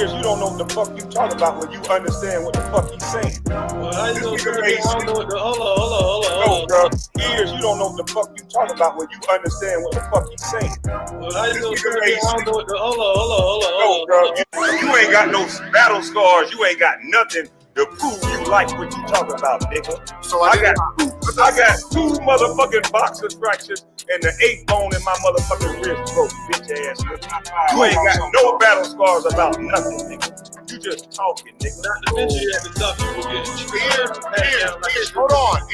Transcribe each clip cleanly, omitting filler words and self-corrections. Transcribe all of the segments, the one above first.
Ears, you don't know what the fuck you talk about when you understand what the fuck he's saying. Well, how you gonna say I don't know what the hold on. No, bro. Ears, you don't know what the fuck you talk about when you understand what the fuck he's saying. Well, how you gonna say I don't know what the hold on. No, bro. You ain't got no battle scars. You ain't got nothing to prove you like what you talking about, nigga. So I got two motherfucking boxer fractures and the 8 bone in my motherfucking wrist broke, bitch ass nigga. You ain't got no battle scars about nothing, nigga. You just talking, nigga. Not to mention you had to stop people getting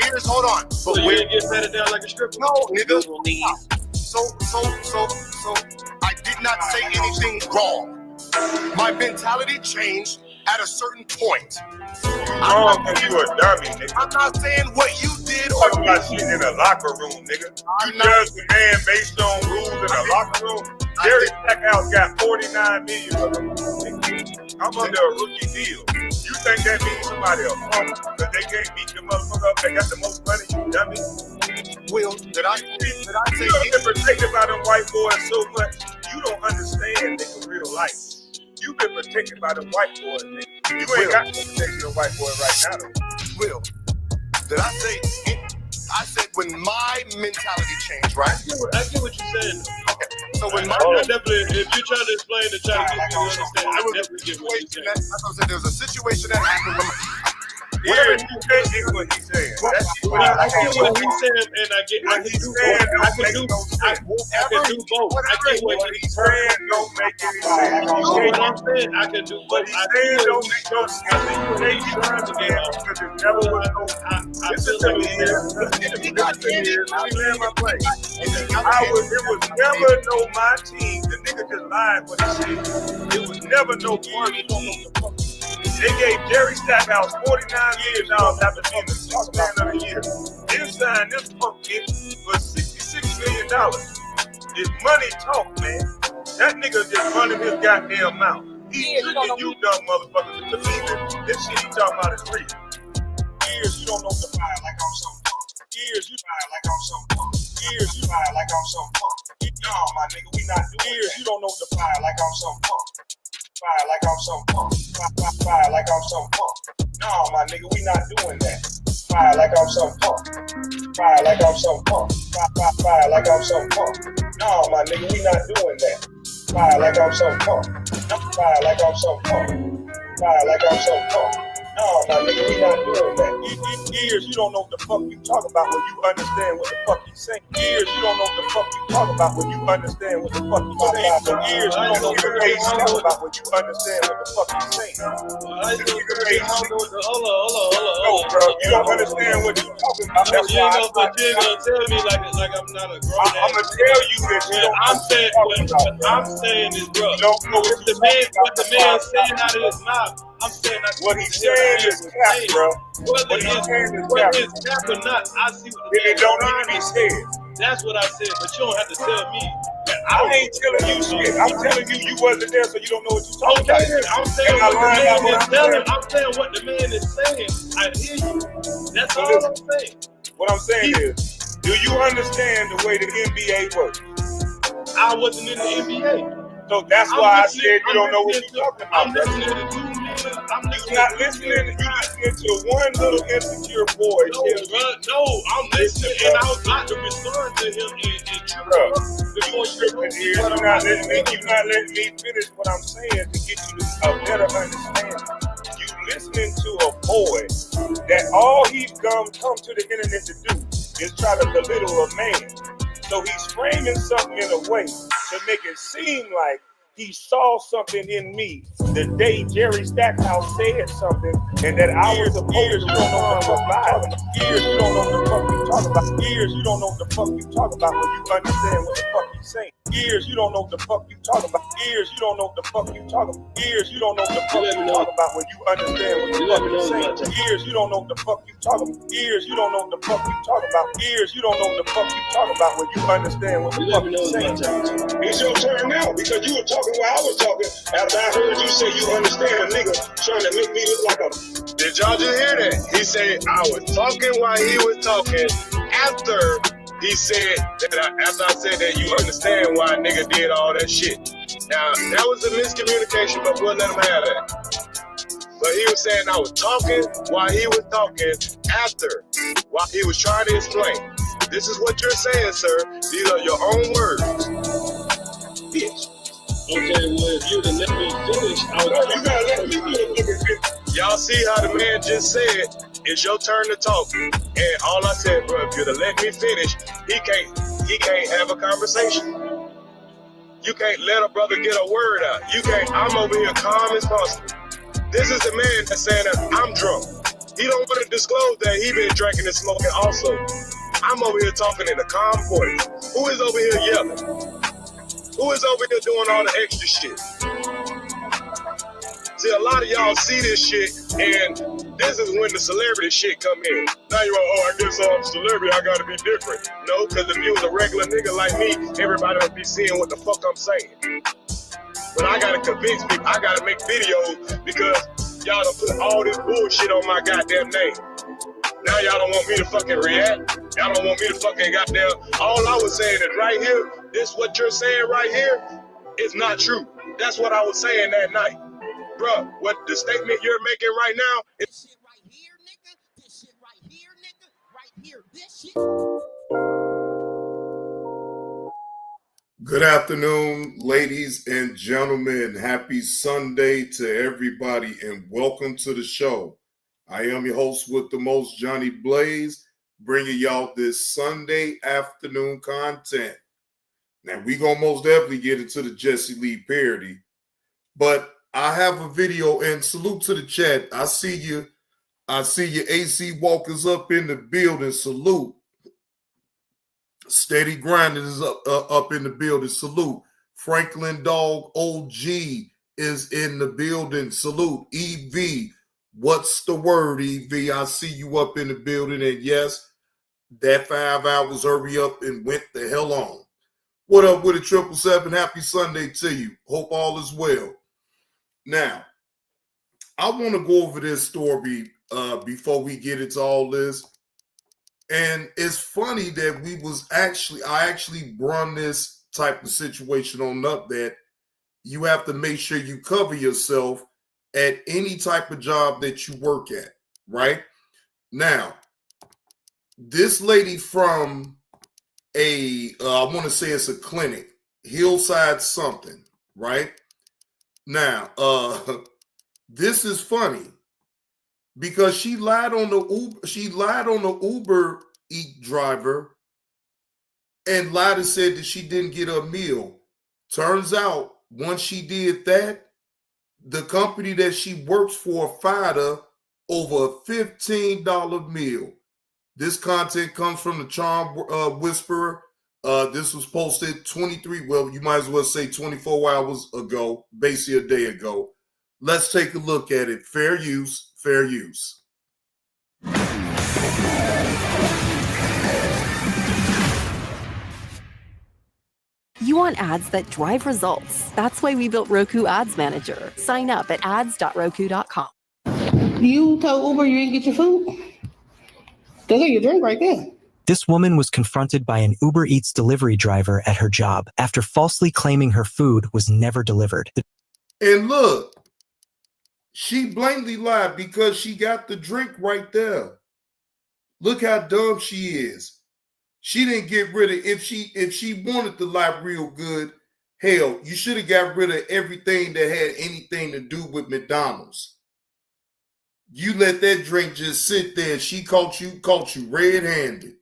Ears, hold on. So you didn't get patted down like a stripper? No, nigga. So I did not say anything wrong. My mentality changed at a certain point. Wrong because you a dummy, nigga. I'm not saying what you did or Talking about shit in a locker room, nigga. You judge the man based on rules in a locker room. Jerry Stackhouse got 49 million. I'm under a rookie deal. You think that means somebody a punk because they can't beat the motherfucker up? They got the most money, you dummy. Will, did I say You've been protected by them white boys so much, you don't understand nigga real life. You've been protected by them white boys, nigga. You ain't got no protection of white boy right now, though. Will, did I say it? I said when my mentality changed, right? I get what you're saying. Okay. So when my Definitely, if you're trying to explain to try to get me to understand, I definitely get what you're saying. That's what I said. There was a situation that happened when Yeah, you can't get what he's saying. That's I get what he's saying, and I can do both. I get what he's saying. Don't make any sense. What I'm saying, I can do What both. he's saying don't make no sense. They trying to get out because it never was no. Listen to me here. It was never no my team. The nigga just lied what he said. It was never no one. They gave Jerry Stackhouse 49 years after being the sixth man of the year. Then signed this punk kid for $66 million. His money talk, man. That nigga just running his goddamn mouth. He's tricking you dumb motherfuckers to believe it. This shit he talking about is real. Years you don't know the fire like I'm some punk. Years you fire like I'm some punk. Years you fire like I'm some punk. No, my nigga, we not doing years you don't know the fire like I'm some punk. Fire like I'm some punk. Fire like I'm some punk. No, my nigga, we not doing that. Fire like I'm some punk. Fire like I'm some punk. Fire like I'm some punk. No, my nigga, we not doing that. Fire like I'm some punk. Fire like I'm some punk. Fire like I'm some punk. No, my nigga, we not doing that. Years you don't know what the fuck you talk about when you understand what the fuck he's saying. Years you don't know what the fuck you talk about when you understand what the fuck he's saying. So years you don't know what the fuck you talk about when you understand what the fuck he's saying. No, bro, you don't understand what you're talking about. That's why you're gonna tell me like I'm not a grown I'm gonna tell you that you don't I'm saying is, bro, what the man saying out of his mouth, I'm saying what he's saying is cap, bro. Whether it's cap or not, I see what it don't need to be said. That's what I said, but you don't have to tell me. I ain't telling you shit. I'm telling you wasn't there, so you don't know what you're talking about. I'm saying what the man is telling. I'm saying what the man is saying. I hear you. That's all I'm saying. What I'm saying is, do you understand the way the NBA works? I wasn't in the NBA. So that's why I said you don't know what you're talking about. I'm listening to 2 million. You're not listening. You're listening to one little insecure boy. No, I'm listening, and I was about to respond to him and before you're not letting me finish what I'm saying to get you a better understanding. You listening to a boy that all he's come to the internet to do is try to belittle a man. So he's framing something in a way to make it seem like he saw something in me the day Jerry Stackhouse said something, and that I was supposed to don't know what violence. Years you don't know what the fuck you talk about. Years you don't know what the fuck you talk about when you understand what the fuck he's saying. Years you don't know what the fuck you talk about. Years you don't know what the fuck you talk about. Years you don't know what the fuck you talk about when you understand what the fuck he's saying. Years you don't know what the fuck you talk about. Years you don't know what the fuck you talk about. Years you don't know what the fuck you talk about when you understand what the fuck he's saying. It's your turn now because you were talking while I was talking after I heard you say you understand a nigga trying to make me look like a. Did y'all just hear that? He said I was talking while he was talking after he said that after I said that you understand why a nigga did all that shit. Now, that was a miscommunication, but we'll let him have that. But he was saying I was talking while he was talking after, while he was trying to explain. This is what you're saying, sir. These are your own words. Bitch. Okay, well, if you'd have let me finish, I was You gotta let me finish. Y'all see how the man just said, it's your turn to talk. And all I said, bro, if you'd have let me finish, he can't have a conversation. You can't let a brother get a word out. You can't, I'm over here calm as possible. This is the man that's saying that I'm drunk. He don't want to disclose that he been drinking and smoking also. I'm over here talking in a calm voice. Who is over here yelling? Who is over here doing all the extra shit? See, a lot of y'all see this shit, and this is when the celebrity shit come in. Now you're like, oh, I guess I'm a celebrity, I gotta be different. No, because if you was a regular nigga like me, everybody would be seeing what the fuck I'm saying. But I gotta convince people, I gotta make videos because y'all done put all this bullshit on my goddamn name. Now y'all don't want me to fucking react. Y'all don't want me to fucking goddamn. All I was saying is right here, this what you're saying right here is not true. That's what I was saying that night. Bruh, what the statement you're making right now is this shit right here, nigga. This shit right here, nigga. Right here. This shit. Good afternoon, ladies and gentlemen. Happy Sunday to everybody and welcome to the show. I am your host with the most, Johnny Blaze, bringing y'all this Sunday afternoon content. Now, we're going to most definitely get into the Jesse Lee parody, but I have a video, and salute to the chat. I see you. AC Walker's up in the building. Salute. Steady Grinding is up in the building. Salute. Franklin Dog OG is in the building. Salute. EV. What's the word, EV? I see you up in the building. And yes, that 5 hours, hurry up and went the hell on. What up with a 777? Happy Sunday to you. Hope all is well. Now, I want to go over this story before we get into all this. And it's funny that I actually brung this type of situation on up that you have to make sure you cover yourself at any type of job that you work at, right? Now, this lady from I want to say it's a clinic, Hillside something, right? Now, this is funny because she lied on the Uber Eats driver and lied and said that she didn't get a meal. Turns out, once she did that, the company that she works for fired her over a $15 meal. This content comes from the Charm Whisperer. This was posted 24 hours ago, basically a day ago. Let's take a look at it. Fair use, fair use. You want ads that drive results. That's why we built Roku Ads Manager. Sign up at ads.roku.com. You told Uber you didn't get your food? They got your drink right there. This woman was confronted by an Uber Eats delivery driver at her job after falsely claiming her food was never delivered. And look, she blatantly lied because she got the drink right there. Look how dumb she is. She didn't get rid of, if she wanted to lie real good, hell, you should have got rid of everything that had anything to do with McDonald's. You let that drink just sit there. She caught you red-handed.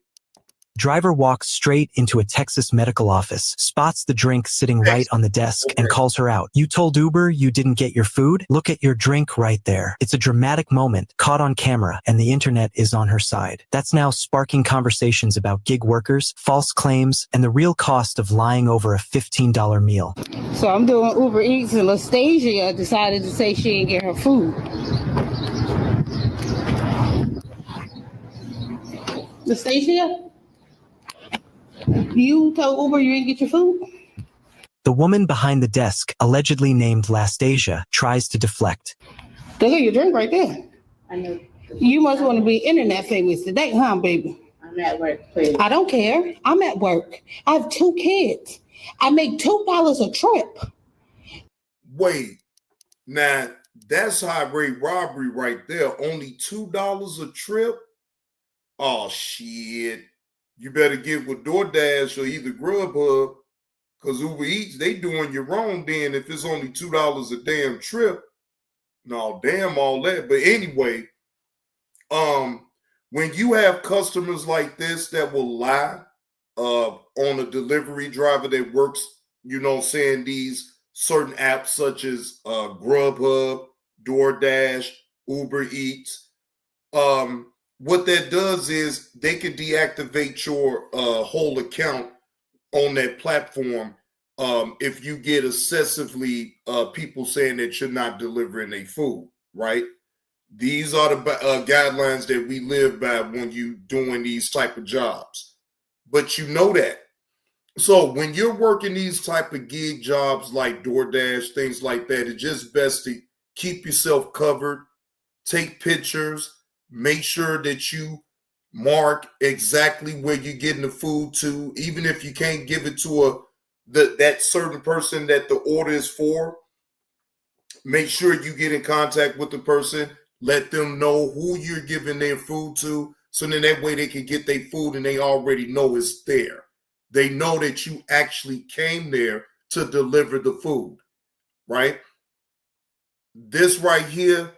Driver walks straight into a Texas medical office, spots the drink sitting right on the desk, and calls her out. You told Uber you didn't get your food? Look at your drink right there. It's a dramatic moment, caught on camera, and the internet is on her side. That's now sparking conversations about gig workers, false claims, and the real cost of lying over a $15 meal. So I'm doing Uber Eats, and Lastasia decided to say she didn't get her food. Lastasia? You told Uber you didn't get your food? The woman behind the desk, allegedly named Lastasia, tries to deflect. They got your drink right there. I know. You must want to be internet famous today, huh, baby? I'm at work, please. I don't care. I'm at work. I have 2 kids. I make $2 a trip. wait. Now, that's highway robbery right there. Only $2 a trip? Oh, shit. You better get with DoorDash or either Grubhub, because Uber Eats, they doing you wrong then if it's only $2 a damn trip. No, damn all that. But anyway, when you have customers like this that will lie on a delivery driver that works, you know, saying these certain apps such as Grubhub, DoorDash, Uber Eats, what that does is they can deactivate your whole account on that platform if you get excessively people saying that you're not delivering their food, right? These are the guidelines that we live by when you doing these type of jobs. But you know that. So when you're working these type of gig jobs like DoorDash, things like that, it's just best to keep yourself covered, take pictures, make sure that you mark exactly where you're getting the food to, even if you can't give it to that certain person that the order is for. Make sure you get in contact with the person, let them know who you're giving their food to, so then that way they can get their food and they already know it's there. They know that you actually came there to deliver the food, right? This right here,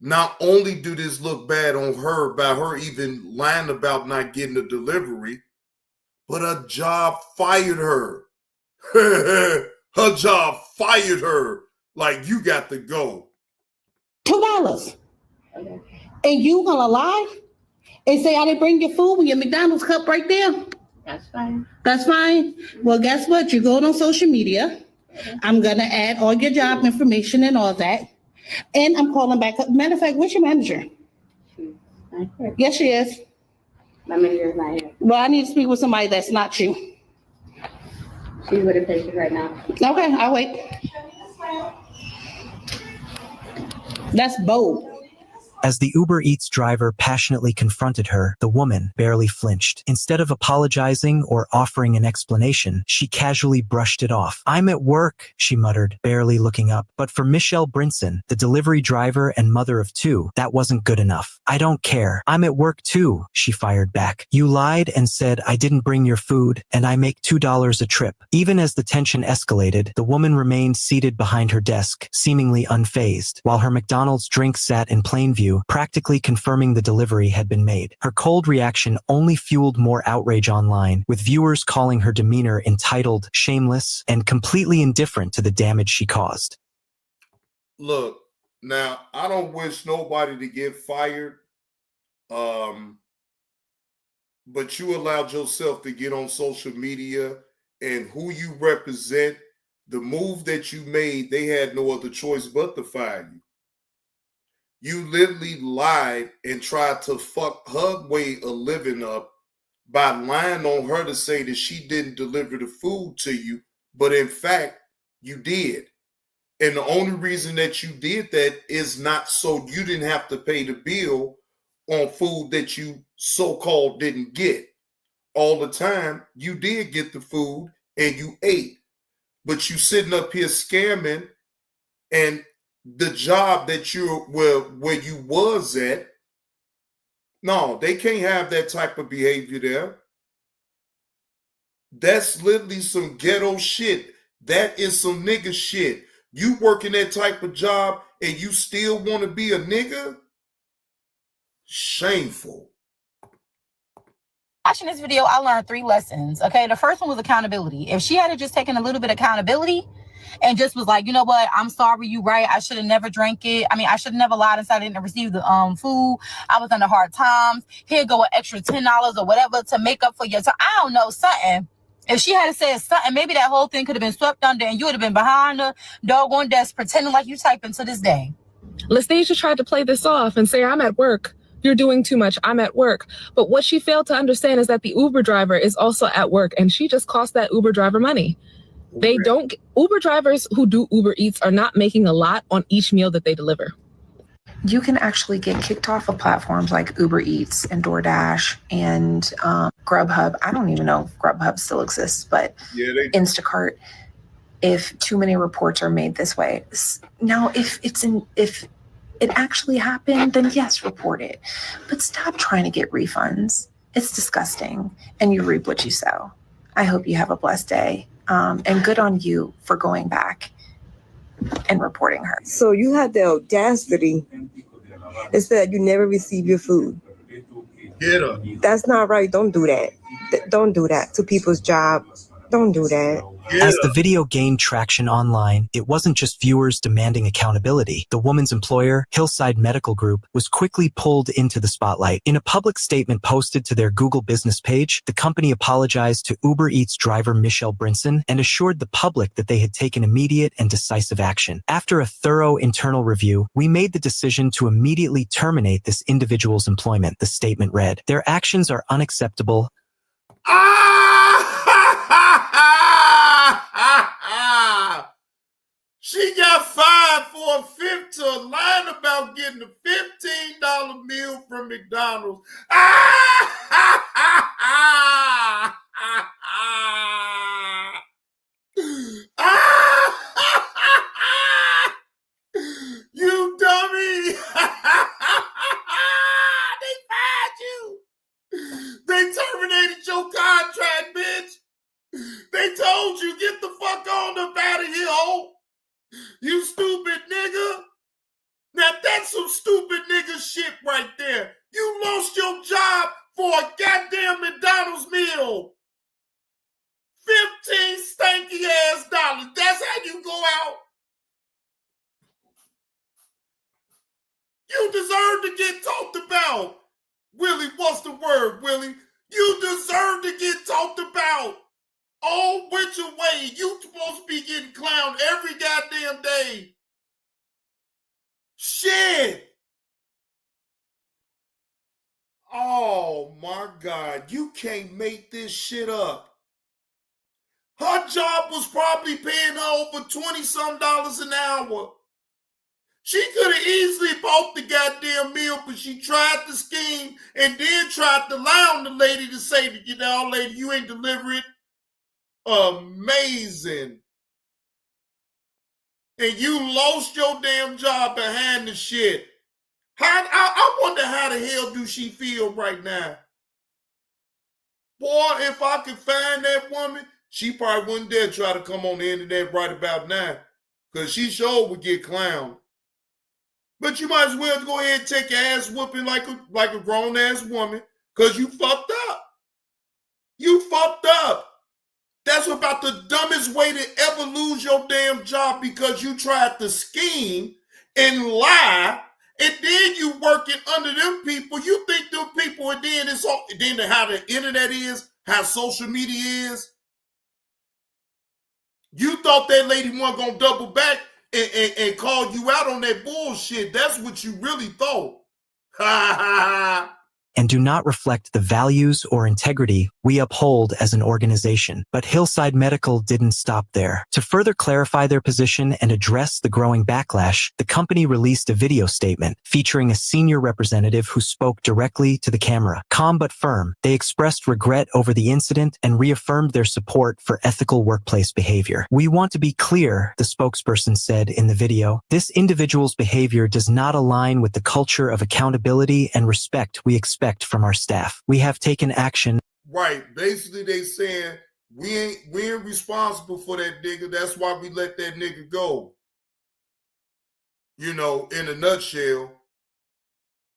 not only do this look bad on her by her even lying about not getting a delivery, but her job fired her. Her job fired her. Like, you got to go. $2. Okay. And you gonna lie and say I didn't bring your food with your McDonald's cup right there? That's fine. That's fine. Well, guess what? You go on social media. I'm gonna add all your job information and all that. And I'm calling back up. Matter of fact, where's your manager? She's not here. Yes, she is. My manager is not here. Well, I need to speak with somebody that's not you. She's with a patient right now. Okay, I'll wait. That's bold. As the Uber Eats driver passionately confronted her, the woman barely flinched. Instead of apologizing or offering an explanation, she casually brushed it off. "I'm at work," she muttered, barely looking up. But for Michelle Brinson, the delivery driver and mother of two, that wasn't good enough. "I don't care. I'm at work too," she fired back. "You lied and said I didn't bring your food, and I make $2 a trip." Even as the tension escalated, the woman remained seated behind her desk, seemingly unfazed, while her McDonald's drink sat in plain view, practically confirming the delivery had been made. Her cold reaction only fueled more outrage online, with viewers calling her demeanor entitled, shameless, and completely indifferent to the damage she caused. Look, now, I don't wish nobody to get fired, but you allowed yourself to get on social media and who you represent, the move that you made, they had no other choice but to fire you. You literally lied and tried to fuck her way of living up by lying on her to say that she didn't deliver the food to you, but in fact, you did. And the only reason that you did that is not so you didn't have to pay the bill on food that you so-called didn't get. All the time, you did get the food and you ate, but you sitting up here scamming, and the job that where you was at, no, they can't have that type of behavior there. That's literally some ghetto shit. That is some nigga shit. You working that type of job and you still want to be a nigga? Shameful. Watching this video, I learned 3 lessons. Okay, the first one was accountability. If she had just taken a little bit of accountability and just was like, you know what, I'm sorry, you right, I should have never drank it. I mean, I should have never lied and said I didn't receive the food. I was under hard times. Here go an extra $10 or whatever to make up for your time. I don't know, something. If she had said something, maybe that whole thing could have been swept under and you would have been behind the doggone desk pretending like you typing to this day. Lastasia tried to play this off and say, I'm at work. You're doing too much. I'm at work. But what she failed to understand is that the Uber driver is also at work, and she just cost that Uber driver money. They don't, Uber drivers who do Uber Eats are not making a lot on each meal that they deliver. You can actually get kicked off of platforms like Uber Eats and DoorDash and Grubhub. I don't even know if Grubhub still exists, but yeah, Instacart. if too many reports are made this way. Now, if it actually happened, then yes, report it. But stop trying to get refunds. It's disgusting, and you reap what you sow. I hope you have a blessed day, and good on you for going back and reporting her. So you had the audacity and said you never receive your food. Get her. That's not right. Don't do that. Don't do that to people's job. Don't do that. As the video gained traction online, it wasn't just viewers demanding accountability. The woman's employer, Hillside Medical Group, was quickly pulled into the spotlight. In a public statement posted to their Google business page, the company apologized to Uber Eats driver Michelle Brinson and assured the public that they had taken immediate and decisive action. After a thorough internal review, we made the decision to immediately terminate this individual's employment, the statement read. Their actions are unacceptable. She got fired for a fifth to a line about getting a $15 meal from McDonald's. You dummy! They fired you! They terminated your contract, bitch! They told you, get the fuck on up out of here, ho! You stupid nigga! Now that's some stupid nigga shit right there. You lost your job for a goddamn McDonald's meal. 15 stanky ass dollars. That's how you go out. You deserve to get talked about. Willie, what's the word, Willie? You deserve to get talked about. Oh, which way? You supposed to be getting clowned every goddamn day. Shit. Oh my God. You can't make this shit up. Her job was probably paying her over $20-some an hour. She could have easily bought the goddamn meal, but she tried to scheme and then tried to lie on the lady to say that, you know, lady, you ain't delivering. Amazing. And you lost your damn job behind the shit. I wonder how the hell do she feel right now? Boy, if I could find that woman, she probably wouldn't dare try to come on the internet right about now. Because she sure would get clowned. But you might as well go ahead and take your ass whooping like a grown-ass woman. Because you fucked up. You fucked up. That's about the dumbest way to ever lose your damn job because you tried to scheme and lie, and then you working under them people. You think them people, and then it's all, then how the internet is, how social media is. You thought that lady wasn't gonna double back and call you out on that bullshit. That's what you really thought. Ha ha ha. And do not reflect the values or integrity we uphold as an organization. But Hillside Medical didn't stop there. To further clarify their position and address the growing backlash, the company released a video statement featuring a senior representative who spoke directly to the camera. Calm but firm, they expressed regret over the incident and reaffirmed their support for ethical workplace behavior. We want to be clear, the spokesperson said in the video, this individual's behavior does not align with the culture of accountability and respect we expect from our staff. We have taken action. Right. Basically, they saying we ain't responsible for that nigga. That's why we let that nigga go. You know, in a nutshell.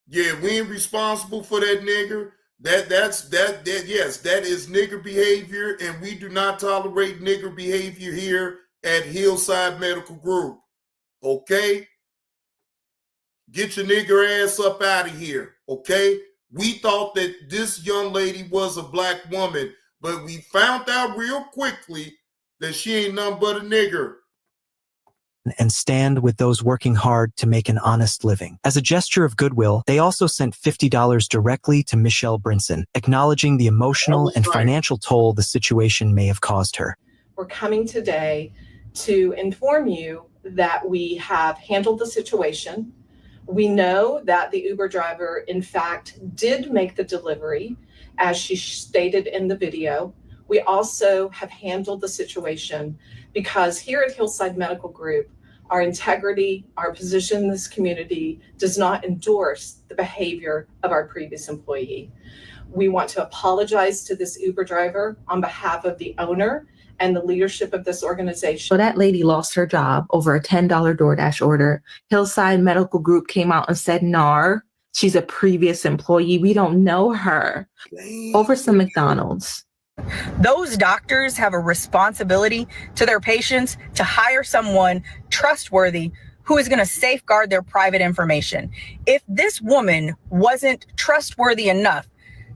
Yeah, we ain't responsible for that nigga. Yes, that is nigger behavior, and we do not tolerate nigger behavior here at Hillside Medical Group. Okay? Get your nigger ass up out of here. Okay? We thought that this young lady was a black woman, but we found out real quickly that she ain't nothing but a nigger. And stand with those working hard to make an honest living. As a gesture of goodwill, they also sent $50 directly to Michelle Brinson, acknowledging the emotional and financial toll the situation may have caused her. We're coming today to inform you that we have handled the situation. We know that the Uber driver, in fact, did make the delivery, as she stated in the video. We also have handled the situation because here at Hillside Medical Group, our integrity, our position in this community does not endorse the behavior of our previous employee. We want to apologize to this Uber driver on behalf of the owner and the leadership of this organization. So that lady lost her job over a $10 DoorDash order. Hillside Medical Group came out and said, "Nar, she's a previous employee. We don't know her." Over some McDonald's. Those doctors have a responsibility to their patients to hire someone trustworthy who is going to safeguard their private information. If this woman wasn't trustworthy enough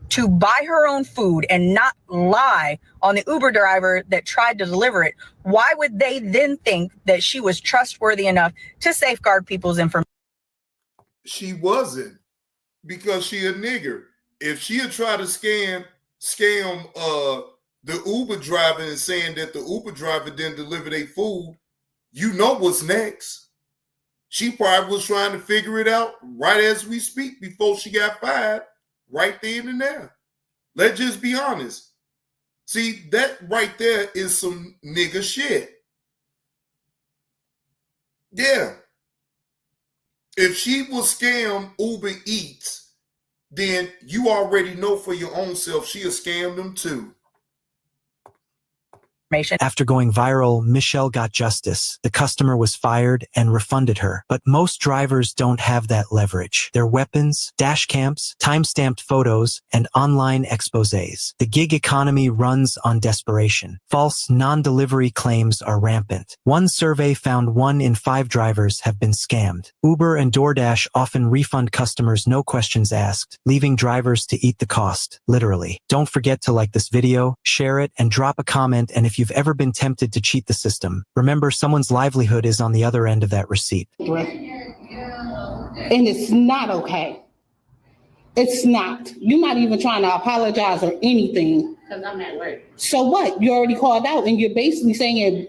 to buy her own food and not lie on the Uber driver that tried to deliver it, why would they then think that she was trustworthy enough to safeguard people's information? She wasn't, because she a nigger. If she had tried to scam the Uber driver and saying that the Uber driver didn't deliver their food, you know what's next. She probably was trying to figure it out right as we speak before she got fired, right then and there. Let's just be honest. See, that right there is some nigger shit. Yeah. If she was scammed Uber Eats, then you already know for your own self she'll scam them too. After going viral, Michelle got justice. The customer was fired and refunded her. But most drivers don't have that leverage. Their weapons, dash cams, time-stamped photos, and online exposés. The gig economy runs on desperation. False non-delivery claims are rampant. One survey found 1 in 5 drivers have been scammed. Uber and DoorDash often refund customers no questions asked, leaving drivers to eat the cost, literally. Don't forget to like this video, share it, and drop a comment. And if you've ever been tempted to cheat the system, remember someone's livelihood is on the other end of that receipt. And it's not okay. It's not. You're not even trying to apologize or anything. Because I'm at work. So what? You already called out and you're basically saying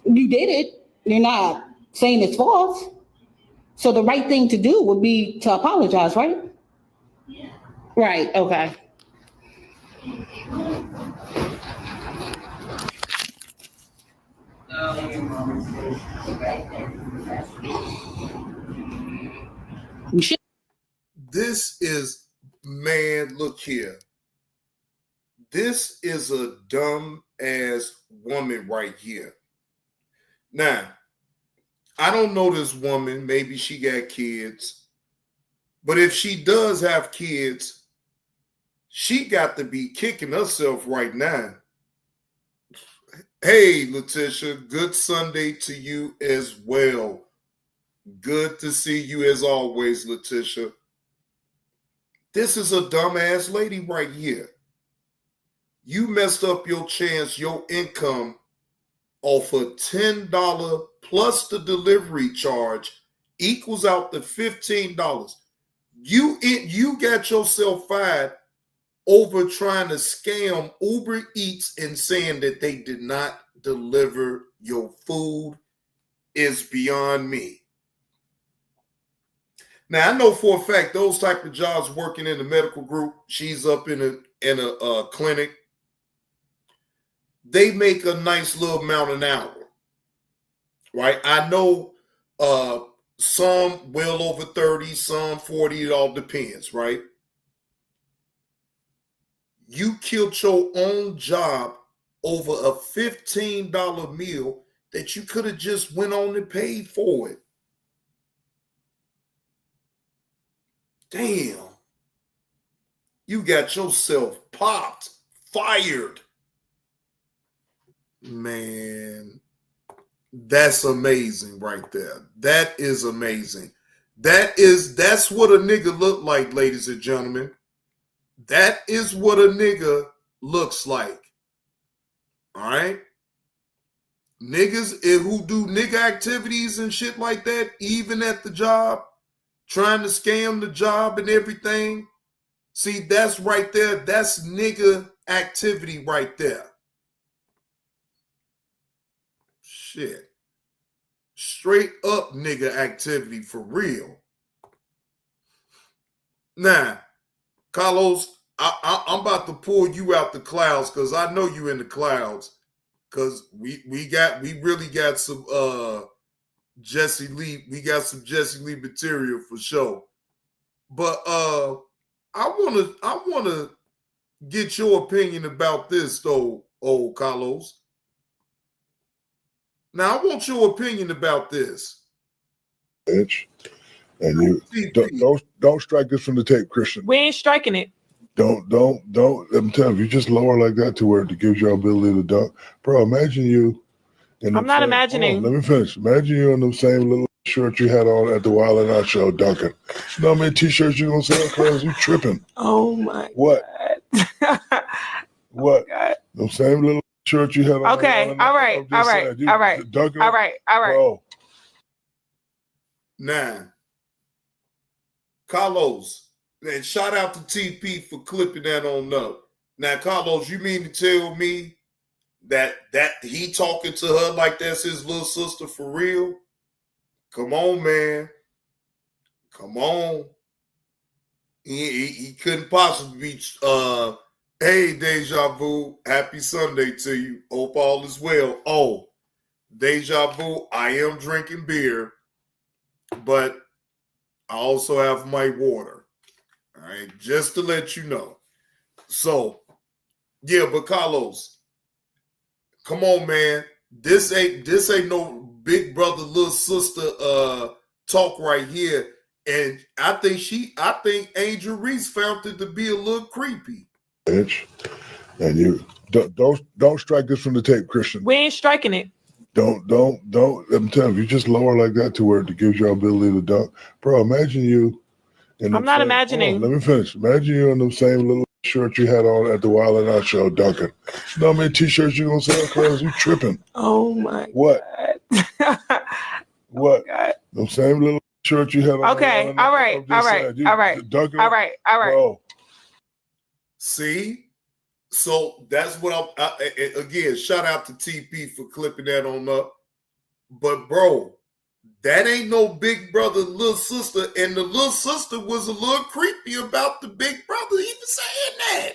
you did it. You're not saying it's false. So the right thing to do would be to apologize, right? Yeah. Right, okay. This is, man, look here. This is a dumb ass woman right here. Now, I don't know this woman. Maybe she got kids. But if she does have kids, she got to be kicking herself right now. Hey, Letitia, good Sunday to you as well. Good to see you as always, Letitia. This is a dumbass lady right here. You messed up your chance, your income off a $10 plus the delivery charge equals out to $15. You got yourself fired over trying to scam Uber Eats and saying that they did not deliver your food is beyond me. Now, I know for a fact those type of jobs working in the medical group, she's up in a clinic, they make a nice little amount an hour, right? I know some well over 30, some 40, it all depends, right? You killed your own job over a $15 meal that you could have just went on and paid for it. Damn. You got yourself popped, fired. Man, that's amazing right there. That is amazing. That's what a nigga look like, ladies and gentlemen. That is what a nigga looks like. All right? Niggas who do nigga activities and shit like that, even at the job, trying to scam the job and everything. See, that's right there. That's nigga activity right there. Shit. Straight up nigga activity for real. Now, Carlos, I'm about to pull you out the clouds because I know you in the clouds. Because we really got some Jesse Lee. We got some Jesse Lee material for sure. But I wanna get your opinion about this though, old Carlos. Now I want your opinion about this. Bitch. And you don't strike this from the tape, Christian. We ain't striking it. Don't. I'm telling you, just lower like that to where it gives you ability to dunk. Bro, imagine you. I'm not imagining. Let me finish. Imagine you in the same little shirt you had on at the Wild and Out show dunking. You know how many t-shirts you gonna sell? Cause you tripping. Oh my what? God. What? Oh the same little shirt you had on. Okay. All right. All right. Bro. Now, Carlos, and shout out to TP for clipping that on up. Now, Carlos, you mean to tell me that he talking to her like that's his little sister for real? Come on, man. Come on. He couldn't possibly be hey, Deja Vu, happy Sunday to you. Hope all is well. Oh, Deja Vu, I am drinking beer, but I also have my water. All right, just to let you know. So, yeah, but Carlos, come on, man. This ain't no big brother, little sister talk right here. And I think Angel Reese found it to be a little creepy. Bitch. And you don't strike this from the tape, Christian. We ain't striking it. Don't. I'm telling you, just lower like that to where it gives you ability to dunk. Bro, imagine you. I'm not imagining. Let me finish. Imagine you in the same little shirt you had on at the Wild and Out show dunking. You know how many t-shirts you gonna sell? Cause you tripping. Oh my what? God. What? God. The same little shirt you had on. Okay. All right. Bro. See? So that's what again, shout out to TP for clipping that on up. But bro, that ain't no big brother, little sister. And the little sister was a little creepy about the big brother even saying that.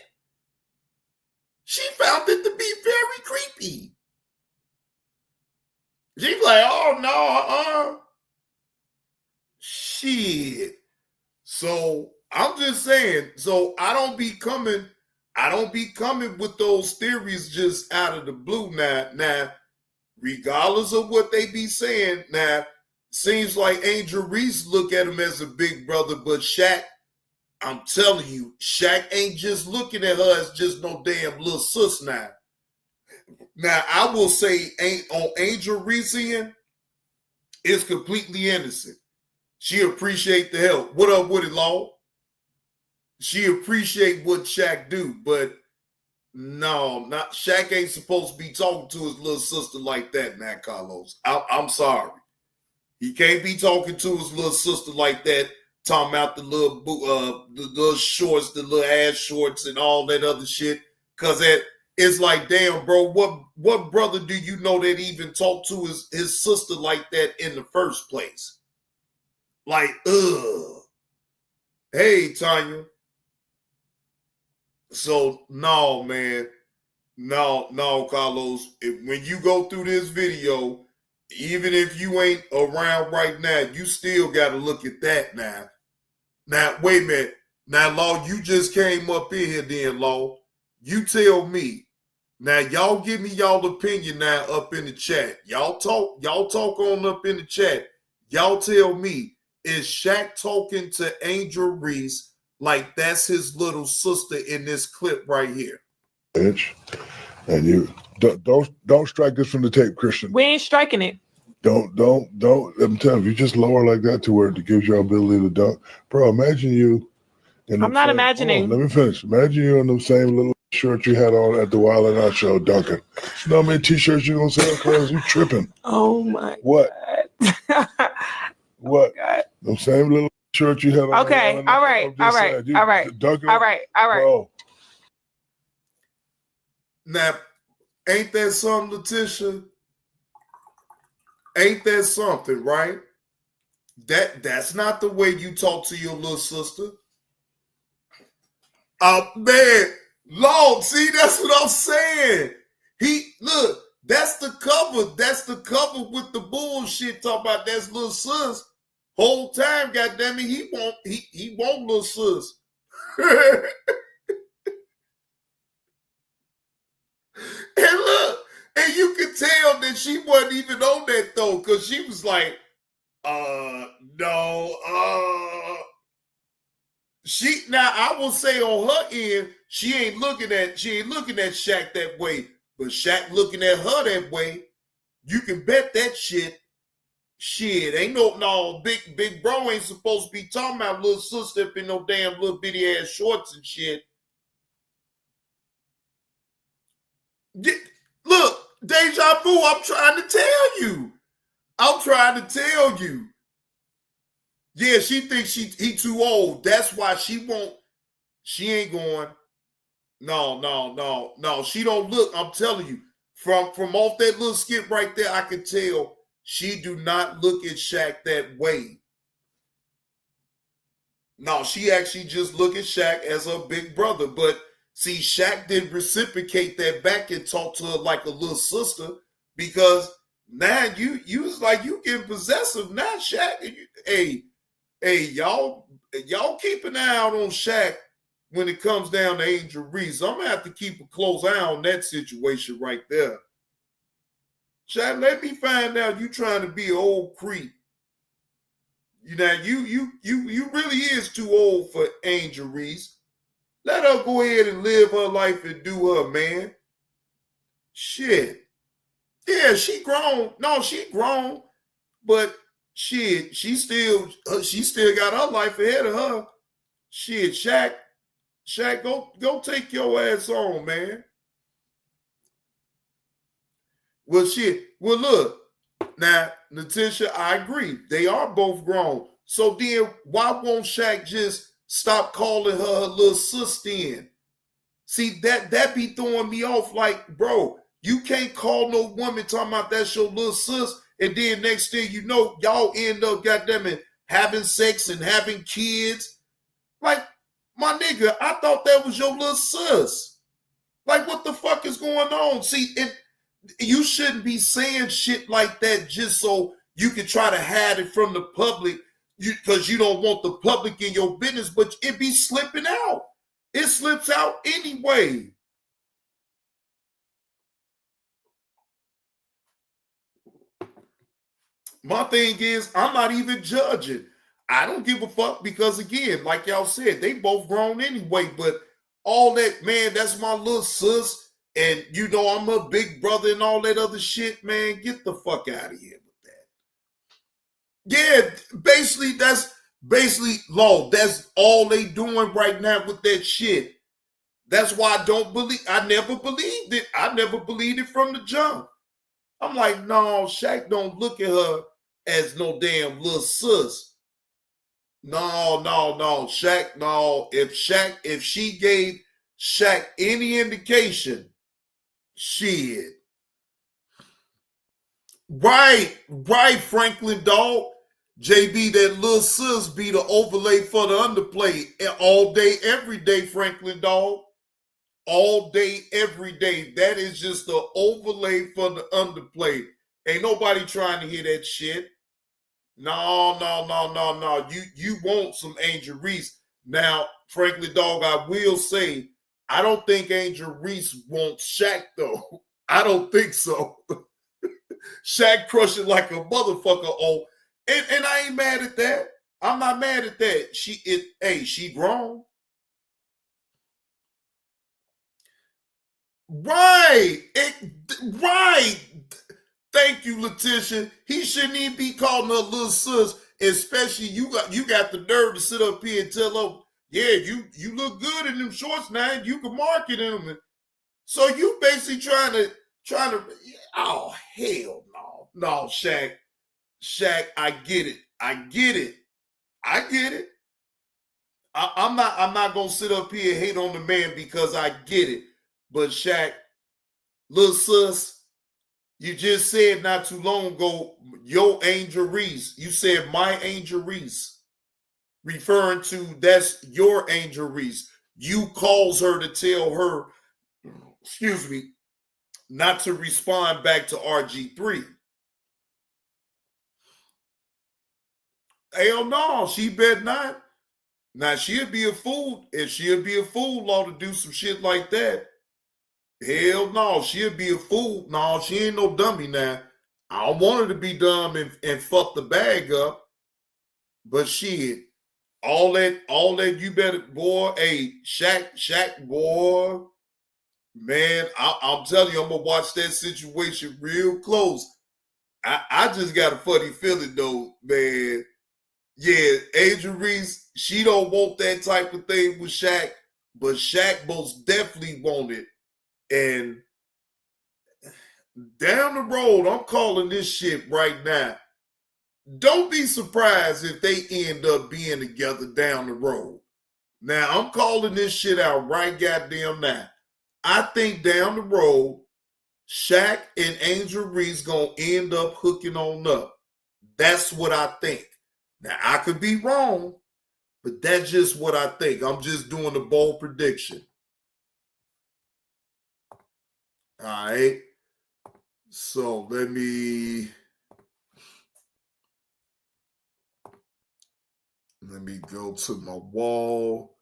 She found it to be very creepy. She's like, oh no, shit. So I'm just saying, so I don't be coming with those theories just out of the blue now, regardless of what they be saying. Now, seems like Angel Reese look at him as a big brother, but Shaq, I'm telling you, Shaq ain't just looking at her as just no damn little sis now. Now, I will say on Angel Reese end, is completely innocent. She appreciate the help. What up with it, Law? She appreciate what Shaq do, but no, not Shaq ain't supposed to be talking to his little sister like that, now, Carlos. I'm sorry. He can't be talking to his little sister like that, talking about the little shorts, the little ass shorts and all that other shit. Cause it's like, damn, bro, what brother do you know that even talk to his sister like that in the first place? Like, hey, Tanya. So, no, man. No, Carlos. When you go through this video, even if you ain't around right now, you still got to look at that now. Now, wait a minute. Now, Law, you just came up in here then, Law. You tell me. Now, y'all give me y'all opinion now up in the chat. Y'all talk on up in the chat. Y'all tell me, is Shaq talking to Angel Reese like that's his little sister in this clip right here? Bitch. And you don't strike this from the tape, Christian. We ain't striking it. Don't. I'm telling you, just lower like that to where it gives you ability to dunk. Bro, imagine you. I'm not imagining. Let me finish. Imagine you in the same little shirt you had on at the Wild and Out show dunking. You know how many t-shirts you gonna sell? Cause you tripping. Oh my what? God. What? God. The same little shirt you had on. Okay. All right. Bro. Now, ain't that something, Letitia? Ain't that something, right? That's not the way you talk to your little sister. Oh man, Lord, see, that's what I'm saying. Look, that's the cover. That's the cover with the bullshit talking about that's little sis. Whole time, goddamn it, he won't little sis. And look, and you could tell that she wasn't even on that though, because she was like, no, now I will say on her end, she ain't looking at Shaq that way, but Shaq looking at her that way. You can bet that shit. Shit, ain't no big bro ain't supposed to be talking about little sister up in no damn little bitty ass shorts and shit. Look, deja vu, I'm trying to tell you. Yeah, she thinks he too old. That's why she ain't going. No. She don't look. I'm telling you, from off that little skit right there, I can tell she do not look at Shaq that way. No, she actually just look at Shaq as her big brother. But see, Shaq didn't reciprocate that back and talk to her like a little sister, because now you was like, you getting possessive now, Shaq. Hey, y'all keep an eye out on Shaq when it comes down to Angel Reese. I'm gonna have to keep a close eye on that situation right there. Shaq, let me find out you trying to be an old creep. You know, you really is too old for Angel Reese. Let her go ahead and live her life and do her, man. Shit. Yeah, she grown. No, she grown, but shit, she still got her life ahead of her. Shit, Shaq, go take your ass on, man. Well, shit. Well, look. Now, Natisha, I agree. They are both grown. So then why won't Shaq just stop calling her little sis then? See, that be throwing me off. Like, bro, you can't call no woman talking about that's your little sis, and then next thing you know, y'all end up, goddamn it, having sex and having kids. Like, my nigga, I thought that was your little sis. Like, what the fuck is going on? See, you shouldn't be saying shit like that just so you can try to hide it from the public, because you don't want the public in your business, but it be slipping out. It slips out anyway. My thing is, I'm not even judging. I don't give a fuck, because again, like y'all said, they both grown anyway, but all that, man, that's my little sis. And you know I'm her big brother and all that other shit, man. Get the fuck out of here with that. Yeah, that's law. That's all they doing right now with that shit. That's why I never believed it. I never believed it from the jump. I'm like, no, Shaq don't look at her as no damn little sis. No. Shaq, no. If she gave Shaq any indication, shit. Right, Franklin, dog. JB, that little sis be the overlay for the underplay all day, every day, Franklin, dog. All day, every day. That is just the overlay for the underplay. Ain't nobody trying to hear that shit. No. You want some Angel Reese. Now, Franklin, dog, I will say, I don't think Angel Reese wants Shaq, though. I don't think so. Shaq crushing like a motherfucker. Oh, and I ain't mad at that. I'm not mad at that. She grown. Right. Thank you, Letitia. He shouldn't even be calling her little sis, especially you got the nerve to sit up here and tell her, yeah, you look good in them shorts now. You can market in them. So you basically trying to. Oh hell no, Shaq. I get it. I'm not gonna sit up here and hate on the man because I get it. But Shaq, little sis, you just said not too long ago, your Angel Reese. You said my Angel Reese, referring to that's your Angel Reese. you cause her to tell her, excuse me, not to respond back to RG3. Hell no, she bet not. Now she'll be a fool. If she'll be a fool, law to do some shit like that. Hell no, she'll be a fool. No, she ain't no dummy now. I don't want her to be dumb and fuck the bag up. But shit, all that you better, boy, hey, Shaq, boy, man, I'm telling you, I'm gonna watch that situation real close. I just got a funny feeling though, man. Yeah, Angel Reese, she don't want that type of thing with Shaq, but Shaq most definitely want it. And down the road, I'm calling this shit right now. Don't be surprised if they end up being together down the road. Now, I'm calling this shit out right goddamn now. I think down the road, Shaq and Angel Reese gonna end up hooking on up. That's what I think. Now, I could be wrong, but that's just what I think. I'm just doing a bold prediction. All right. So let me go to my wall.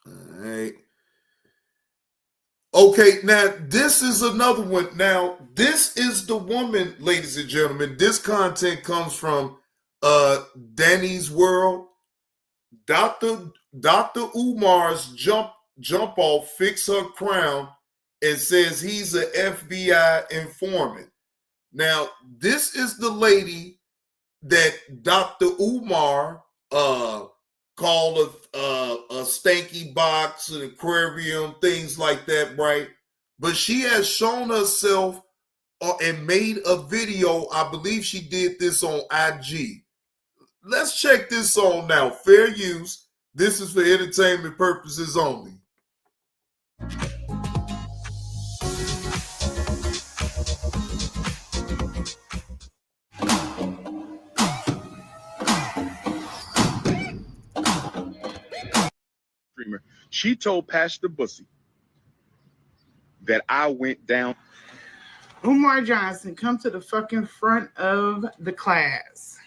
All right. Okay, now this is another one. Now, this is the woman, ladies and gentlemen. This content comes from Danny's World. Dr. Umar's jump off, fix her crown, and says he's an FBI informant. Now, this is the lady that Dr. Umar called a stanky box, an aquarium, things like that, right? But she has shown herself and made a video. I believe she did this on IG. Let's check this on now. Fair use. This is for entertainment purposes only. She told Pastor Bussy that I went down. Umar Johnson, come to the fucking front of the class.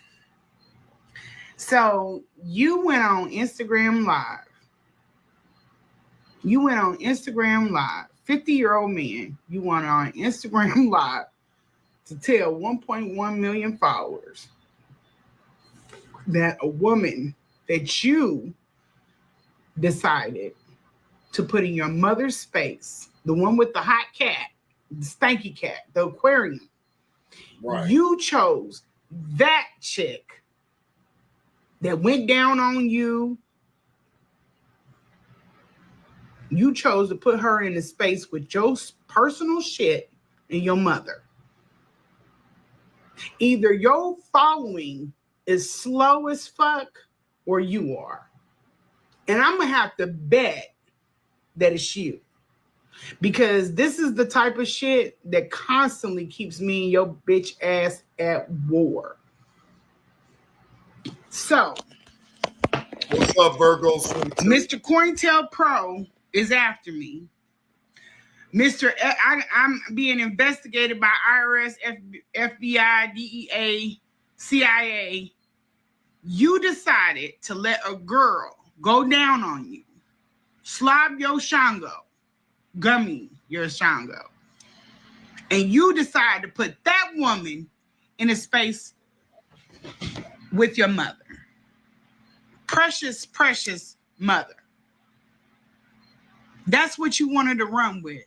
So you went on Instagram Live. 50-year-old man. You went on Instagram Live to tell 1.1 million followers that a woman that you decided to put in your mother's space, the one with the hot cat, the stanky cat, the aquarium. Right. You chose that chick that went down on you. You chose to put her in a space with your personal shit and your mother. Either your following is slow as fuck or you are. And I'm going to have to bet that it's you. Because this is the type of shit that constantly keeps me and your bitch ass at war. So, what's up, Virgos? Mr. Cointel Pro is after me. I'm being investigated by IRS, FBI, DEA, CIA. You decided to let a girl go down on you, slob your Shango, gummy your Shango, and you decide to put that woman in a space with your mother. Precious, precious mother. That's what you wanted to run with.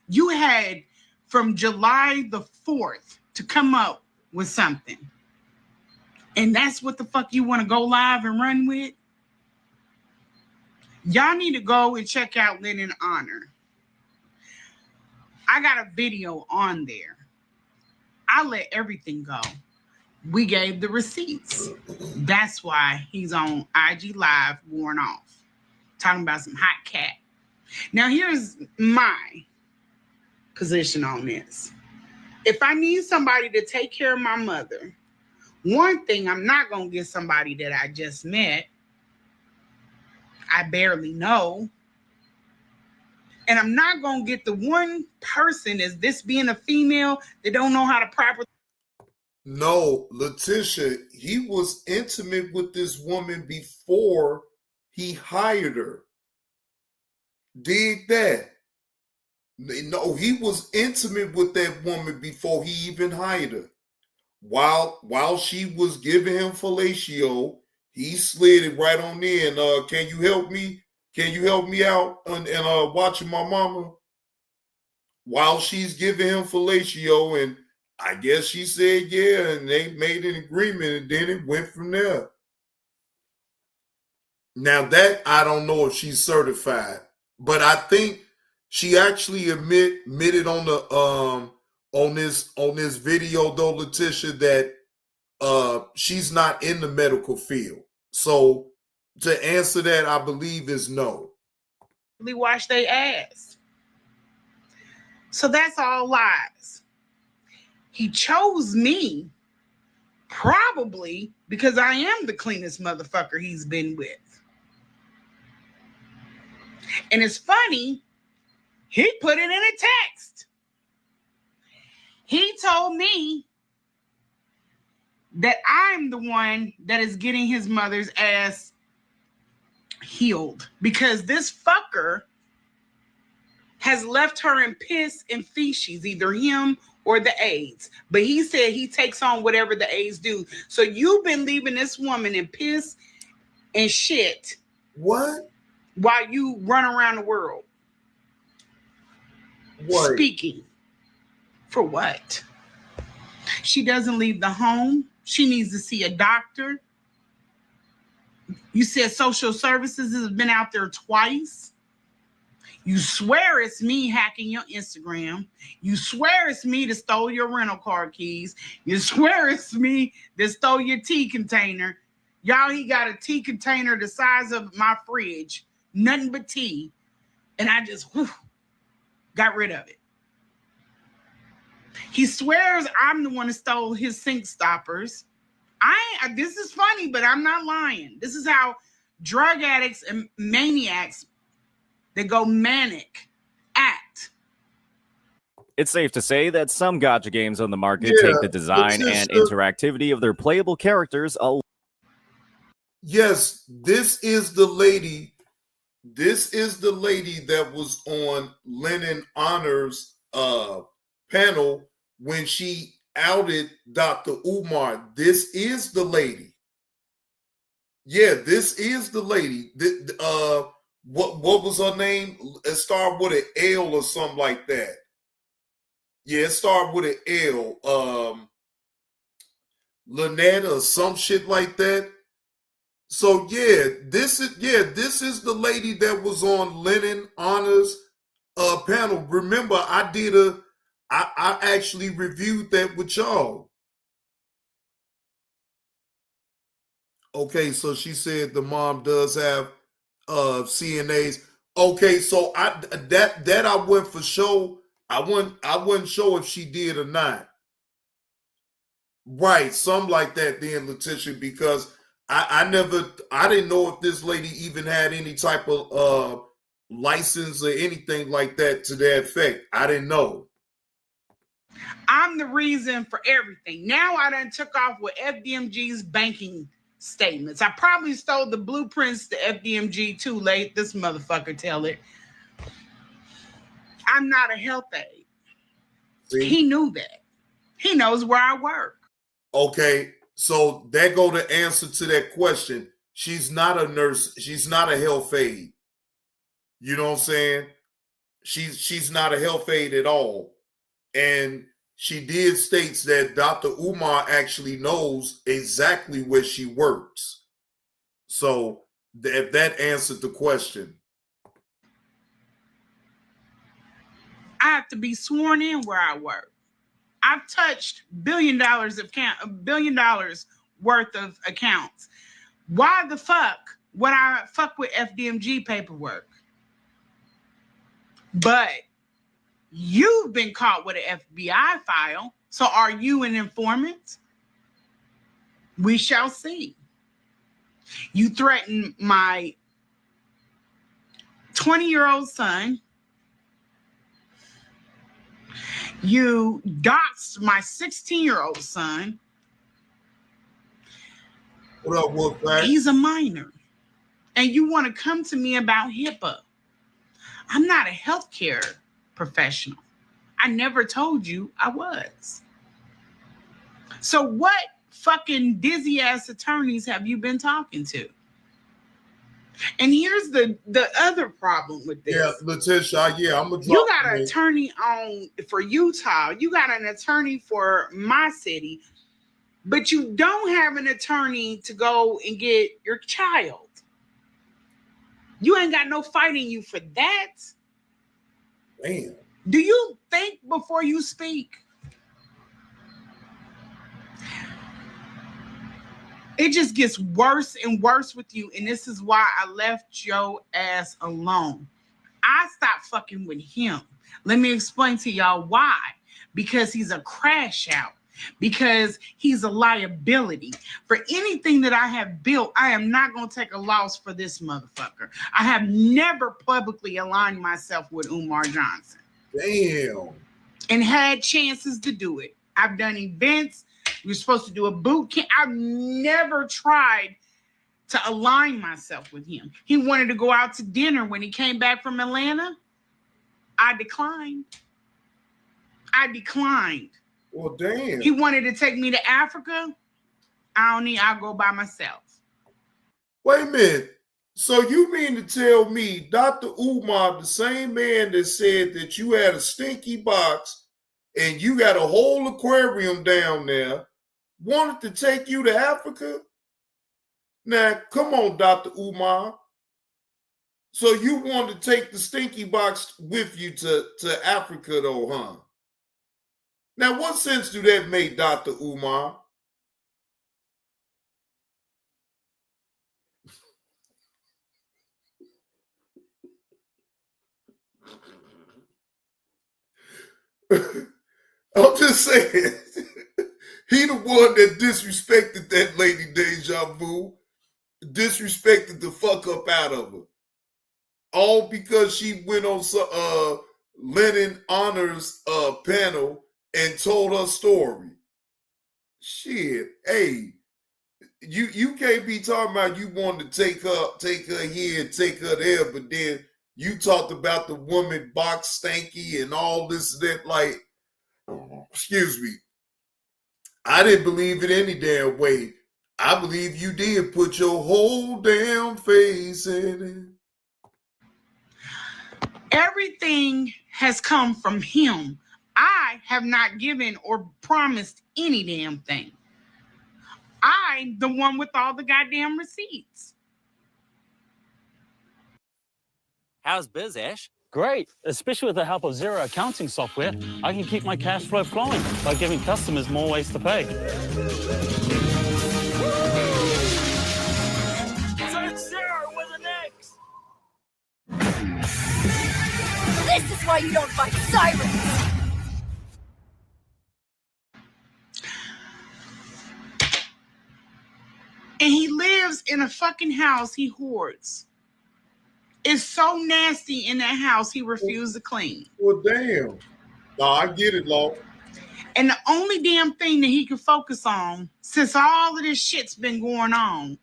You had from July the 4th to come up with something. And that's what the fuck you want to go live and run with? Y'all need to go and check out Linen Honor. I got a video on there. I let everything go. We gave the receipts. That's why he's on IG Live worn off. Talking about some hot cat. Now here's my position on this. If I need somebody to take care of my mother One thing, I'm not going to get somebody that I just met. I barely know. And I'm not going to get the one person, as this being a female, that don't know how to properly. No, Letitia, he was intimate with this woman before he hired her. Dig that. No, he was intimate with that woman before he even hired her. While she was giving him fellatio, he slid it right on in. Can you help me? Can you help me out and watching my mama? While she's giving him fellatio, and I guess she said yeah, and they made an agreement, and then it went from there. Now that I don't know if she's certified, but I think she actually admitted on the on this video though, Letitia, that she's not in the medical field. So to answer that, I believe is no. Wash their ass. So that's all lies. He chose me probably because I am the cleanest motherfucker he's been with. And it's funny, he put it in a text. He told me that I'm the one that is getting his mother's ass healed because this fucker has left her in piss and feces, either him or the AIDS. But he said he takes on whatever the AIDS do. So you've been leaving this woman in piss and shit. What? While you run around the world. What? Speaking. For what? She doesn't leave the home. She needs to see a doctor. You said social services has been out there twice. You swear it's me hacking your Instagram. You swear it's me that stole your rental car keys. You swear it's me that stole your tea container. Y'all, he got a tea container the size of my fridge. Nothing but tea. And I just got rid of it. He swears I'm the one that stole his sink stoppers. This is funny, but I'm not lying. This is how drug addicts and maniacs that go manic act. It's safe to say that some gacha games on the market take the design and interactivity of their playable characters a. Yes, this is the lady. This is the lady that was on Lennon Honor's panel when she outed Dr. Umar. This is the lady. Yeah, this is the lady. What was her name? It started with an L or something like that. Yeah, it started with an L. Lynette or some shit like that. So this is the lady that was on Lennon Honor's panel. Remember, I actually reviewed that with y'all. Okay, so she said the mom does have CNAs. Okay, so that I went for show. I wasn't sure if she did or not. Right, something like that then, Letitia, because I didn't know if this lady even had any type of license or anything like that to that effect. I didn't know. I'm the reason for everything. Now I done took off with FDMG's banking statements. I probably stole the blueprints to FDMG too late. This motherfucker tell it. I'm not a health aide. See? He knew that. He knows where I work. Okay, so that go the answer to that question. She's not a nurse. She's not a health aide. You know what I'm saying? She's not a health aide at all. And she did states that Dr. Umar actually knows exactly where she works. So if that answered the question. I have to be sworn in where I work. I've touched $1 billion worth of accounts. Why the fuck would I fuck with FDMG paperwork? But you've been caught with an FBI file. So are you an informant? We shall see. You threatened my 20-year-old son. You doxed my 16-year-old son. What up, Wolfpack? He's a minor. And you want to come to me about HIPAA. I'm not a healthcare professional. I never told you I was. So what fucking dizzy ass attorneys have you been talking to? And here's the other problem with this. Yeah, Letitia, I'm gonna drop you got an attorney for Utah. You got an attorney for my city, but you don't have an attorney to go and get your child. You ain't got no fight in you for that. Damn. Do you think before you speak? It just gets worse and worse with you. And this is why I left your ass alone. I stopped fucking with him. Let me explain to y'all why. Because he's a crash out. Because he's a liability. For anything that I have built, I am not going to take a loss for this motherfucker. I have never publicly aligned myself with Umar Johnson. Damn. And had chances to do it. I've done events. We were supposed to do a boot camp. I've never tried to align myself with him. He wanted to go out to dinner when he came back from Atlanta. I declined. Well, damn. He wanted to take me to Africa. I'll go by myself. Wait a minute. So you mean to tell me Dr. Umar, the same man that said that you had a stinky box and you got a whole aquarium down there, wanted to take you to Africa? Now, come on, Dr. Umar. So you wanted to take the stinky box with you to Africa, though, huh? Now, what sense do that make, Dr. Umar? I'm just saying, he the one that disrespected that lady Deja Vu, disrespected the fuck up out of her. All because she went on Lennon Honors panel and told her story. Shit, hey, you can't be talking about you wanted to take her here and take her there, but then you talked about the woman box stanky and all this and that. Like, excuse me, I didn't believe it any damn way. I believe you did put your whole damn face in it. Everything has come from him. I have not given or promised any damn thing. I'm the one with all the goddamn receipts. How's biz, Ash? Great, especially with the help of Xero accounting software, I can keep my cash flow flowing by giving customers more ways to pay. Search Xero with an X! This is why you don't fight sirens! And he lives in a fucking house he hoards. It's so nasty in that house he refused to clean. Well, damn. No, I get it, Law. And the only damn thing that he can focus on, since all of this shit's been going on,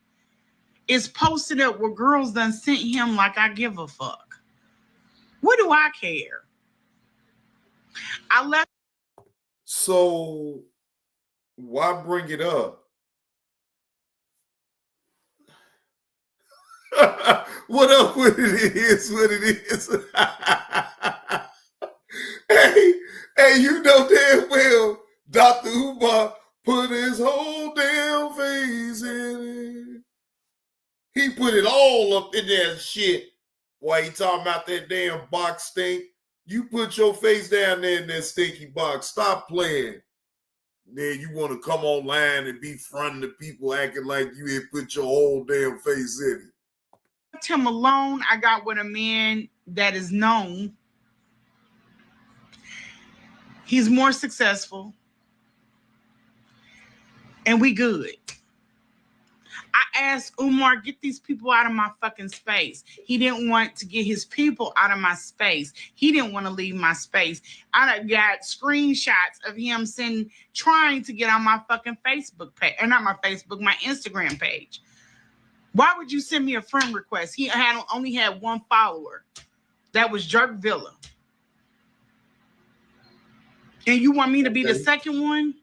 is posted up where girls done sent him like I give a fuck. What do I care? I left. So, why bring it up? What up with it is what it is. hey, you know damn well Dr. Umar put his whole damn face in it. He put it all up in that shit. Why he talking about that damn box stink? You put your face down there in that stinky box. Stop playing. Then you want to come online and be fronting to people acting like you had put your whole damn face in it. Him alone. I got with a man that is known. He's more successful. And we good. asked Umar, get these people out of my fucking space. He didn't want to get his people out of my space. He didn't want to leave my space. I got screenshots of him trying to get on my fucking Facebook page, or not my Facebook, my Instagram page. Why would you send me a friend request? He only had one follower. That was Jerk Villa. And you want me to be the second one?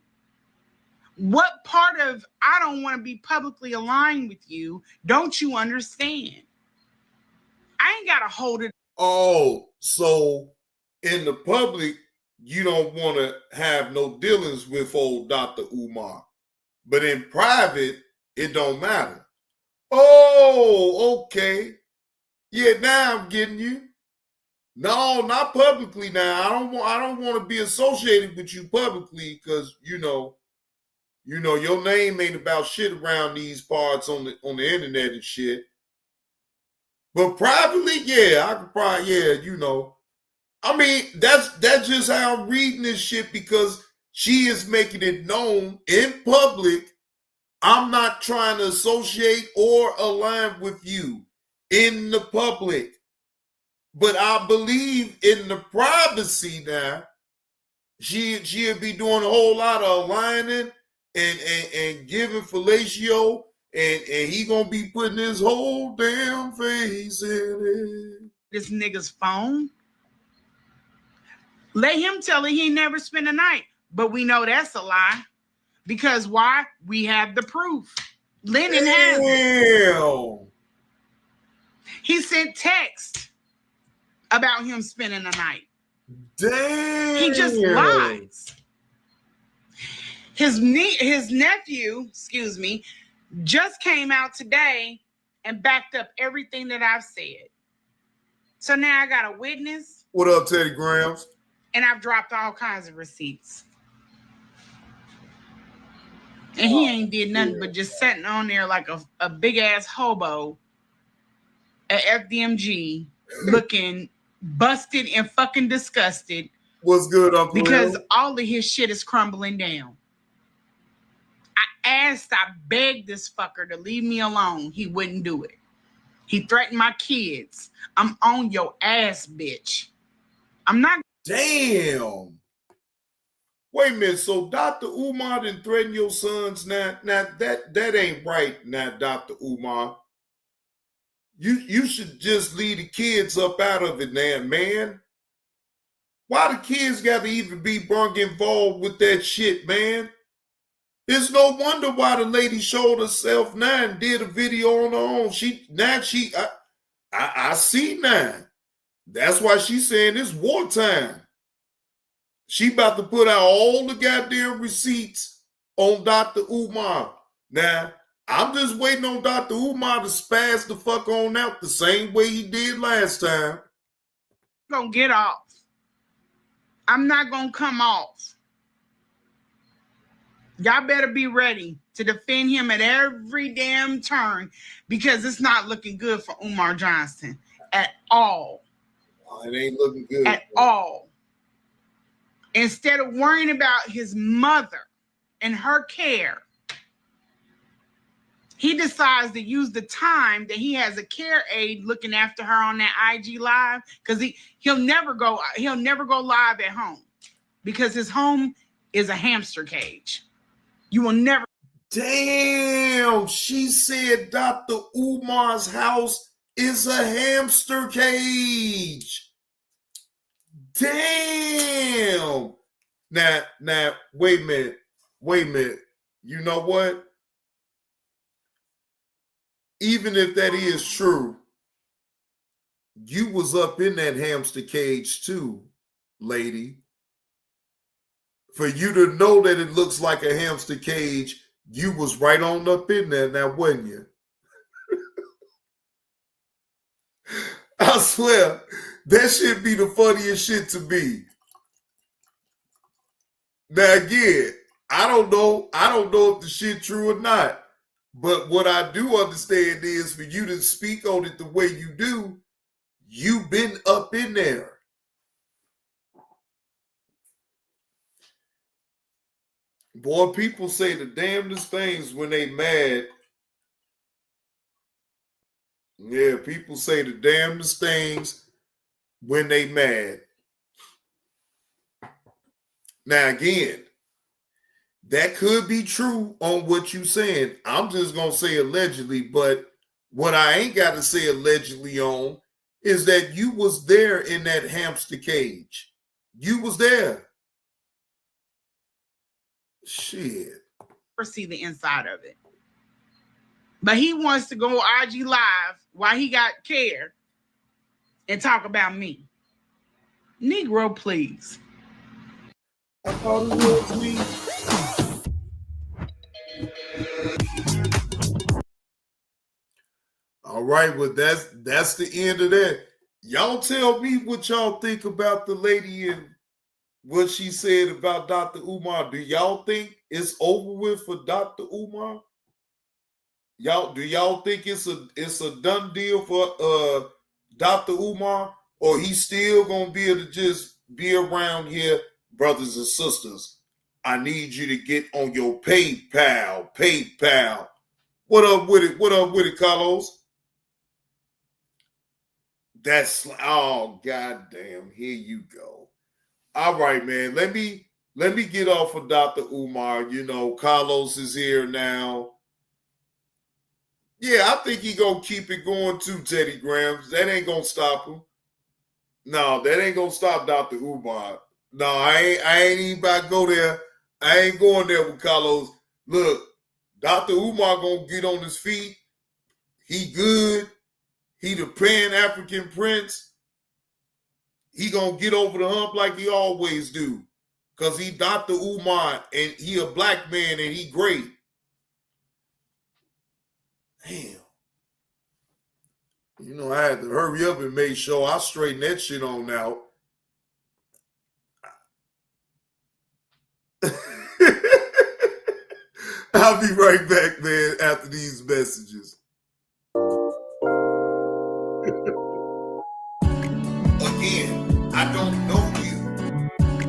What part of I don't want to be publicly aligned with you don't you understand? I ain't got to hold it. Oh, so in the public, you don't want to have no dealings with old Dr. Umar. But in private, it don't matter. Oh, okay. Yeah, now I'm getting you. No, not publicly now. I don't want to be associated with you publicly because you know your name ain't about shit around these parts on the internet and shit. But privately, yeah, I could probably, I mean, that's just how I'm reading this shit because she is making it known in public. I'm not trying to associate or align with you in the public. But I believe in the privacy now, she'll be doing a whole lot of aligning and giving fellatio, and he gonna be putting his whole damn face in it. This nigga's phone. Let him tell it he never spent a night. But we know that's a lie. Because why? We have the proof. Lennon has it. He sent text about him spending a night. Damn. He just lies. His nephew, just came out today and backed up everything that I've said. So now I got a witness. What up, Teddy Grams? And I've dropped all kinds of receipts. And he ain't did nothing but just sitting on there like a big ass hobo at FDMG looking busted and fucking disgusted. What's good, Uncle? Because all of his shit is crumbling down. I begged this fucker to leave me alone. He wouldn't do it. He threatened my kids. I'm on your ass, bitch. I'm not. Damn. Wait a minute. So Dr. Umar didn't threaten your sons now? Now that ain't right now, Dr. Umar. You should just leave the kids up out of it now, man. Why the kids got to even be brung involved with that shit, man? It's no wonder why the lady showed herself now and did a video on her own. I see now. That's why she's saying it's wartime. She about to put out all the goddamn receipts on Dr. Umar. Now, I'm just waiting on Dr. Umar to spaz the fuck on out the same way he did last time. Gonna get off. I'm not gonna come off. Y'all better be ready to defend him at every damn turn because it's not looking good for Umar Johnson at all. It ain't looking good. At all. Instead of worrying about his mother and her care, he decides to use the time that he has a care aide looking after her on that IG live because he'll never go live at home because his home is a hamster cage. You will never. Damn, she said Dr. Umar's house is a hamster cage. Damn. Now, wait a minute. You know what? Even if that is true, you was up in that hamster cage too, lady. For you to know that it looks like a hamster cage, you was right on up in there now, wasn't you? I swear, that should be the funniest shit to me. Now again, I don't know if the shit true or not. But what I do understand is for you to speak on it the way you do, you've been up in there. Boy, people say the damnedest things when they mad Yeah, people say the damnedest things when they mad. Now, again, that could be true on what you saying. I'm just going to say allegedly, but what I ain't got to say allegedly on is that you was there in that hamster cage. You was there. Shit. See the inside of it. But he wants to go IG Live while he got care and talk about me. Negro, please. I thought it was me. All right, well, that's the end of that. Y'all tell me what y'all think about the lady and what she said about Dr. Umar. Do y'all think it's over with for Dr. Umar? Do y'all think it's a done deal for Dr. Umar, or he's still gonna be able to just be around here, brothers and sisters? I need you to get on your PayPal. What up with it, Carlos? Oh goddamn, here you go. All right, man. Let me get off of Dr. Umar. You know, Carlos is here now. Yeah, I think he gonna keep it going too, Teddy Grahams. That ain't gonna stop him. No, that ain't gonna stop Dr. Umar. No, I ain't even about to go there. I ain't going there with Carlos. Look, Dr. Umar gonna get on his feet. He good. He the Pan-African prince. He gonna get over the hump like he always do. Because he Dr. Umar and he a black man and he great. Damn. You know, I had to hurry up and make sure I straighten that shit on out. I'll be right back, man, after these messages. Again, I don't know you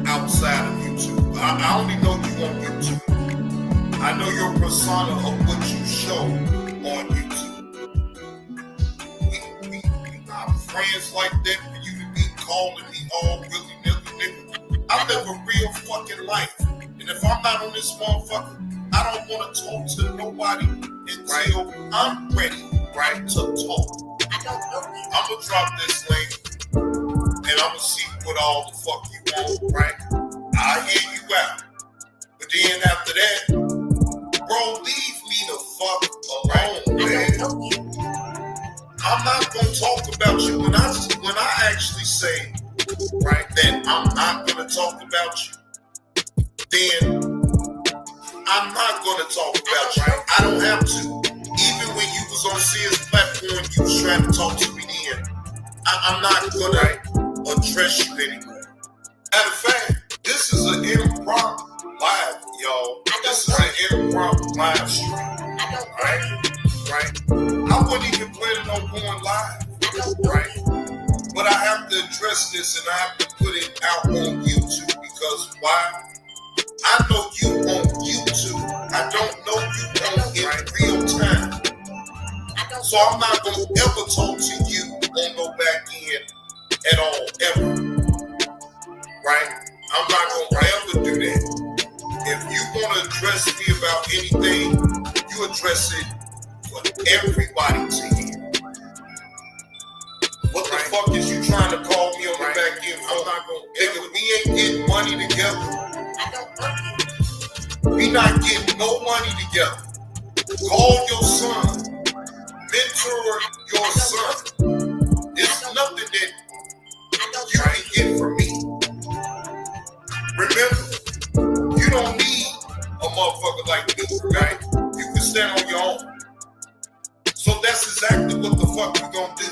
outside of YouTube. I only know you on YouTube. I know your persona of what you show on YouTube. We not friends like that for you to be calling me all willy-nilly, nigga. I live a real fucking life. And if I'm not on this motherfucker, I don't want to talk to nobody until I'm ready, right, to talk. I'm going to drop this link and I'm going to see what all the fuck you want, right? I'll hear you out. But then after that, bro, leave me the fuck alone, man. I'm not going to talk about you when I actually say, right, that I'm not going to talk about you. Then I'm not going to talk about you. I don't have to. Even when you was on Sears platform, you was trying to talk to me then. I'm not going to address you anymore. Matter of fact, this is an impromptu live, y'all. This is an impromptu live stream. Right? I wasn't even planning on going live. Right? But I have to address this and I have to put it out on YouTube because why? I know you on YouTube. I don't know you on in real time. So I'm not going to ever talk to you on no back end at all, ever. Right? I'm not going to ever do that. If you want to address me about anything, you address it for everybody to hear. What the fuck is you trying to call me on the back end? I'm not going to. Nigga, we ain't getting money together. We not getting no money together. Call your son. Mentor your son. There's nothing that you can get from me. Remember, you don't need a motherfucker like me, right? You can stand on your own. So that's exactly what the fuck we gonna do.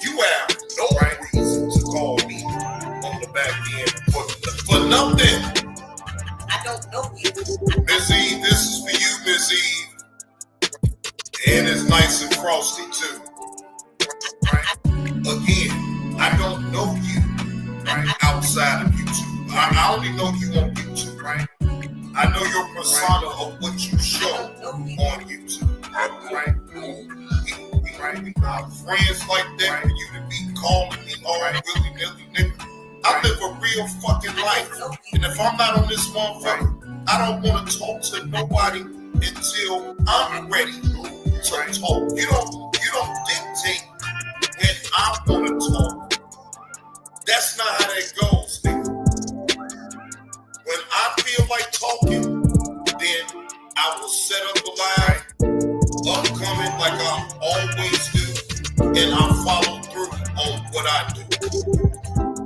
You have no right reason to call me on the back end for nothing. I don't know you. Miss Eve, this is for you, Miss Eve. And it's nice and frosty too. Right? Again, I don't know you, right? Outside of YouTube. I only know you on YouTube, right? I know your persona of what you show on YouTube, right? right? We not friends like that for you to be calling me all willy-nilly, nigga. I live a real fucking life. And if I'm not on this motherfucker, I don't want to talk to nobody until I'm ready to talk. You don't dictate when I want to talk. That's not how that goes, nigga. When I feel like talking, then I will set up a line, upcoming like I always do, and I'll follow through on what I do.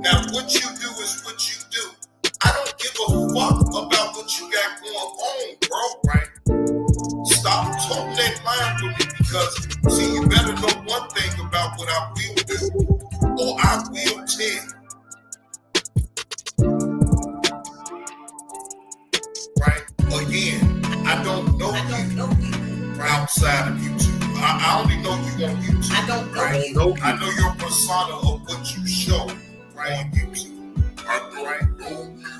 Now, what you do is what you do. I don't give a fuck about what you got going on, bro, right? Stop talking that line with me because, see, you better know one thing about what I will do, or I will tell. Right? Again, I don't know you outside of YouTube. I only know you on YouTube. I don't know you. I know your persona of what you show, right, on YouTube. I don't know you.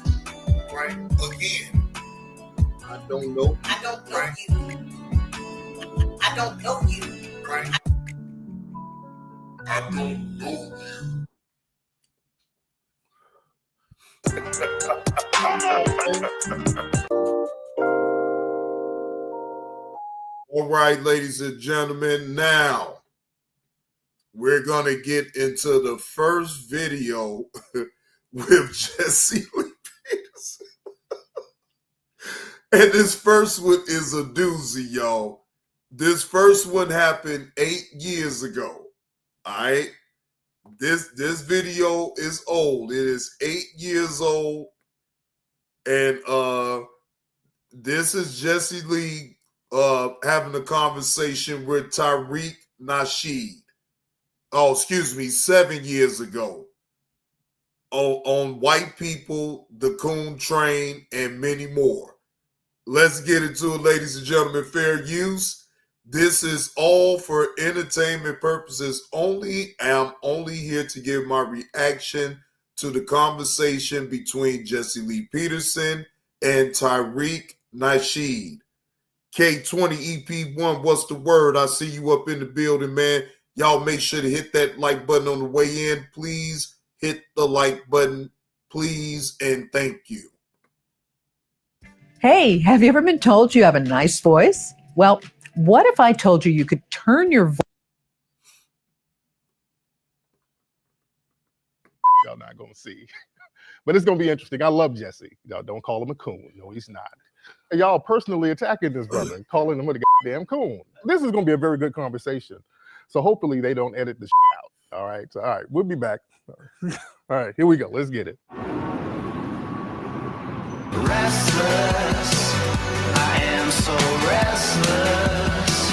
Right? Again, I don't know. I don't know you. I don't know you. Right? I don't know you. All right, ladies and gentlemen, now we're going to get into the first video with Jesse Lee Peterson. And this first one is a doozy, y'all. This first one happened 8 years ago. All right? This video is old. It is 8 years old. And this is Jesse Lee having a conversation with Tariq Nasheed. Oh, excuse me, 7 years ago. On white people, the coon train, and many more. Let's get into it, ladies and gentlemen. Fair use. This is all for entertainment purposes only. I'm only here to give my reaction to the conversation between Jesse Lee Peterson and Tariq Nasheed. K20 EP1, what's the word? I see you up in the building, man. Y'all make sure to hit that like button on the way in. Please hit the like button, please, and thank you. Hey, have you ever been told you have a nice voice? Well, what if I told you you could turn your voice? Y'all not going to see. But it's going to be interesting. I love Jesse. Y'all don't call him a coon. No, he's not. Y'all personally attacking this brother and calling him a goddamn coon. This is going to be a very good conversation. So hopefully they don't edit the shit out. All right. So, all right. We'll be back. All right. Here we go. Let's get it. Restless. I am so restless.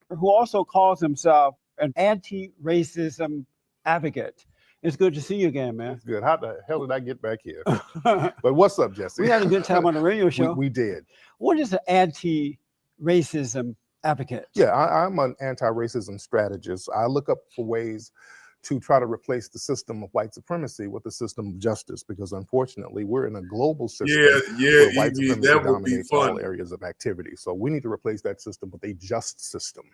Who also calls himself an anti-racism advocate. It's good to see you again, man. It's good. How the hell did I get back here? But what's up, Jesse? We had a good time on the radio show. We did. What is an anti-racism advocate? Yeah, I'm an anti-racism strategist. I look up for ways to try to replace the system of white supremacy with the system of justice, because unfortunately we're in a global system where white supremacy dominates all areas of activity. So we need to replace that system with a just system.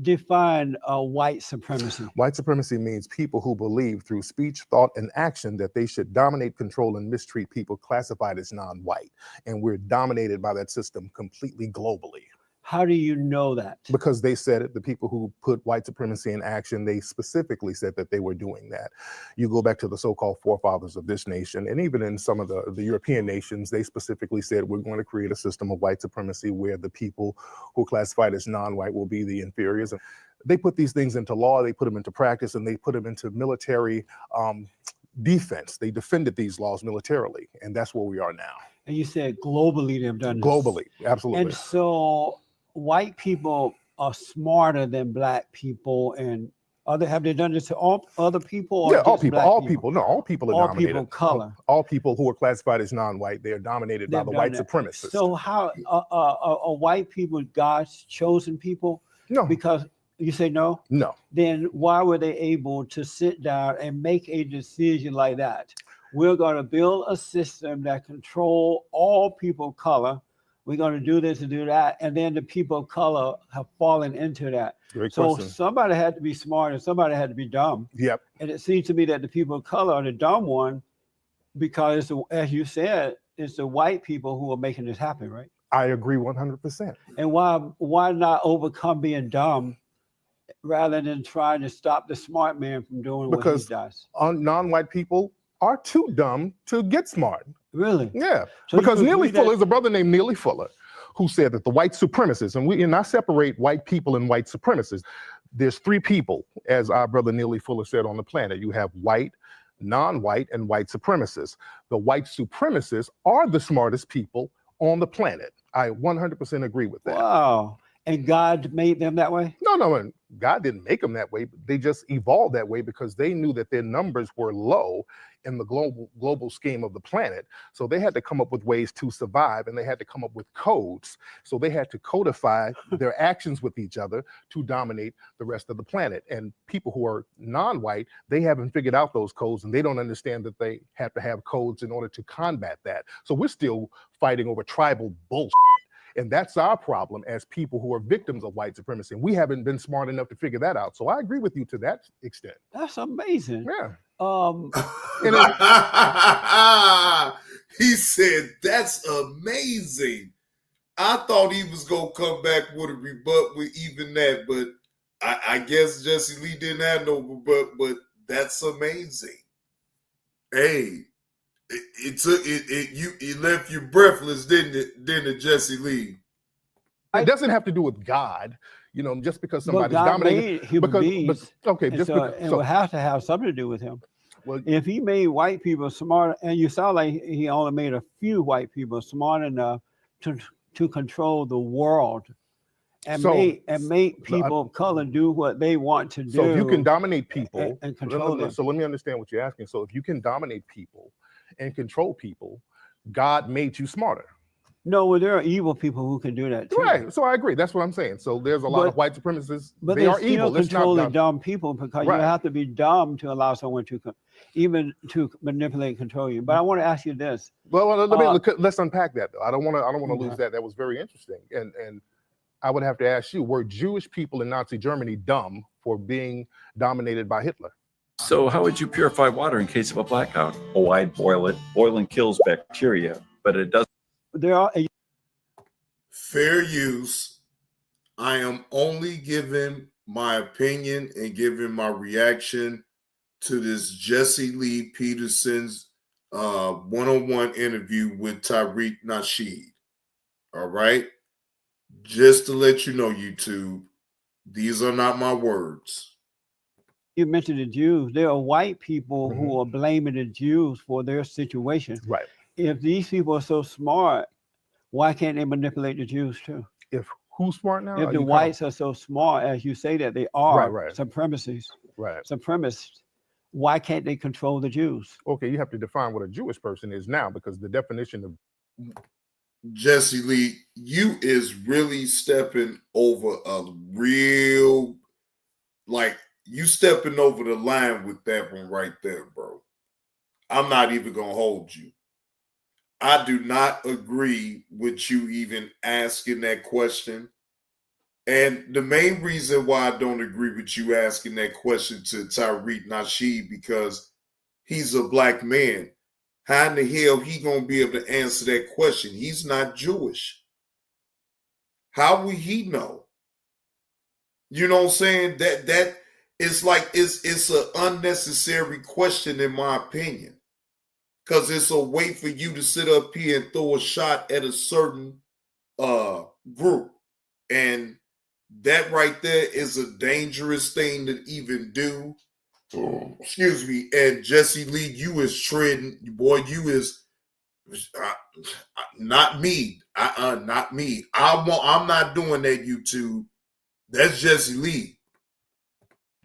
Define white supremacy. White supremacy means people who believe through speech, thought, and action that they should dominate, control, and mistreat people classified as non-white. And we're dominated by that system completely globally. How do you know that? Because they said it. The people who put white supremacy in action, they specifically said that they were doing that. You go back to the so-called forefathers of this nation, and even in some of the European nations, they specifically said we're going to create a system of white supremacy where the people who are classified as non-white will be the inferiors. And they put these things into law, they put them into practice, and they put them into military defense. They defended these laws militarily, and that's where we are now. And you said globally they've done this. Globally, absolutely. And so white people are smarter than black people, and have they done this to all other people? Or yeah, all just people. Black All people. No, all people are dominated. All people color. All people who are classified as non-white, they are dominated by the white supremacists. So how are white people God's chosen people? No. Because you say no? No. Then why were they able to sit down and make a decision like that? We're going to build a system that control all people of color we're going to do this and do that. And then the people of color have fallen into that. Great so question. somebody had to be smart and somebody had to be dumb. Yep. And it seems to me that the people of color are the dumb one because, as you said, it's the white people who are making this happen, right? I agree 100%. And why not overcome being dumb rather than trying to stop the smart man from doing what he does? Non-white people are too dumb to get smart. Really? Yeah. So because you Neely agree that- Fuller, there's a brother named Neely Fuller who said that the white supremacists, and I separate white people and white supremacists. There's three people, as our brother Neely Fuller said, on the planet. You have white, non-white, and white supremacists. The white supremacists are the smartest people on the planet. I 100% agree with that. Wow. And God made them that way? No. God didn't make them that way. They just evolved that way because they knew that their numbers were low in the global scheme of the planet. So they had to come up with ways to survive, and they had to come up with codes. So they had to codify their actions with each other to dominate the rest of the planet. And people who are non-white, they haven't figured out those codes, and they don't understand that they have to have codes in order to combat that. So we're still fighting over tribal bullshit. And that's our problem as people who are victims of white supremacy. And we haven't been smart enough to figure that out. So I agree with you to that extent. That's amazing. Yeah. He said, that's amazing. I thought he was going to come back with a rebut with even that, but I guess Jesse Lee didn't have no rebut, but that's amazing. Hey, it left you breathless, didn't it, Jesse Lee? It doesn't have to do with God, just because somebody's dominating human beings. It would have to have something to do with him. Well, if he made white people smart, and you sound like he only made a few white people smart enough to control the world and make people of color do what they want to do. So if you can dominate people and control them. So let me understand what you're asking. So if you can dominate people and control people, God made you smarter. No, well, there are evil people who can do that too. Right. So I agree. That's what I'm saying. So there's a lot of white supremacists. But they are evil. It's not dumb people because you have to be dumb to allow someone to even to manipulate and control you. But I want to ask you this. Well, let's unpack that though. I don't want to lose that. That was very interesting. And I would have to ask you: were Jewish people in Nazi Germany dumb for being dominated by Hitler? So how would you purify water in case of a blackout? Oh, I'd boil it. Boiling kills bacteria, but it doesn't. There are fair use. I am only giving my opinion and giving my reaction to this Jesse Lee Peterson's one-on-one interview with Tariq Nasheed. All right? Just to let you know, YouTube, these are not my words. You mentioned the Jews. There are white people who are blaming the Jews for their situation. Right. If these people are so smart, why can't they manipulate the Jews too? If who's smart now? If the whites are so smart, as you say that they are, right. supremacists, right? Supremacists, why can't they control the Jews? Okay, you have to define what a Jewish person is now, because the definition of Jesse Lee, you is really stepping over a real, you stepping over the line with that one right there, bro. I'm not even gonna hold you. I do not agree with you even asking that question. And the main reason why I don't agree with you asking that question to Tariq Nasheed, because he's a black man. How in the hell he gonna be able to answer that question? He's not Jewish. How will he know? You know what I'm saying? That it's it's an unnecessary question in my opinion. Because it's a way for you to sit up here and throw a shot at a certain group. And that right there is a dangerous thing to even do. Excuse me. And Jesse Lee, you is treading, boy, you is not me. Not me. I'm not doing that, YouTube. That's Jesse Lee.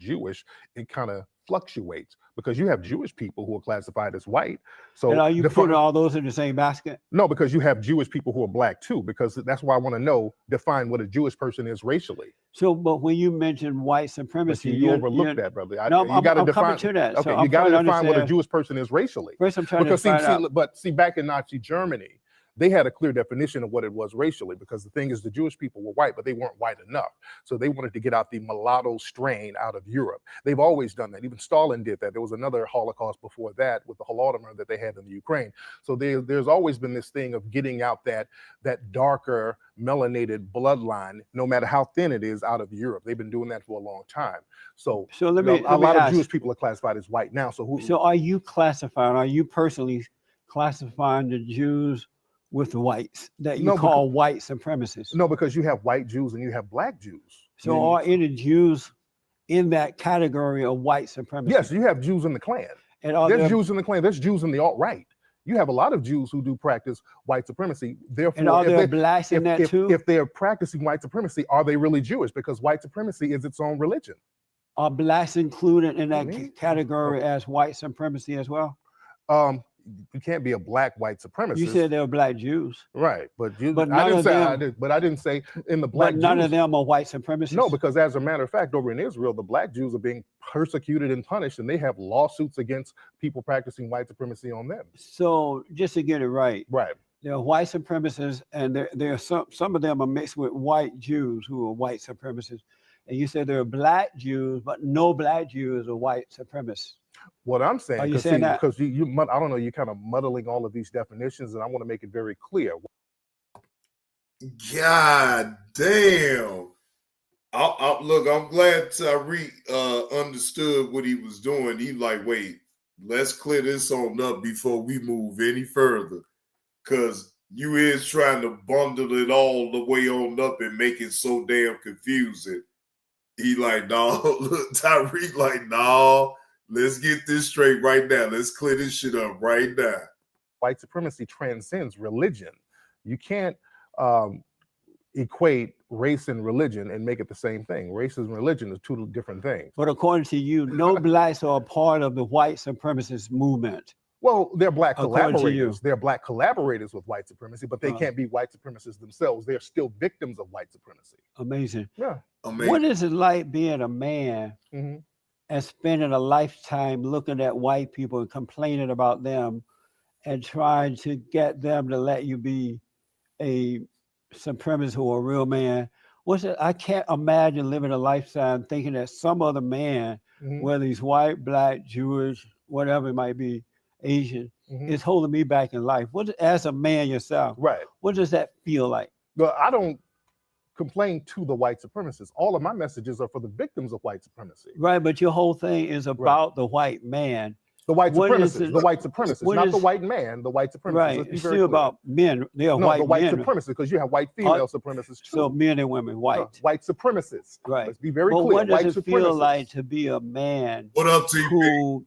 Jewish, it kind of fluctuates because you have Jewish people who are classified as white. So and are you putting all those in the same basket? No, because you have Jewish people who are black too, because that's why I want to define what a Jewish person is racially. So, but when you mention white supremacy, you overlook that, brother. You got to define to that. Okay, so you got to define what a Jewish person is racially. First, I'm trying because to find out. But back in Nazi Germany, they had a clear definition of what it was racially, because the thing is, the Jewish people were white, but they weren't white enough. So they wanted to get out the mulatto strain out of Europe. They've always done that. Even Stalin did that. There was another Holocaust before that with the Holodomor that they had in the Ukraine. So there's always been this thing of getting out that darker melanated bloodline, no matter how thin it is, out of Europe. They've been doing that for a long time. So a a lot of Jewish people are classified as white now. So are you are you personally classifying the Jews with the whites that you call white supremacists? No, because you have white Jews and you have black Jews. So are any Jews in that category of white supremacists? Yes, you have Jews in the Klan. And there's Jews in the Klan. There's Jews in the alt-right. You have a lot of Jews who do practice white supremacy. Therefore, and are there blacks in that too? If they're practicing white supremacy, are they really Jewish? Because white supremacy is its own religion. Are blacks included in that category as white supremacy as well? You can't be a black white supremacist. You said they were black Jews, right? But I didn't say in the black. But none Jews, of them are white supremacists. No, because as a matter of fact, over in Israel, the black Jews are being persecuted and punished, and they have lawsuits against people practicing white supremacy on them. So just to get it right, right? There are white supremacists, and there are some of them are mixed with white Jews who are white supremacists. And you said there are black Jews, but no black Jews are white supremacists. What I'm saying, are you saying that? Because I don't know, you're kind of muddling all of these definitions, and I want to make it very clear. God damn. Look, I'm glad Tyreek understood what he was doing. He like, wait, let's clear this on up before we move any further. Because you is trying to bundle it all the way on up and make it so damn confusing. He like, no, look, Tyreek like, no. Let's get this straight right now. Let's clear this shit up right now. White supremacy transcends religion. You can't equate race and religion and make it the same thing. Race and religion are two different things. But according to you, no blacks are a part of the white supremacist movement. Well, they're black collaborators. They're black collaborators with white supremacy, but they can't be white supremacists themselves. They're still victims of white supremacy. Amazing. Yeah. Amazing. What is it like being a man and spending a lifetime looking at white people and complaining about them and trying to get them to let you be a supremacist or a real man? I can't imagine living a lifetime thinking that some other man, whether he's white, black, Jewish, whatever it might be, Asian, is holding me back in life. As a man yourself, right? What does that feel like? Well, I don't complain to the white supremacists. All of my messages are for the victims of white supremacy. Right, but your whole thing is about the white man. The white supremacists, not the white man, the white supremacists. Right, it's still about men. They are white men. The white supremacists, because you have white female supremacists too. So men and women, white. White supremacists. Right. Let's be very clear. What does it feel like to be a man who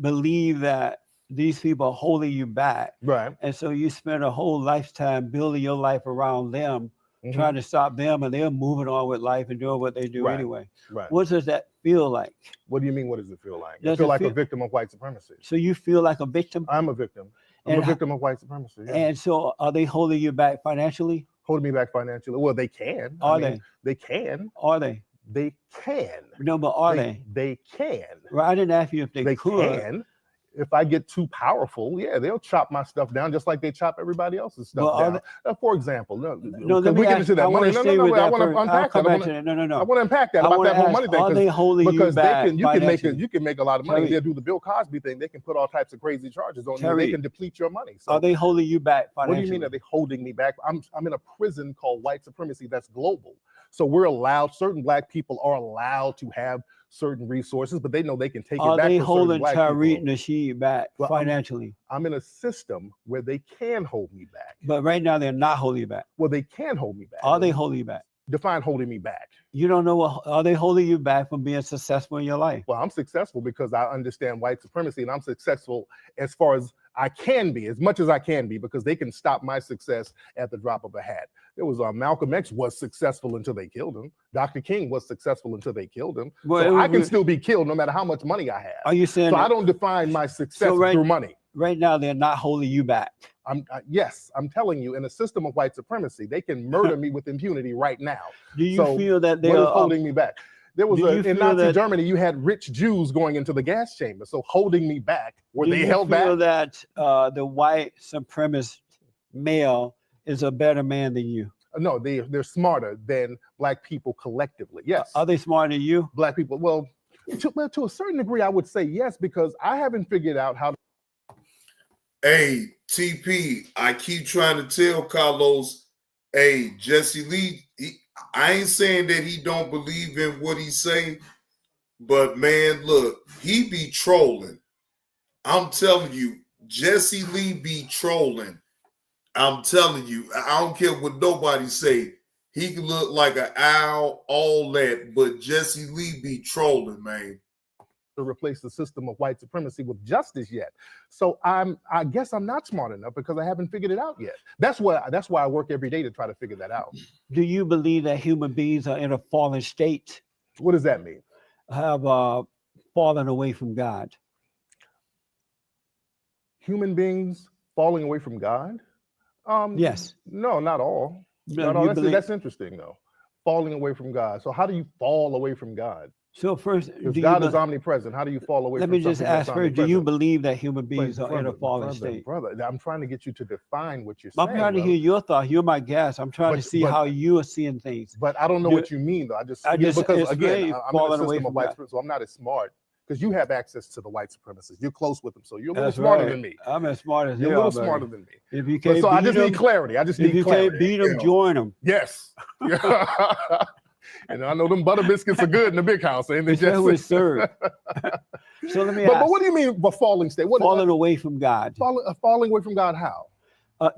believe that these people are holding you back? Right. And so you spend a whole lifetime building your life around them, trying to stop them, and they're moving on with life and doing what they do anyway. Right. What does that feel like? What do you mean, what does it feel like? I feel like a victim of white supremacy. So you feel like a victim? I'm a victim. I'm a victim of white supremacy. Yeah. And so are they holding you back financially? Holding me back financially? Well, they can. They can. Are they? They can. No, but are they? They can. Well, I didn't ask you if they could. Can. If I get too powerful, yeah, they'll chop my stuff down just like they chop everybody else's stuff down. For example, let me get into that. I want to unpack that. I want to unpack that about that whole money thing. Are they holding you back? You can make a lot of money. They'll do the Bill Cosby thing. They can put all types of crazy charges on you. They can deplete your money. So, are they holding you back financially? What do you mean? Are they holding me back? I'm in a prison called white supremacy that's global. So we're allowed. Certain black people are allowed to have certain resources, but they know they can take it back. Are they holding Tariq Nasheed back financially? I'm in a system where they can hold me back. But right now they're not holding you back. Well, they can hold me back. Are they holding you back? Define holding me back. You don't know are they holding you back from being successful in your life? Well, I'm successful because I understand white supremacy, and I'm successful as far as I can be, as much as I can be, because they can stop my success at the drop of a hat. There was Malcolm X was successful until they killed him. Dr. King was successful until they killed him. Well, so I can still be killed no matter how much money I have. Are you saying? So I don't define my success through money. Right now, they're not holding you back. Yes, I'm telling you, in a system of white supremacy, they can murder me with impunity right now. Do you feel that they're holding me back? There was in Nazi Germany, you had rich Jews going into the gas chamber. So holding me back, were they held back? Do you feel that the white supremacist male is a better man than you? No, they're smarter than Black people collectively. Yes. Are they smarter than you? Black people, well, to a certain degree, I would say yes, because I haven't figured out how. Hey, TP, I keep trying to tell Carlos, hey, Jesse Lee, I ain't saying that he don't believe in what he say, but man, look, he be trolling. I'm telling you, Jesse Lee be trolling. I'm telling you, I don't care what nobody say. He can look like an owl, all that, but Jesse Lee be trolling, man. To replace the system of white supremacy with justice yet. So I guess I'm not smart enough because I haven't figured it out yet. That's why I work every day to try to figure that out. Do you believe that human beings are in a fallen state? What does that mean? Have fallen away from God. Human beings falling away from God? Yes. No, not all. No, Not all. That's interesting though. Falling away from God. So how do you fall away from God? So first, if God is omnipresent, how do you fall away? Let from me just something that's ask first: do you believe that human beings are in a fallen state? Brother, I'm trying to get you to define what you're I'm saying. trying to hear your thought. You're my guest. I'm trying to see how you are seeing things. But I don't know what you mean, though. Because again, I'm in a system of white supremacy, so I'm not as smart. Because you have access to the white supremacists, you're close with them, so you're a little smarter than me. I'm as smart as you're a little smarter than me. If you can't, so I just need clarity. I just need clarity. If you can't beat them, join them. Yes. And I know them butter biscuits are good in the big house, and they just was served. So let me ask. But what do you mean by falling state? Falling away from God. Falling away from God? How?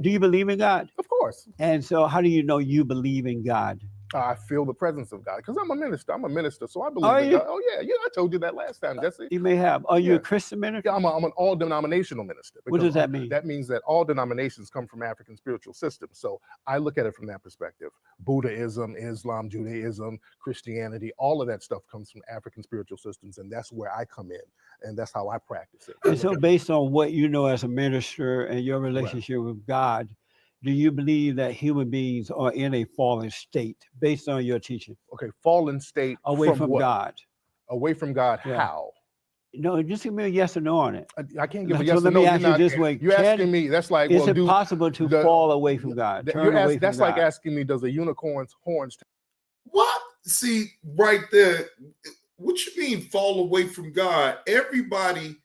Do you believe in God? Of course. And so, how do you know you believe in God? I feel the presence of God because I'm a minister, so I believe in God. Oh yeah, I told you that last time, Jesse. You may have. Are you a Christian minister? Yeah, I'm an all-denominational minister. What does that mean? That means that all denominations come from African spiritual systems. So I look at it from that perspective. Buddhism, Islam, Judaism, Christianity, all of that stuff comes from African spiritual systems, and that's where I come in, and that's how I practice it. And so, based on what you know as a minister and your relationship with God, do you believe that human beings are in a fallen state based on your teaching? Okay, fallen state away from God. Away from God, how? No, just give me a yes or no on it. I can't give a yes so or let no. me ask you this way. You're asking me, that's like, is it possible to fall away from God? That's like asking me, does a unicorn's horns... What? See, right there, what you mean fall away from God? Everybody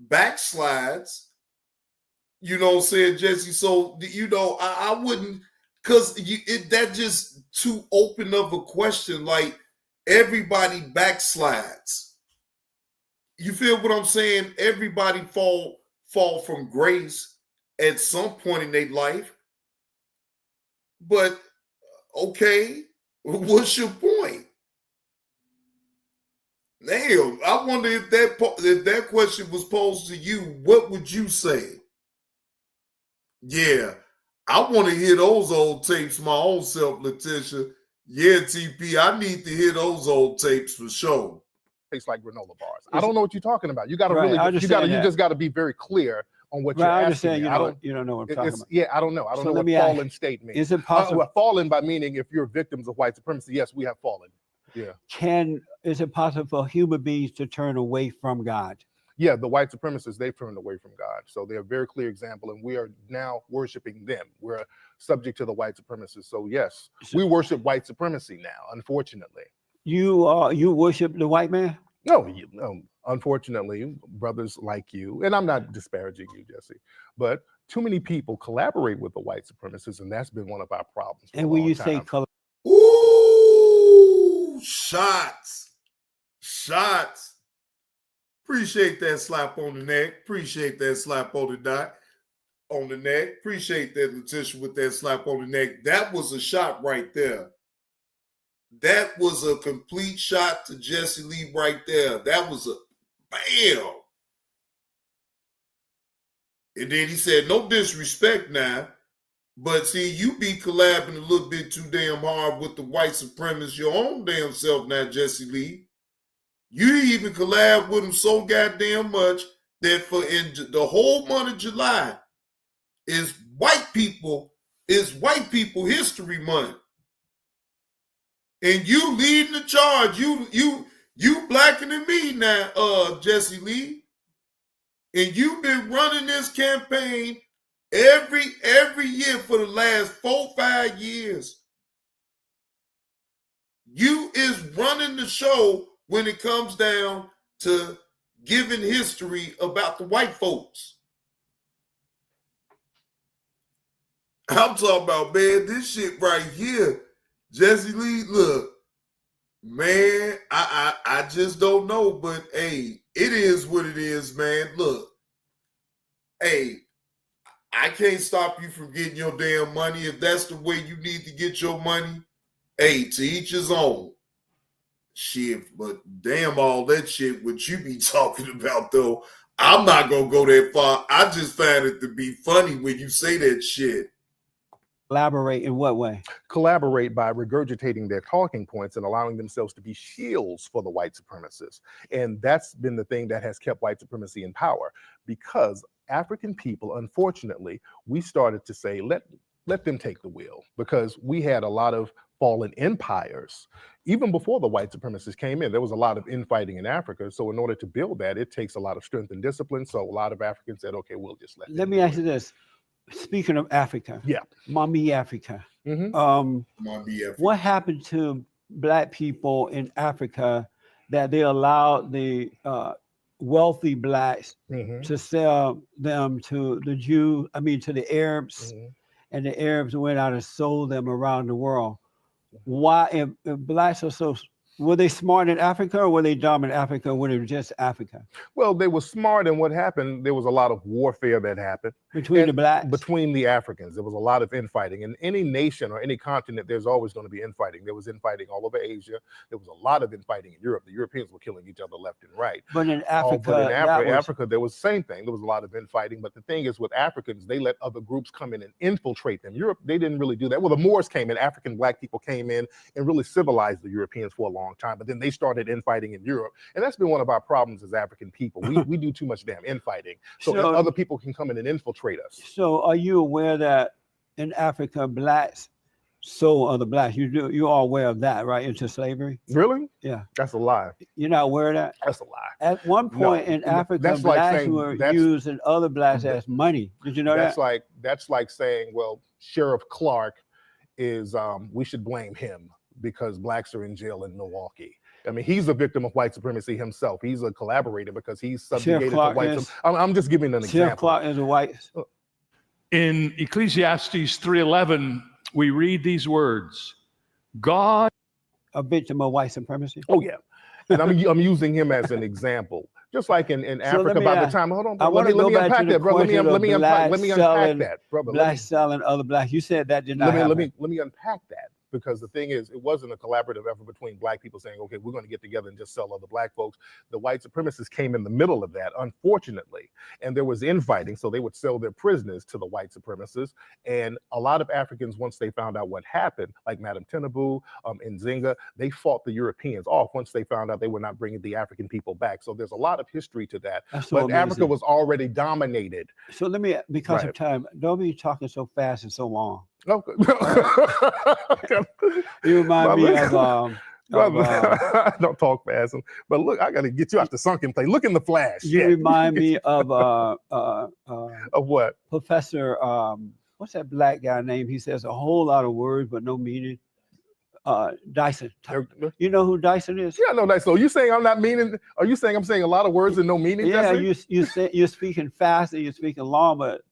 backslides. You know what I'm saying, Jesse? So, I wouldn't, because that just too open of a question. Like, everybody backslides. You feel what I'm saying? Everybody fall from grace at some point in their life. But, okay, what's your point? Damn, I wonder if that question was posed to you, what would you say? Yeah, I want to hear those old tapes my own self, Letitia. Yeah, TP, I need to hear those old tapes for sure. Tastes like granola bars. I don't know what you're talking about. You got to you just got to be very clear on what you're asking. You don't know what I'm talking about. Yeah, I don't know. I don't know what fallen state means. Is it possible? Fallen by meaning if you're victims of white supremacy, yes, we have fallen. Yeah. Is it possible for human beings to turn away from God? Yeah, the white supremacists, they've turned away from God. So they're a very clear example, and we are now worshiping them. We're subject to the white supremacists. So yes, we worship white supremacy now, unfortunately. You worship the white man? No, unfortunately, brothers like you, and I'm not disparaging you, Jesse, but too many people collaborate with the white supremacists, and that's been one of our problems. And when you say color, ooh, shots. Appreciate that slap on the neck. Appreciate that slap on the neck. Appreciate that, Letitia, with that slap on the neck. That was a shot right there. That was a complete shot to Jesse Lee right there. That was a bam. And then he said, no disrespect now, but see, you be collabing a little bit too damn hard with the white supremacists your own damn self now, Jesse Lee. You even collab with them so goddamn much that for in the whole month of July is white people history month. And you leading the charge. You blacker than me now, Jesse Lee. And you've been running this campaign Every year for the last 4-5 years, you is running the show when it comes down to giving history about the white folks. I'm talking about, man, this shit right here. Jesse Lee, look, man, I just don't know, but hey, it is what it is, man. Look, hey, I can't stop you from getting your damn money. If that's the way you need to get your money, hey, to each his own. Shit, but damn all that shit what you be talking about, though, I'm not going to go that far. I just find it to be funny when you say that shit. Collaborate in what way? Collaborate by regurgitating their talking points and allowing themselves to be shields for the white supremacists. And that's been the thing that has kept white supremacy in power, because African people, unfortunately, we started to say, let them take the wheel, because we had a lot of fallen empires. Even before the white supremacists came in, there was a lot of infighting in Africa. So in order to build that, it takes a lot of strength and discipline. So a lot of Africans said, okay, we'll just let me ask you this. Speaking of Africa, Mommy Africa. Mommy Africa. What happened to Black people in Africa that they allowed the wealthy Blacks to sell them to the to the Arabs, and the Arabs went out and sold them around the world? Why, if Blacks are so, were they smart in Africa, or were they dumb in Africa, or were they just Africa? Well, they were smart, and what happened, there was a lot of warfare that happened. Between the Blacks? Between the Africans. There was a lot of infighting. In any nation or any continent, there's always going to be infighting. There was infighting all over Asia. There was a lot of infighting in Europe. The Europeans were killing each other left and right. But in Africa, but in Africa, there was the same thing. There was a lot of infighting. But the thing is, with Africans, they let other groups come in and infiltrate them. Europe, they didn't really do that. Well, the Moors came in, African Black people came in and really civilized the Europeans for a long time. But then they started infighting in Europe. And that's been one of our problems as African people. We do too much damn infighting. So other people can come in and infiltrate us. So are you aware that in Africa, Blacks sold other Blacks? You are aware of that, right? Into slavery? Really? Yeah. That's a lie. You're not aware of that? That's a lie. At one point in Africa, Blacks were using other Blacks as money. Did you know that? That's like saying, well, Sheriff Clark is, we should blame him because Blacks are in jail in Milwaukee. I mean, he's a victim of white supremacy himself. He's a collaborator because he's subjugated to white supremacy. I'm just giving an example. Sheriff Clark is a white. In Ecclesiastes 3:11, we read these words: God, a victim of white supremacy. Oh yeah, and I'm using him as an example. Just like in Africa, by the time, hold on, bro, let me unpack that, bro. Let me unpack that, brother. Blacks selling other Blacks. You said that did not happen. Let me unpack that. Because the thing is, it wasn't a collaborative effort between Black people saying, okay, we're going to get together and just sell other Black folks. The white supremacists came in the middle of that, unfortunately, and there was infighting, so they would sell their prisoners to the white supremacists. And a lot of Africans, once they found out what happened, like Madame Tinubu, Nzinga, they fought the Europeans off once they found out they were not bringing the African people back. So there's a lot of history to that. But Africa was already dominated. So let me, because of time, don't be talking so fast and so long. Okay. You remind me of don't talk fast. But look, I got to get you out the sunken place. Look in the flash. You remind me of what? Professor, what's that Black guy name? He says a whole lot of words but no meaning. Dyson. You know who Dyson is? Yeah, I know Dyson. So you saying I'm not meaning? Are you saying I'm saying a lot of words and no meaning? Yeah, you're speaking fast and you're speaking long, but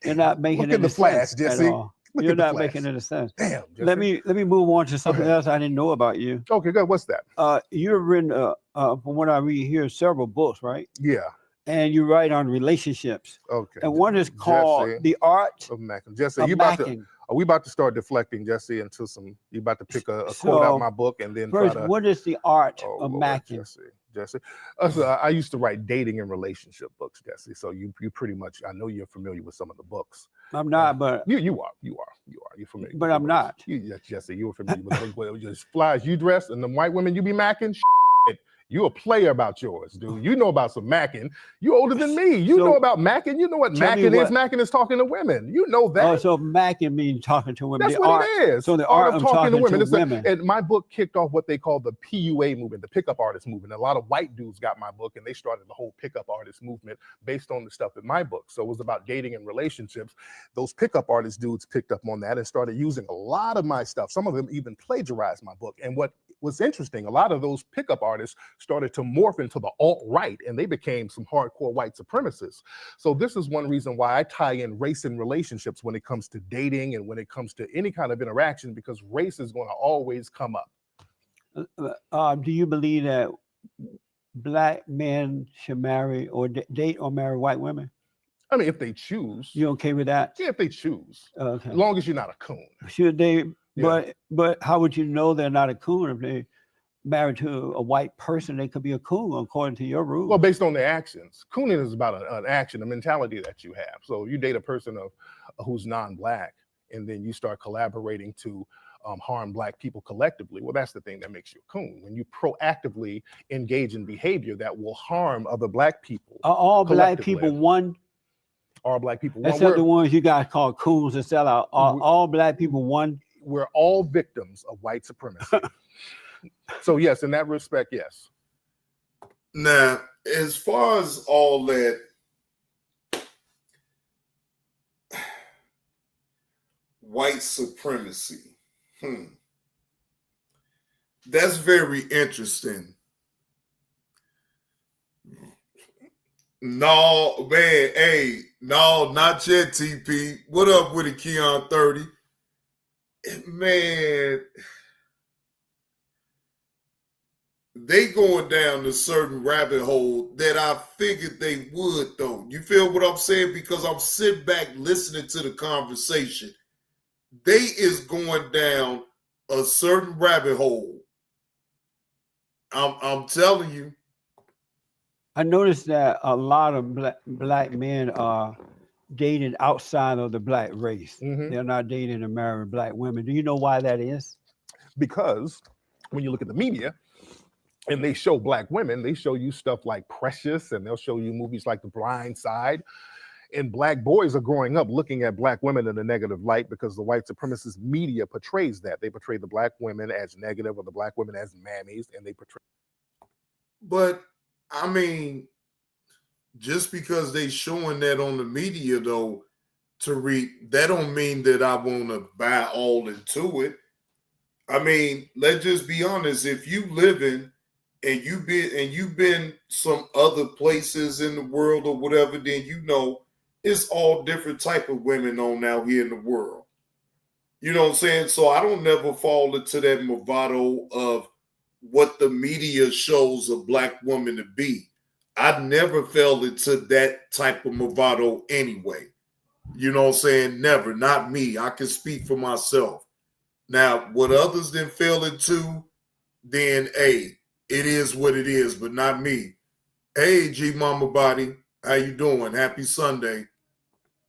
you're not making Look in the flash, Jesse. You're not making any sense. Damn. Jesse. Let me move on to something else I didn't know about you. Okay, good. What's that? You've written, from what I read here, several books, right? Yeah. And you write on relationships. Okay. And one is called The Art of Macking. Jesse, of Macking. Are we about to start deflecting, Jesse, into some? You about to pick a quote out of my book and then first, what is the art of Macking? Jesse. I used to write dating and relationship books, Jesse. So you pretty much, I know you're familiar with some of the books. I'm not, but you are. You're familiar. But I'm not. Yes, Jesse, you were familiar with the just flies you dress and the white women you be macking. You a player about yours, dude. You know about some macking. You older than me. You know about macking. You know what macking is. Macking is talking to women. You know that. Oh, so macking means talking to women. That's what it is. So the art of talking to women. And my book kicked off what they call the PUA movement, the pickup artist movement. A lot of white dudes got my book, and they started the whole pickup artist movement based on the stuff in my book. So it was about dating and relationships. Those pickup artist dudes picked up on that and started using a lot of my stuff. Some of them even plagiarized my book. And what was interesting, a lot of those pickup artists started to morph into the alt-right, and they became some hardcore white supremacists. So this is one reason why I tie in race and relationships when it comes to dating and when it comes to any kind of interaction, because race is going to always come up. Do you believe that black men should marry or date or marry white women? I mean, if they choose. You okay with that? Yeah, if they choose. Okay. As long as you're not a coon. Should they? Yeah. But how would you know they're not a coon if they married to a white person? They could be a coon according to your rules. Well, based on their actions. Cooning is about an action, a mentality that you have. So you date a person who's non-black, and then you start collaborating to harm black people collectively. Well, that's the thing that makes you a coon. When you proactively engage in behavior that will harm other black people. Are all black people one? All black people one. Except the ones you guys call coons and sellout. Are all black people one? We're all victims of white supremacy. So yes, in that respect, yes. Now, as far as all that, white supremacy, that's very interesting. No, man, hey, no, not yet, TP. What up with it, Keon 30? Man, they going down a certain rabbit hole that I figured they would, though. You feel what I'm saying? Because I'm sitting back listening to the conversation. They is going down a certain rabbit hole. I'm telling you. I noticed that a lot of black men are dating outside of the black race. They're not dating and marrying black women. Do you know why that is? Because when you look at the media and they show black women, they show you stuff like Precious, and they'll show you movies like The Blind Side. And black boys are growing up looking at black women in a negative light because the white supremacist media portrays that. They portray the black women as negative or the black women as mammies, and they portray. But I mean, just because they showing that on the media, though, Tariq, that don't mean that I want to buy all into it. I mean, let's just be honest. If you living and you've been some other places in the world or whatever, then you know it's all different type of women on out here in the world. You know what I'm saying? So I don't never fall into that bravado of what the media shows a black woman to be. I never fell into that type of bravado anyway. You know what I'm saying? Never, not me. I can speak for myself. Now, what others then fell into, then, hey, it is what it is, but not me. Hey, G Mama Body, how you doing? Happy Sunday.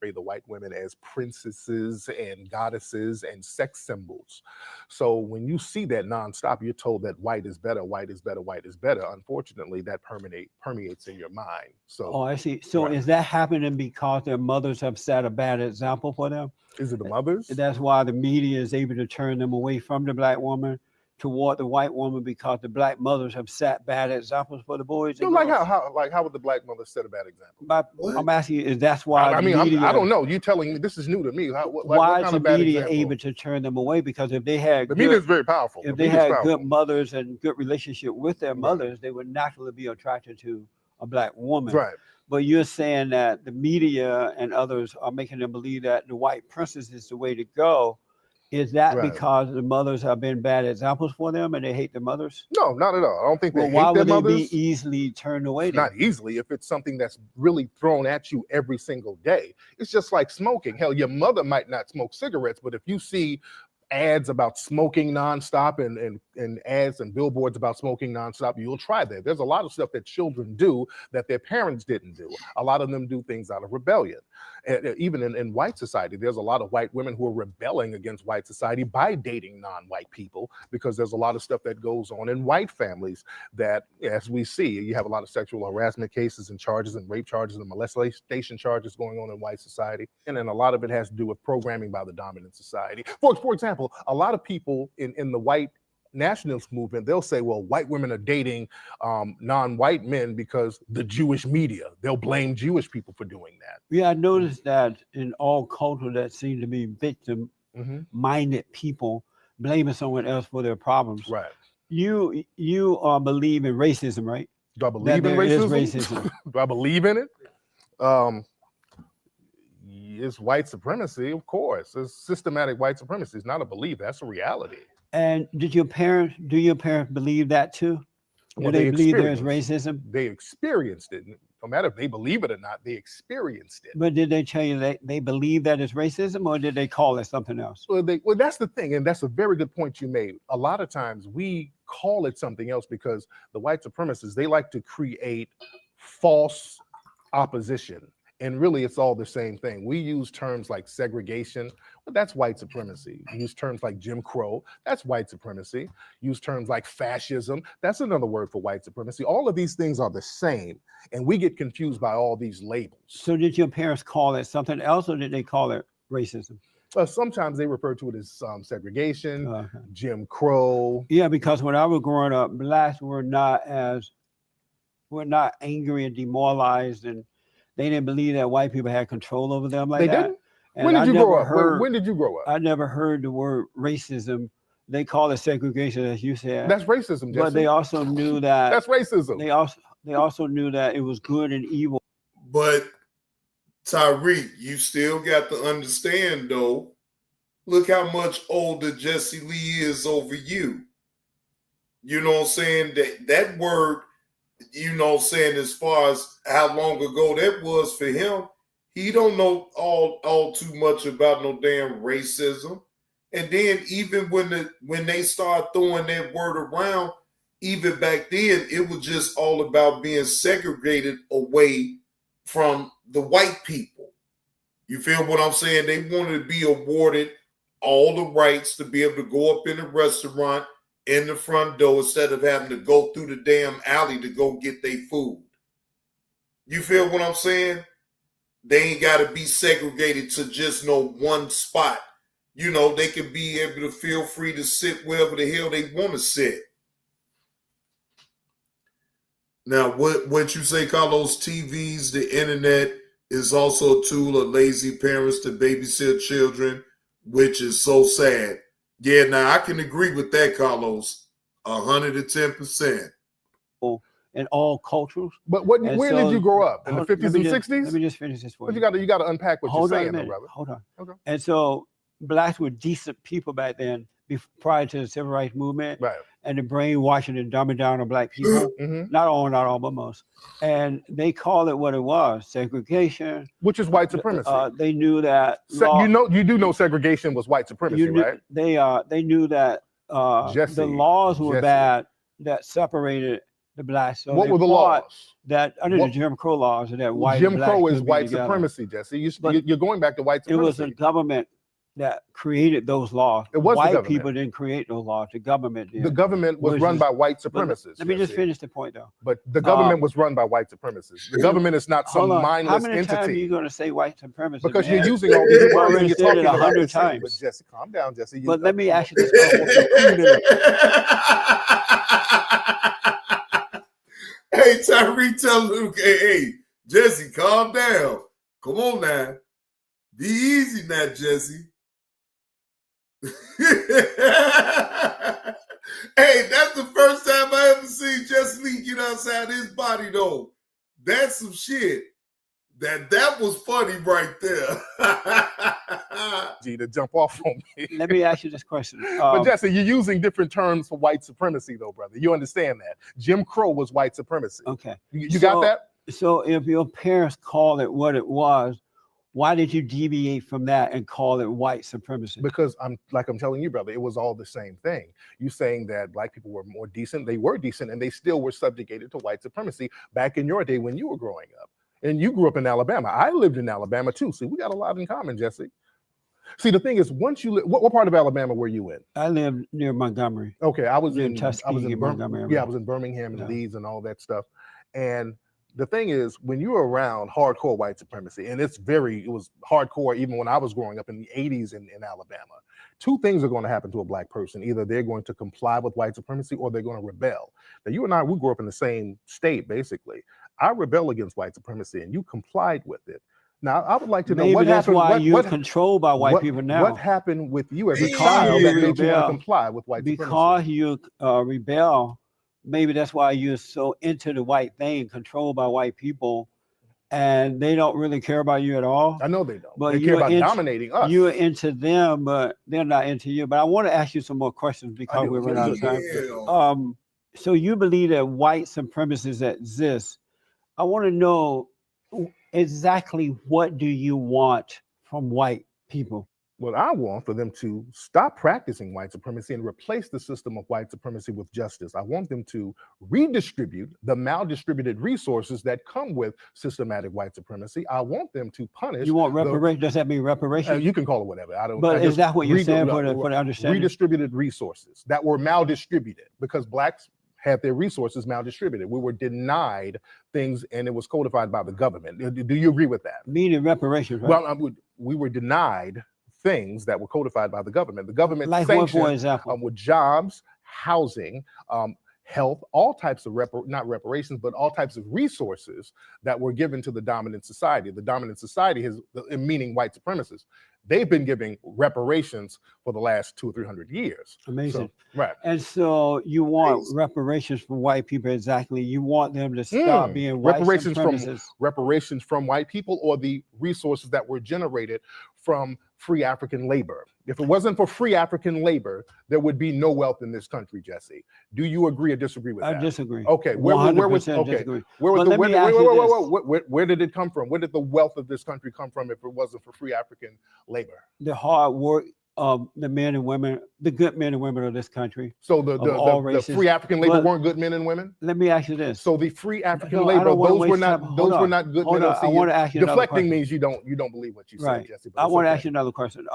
The white women as princesses and goddesses and sex symbols. So when you see that nonstop, you're told that white is better, white is better, white is better. Unfortunately, that permeates in your mind. So, oh, I see. So right. Is that happening because their mothers have set a bad example for them? Is it the mothers? That's why the media is able to turn them away from the black woman toward the white woman, because the black mothers have set bad examples for the boys. So like how would the black mother set a bad example? But I'm asking you, is that's why I don't know. You telling me this is new to me. Why is the media able to turn them away? Because if they had the media is very powerful. If they had good mothers and good relationship with their mothers, they would naturally be attracted to a black woman. Right. But you're saying that the media and others are making them believe that the white princess is the way to go. Is that because the mothers have been bad examples for them and they hate the mothers? No, not at all. I don't think they hate why their would mothers. They be easily turned away? Not easily. If it's something that's really thrown at you every single day. It's just like smoking. Hell, your mother might not smoke cigarettes, but if you see ads about smoking nonstop and ads and billboards about smoking nonstop, you'll try that. There's a lot of stuff that children do that their parents didn't do. A lot of them do things out of rebellion. Even in white society, there's a lot of white women who are rebelling against white society by dating non-white people, because there's a lot of stuff that goes on in white families that, as we see, you have a lot of sexual harassment cases and charges and rape charges and molestation charges going on in white society. And then a lot of it has to do with programming by the dominant society. For example, a lot of people in the white nationalist movement, they'll say, well, white women are dating non-white men because the Jewish media, they'll blame Jewish people for doing that. Yeah, I noticed that in all cultures that seem to be victim-minded people blaming someone else for their problems. Right. You believe in racism, right? Do I believe in racism? Do I believe in it? It's white supremacy, of course. It's systematic white supremacy. It's not a belief, that's a reality. And do your parents believe that too? Do they believe there's racism? They experienced it. No matter if they believe it or not, they experienced it. But did they tell you that they believe that it's racism, or did they call it something else? Well, that's the thing, and that's a very good point you made. A lot of times we call it something else because the white supremacists, they like to create false opposition. And really, it's all the same thing. We use terms like segregation, but that's white supremacy. Use terms like Jim Crow, that's white supremacy. Use terms like fascism, that's another word for white supremacy. All of these things are the same, and we get confused by all these labels. So did your parents call it something else, or did they call it racism? Sometimes they refer to it as segregation, Jim Crow. Yeah, because when I was growing up, blacks were not angry and demoralized, and they didn't believe that white people had control over them like that. They didn't? When did you grow up? When did you grow up? I never heard the word racism. They call it segregation, as you said. That's racism, Jesse. But they also knew that that's racism. They also knew that it was good and evil. But Tyreek, you still got to understand, though. Look how much older Jesse Lee is over you. You know what I'm saying? That word, you know what I'm saying, as far as how long ago that was for him, he don't know all too much about no damn racism. And then even when they start throwing that word around, even back then, it was just all about being segregated away from the white people. You feel what I'm saying? They wanted to be awarded all the rights to be able to go up in a restaurant in the front door instead of having to go through the damn alley to go get their food. You feel what I'm saying? They ain't got to be segregated to just no one spot. You know, they can be able to feel free to sit wherever the hell they want to sit. Now, what you say, Carlos, TVs, the internet is also a tool of lazy parents to babysit children, which is so sad. Yeah, now I can agree with that, Carlos, 110%. In all cultures. But when did you grow up? In the 50s and 60s? Let me just finish this for you. But you got to unpack what you're saying, though, brother. Hold on. Okay. And so blacks were decent people back then, prior to the civil rights movement, right? And the brainwashing and dumbing down of black people. Not all, but most. And they call it what it was: segregation, which is white supremacy. They knew that. You do know segregation was white supremacy, right? They knew that the laws were bad that separated the blacks. So what were the laws? That under the Jim Crow laws, that white Jim Crow is white supremacy, Jesse. You're going back to white supremacy. It was the government that created those laws. It was white people didn't create those laws. The government did. The government was run by white supremacists. Let me just finish the point, though. But the government was run by white supremacists. The government is not some mindless entity. How many times are you going to say white supremacy? Because you're using all these words and you're talking 100 times. But Jesse, calm down, Jesse. But let me ask you this question. Hey, Tyreek, tell him, hey, Jesse, calm down. Come on now. Be easy now, Jesse. Hey, that's the first time I ever seen Jesse Lee get outside his body, though. That's some shit. That was funny right there. To jump off on me. Let me ask you this question. But Jesse, you're using different terms for white supremacy, though, brother. You understand that? Jim Crow was white supremacy. Okay. You got that? So if your parents called it what it was, why did you deviate from that and call it white supremacy? Because I'm telling you, brother, it was all the same thing. You saying that black people were more decent, they were decent, and they still were subjugated to white supremacy back in your day when you were growing up. And you grew up in Alabama. I lived in Alabama too. See, we got a lot in common, Jesse. See, the thing is, once you what part of Alabama were you in? I lived near Montgomery. Okay, I was Near in Tuskegee, Montgomery. Yeah, I was in Birmingham and Yeah. Leeds and all that stuff. And the thing is, when you're around hardcore white supremacy, and it was hardcore even when I was growing up in the 80s in Alabama, two things are going to happen to a black person. Either they're going to comply with white supremacy or they're going to rebel. Now, you and I, we grew up in the same state, basically. I rebel against white supremacy and you complied with it. Now, I would like to know Maybe what that's happened. why you're controlled by white people now. What happened with you as a Because child you that made you want to rebel. comply with white supremacy? Because you rebel, maybe that's why you're so into the white thing, controlled by white people, and they don't really care about you at all. I know they don't. But They care about dominating us. You're into them, but they're not into you. But I want to ask you some more questions because we're running out of time. Yeah. So you believe that white supremacists exist. I want to know exactly what do you want from white people? What I want for them to stop practicing white supremacy and replace the system of white supremacy with justice. I want them to redistribute the maldistributed resources that come with systematic white supremacy. I want them to punish. You want reparations? Does that mean reparations? You can call it whatever. I don't. But I is just that what you're saying for the understanding? Redistributed resources that were maldistributed because blacks had their resources maldistributed. We were denied things, and it was codified by the government. Do you agree with that? Meaning reparations, right? Well, we were denied things that were codified by the government. The government Like what, sanctioned for example? with jobs, housing, health, all types of not reparations, but all types of resources that were given to the dominant society. The dominant society has, meaning white supremacists, they've been giving reparations for the last 200 or 300 years. Amazing. So, right. And so you want reparations from white people, exactly. You want them to stop being white supremacists. Reparations from white people or the resources that were generated from free African labor. If it wasn't for free African labor, there would be no wealth in this country, Jesse. Do you agree or disagree with that? I disagree. Okay, where was disagree. Where did it come from? Where did the wealth of this country come from if it wasn't for free African labor? The hard work of the men and women, the good men and women of this country. So the free African labor weren't good men and women? Let me ask you this. So the free African labor, those were not good men. I want to ask you another deflecting question. means you don't believe what you said, Jesse. I want to ask you another question.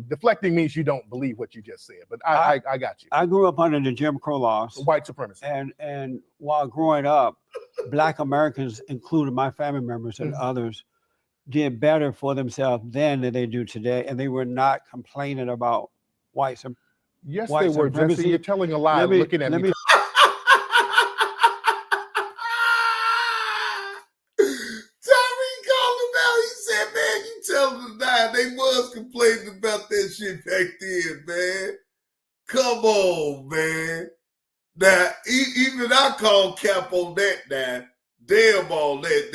Deflecting means you don't believe what you just said, but I got you. I grew up under the Jim Crow laws. White supremacy. And while growing up, Black Americans, including my family members and others, did better for themselves then than they do today, and they were not complaining about white supremacy. Yes, they were, Jesse. You're telling a lie. Looking at me. Tommy called him out. He said, man, you tell them to die. They was complaining about that shit back then, man. Come on, man. Now, even I called cap on that now. Damn all that.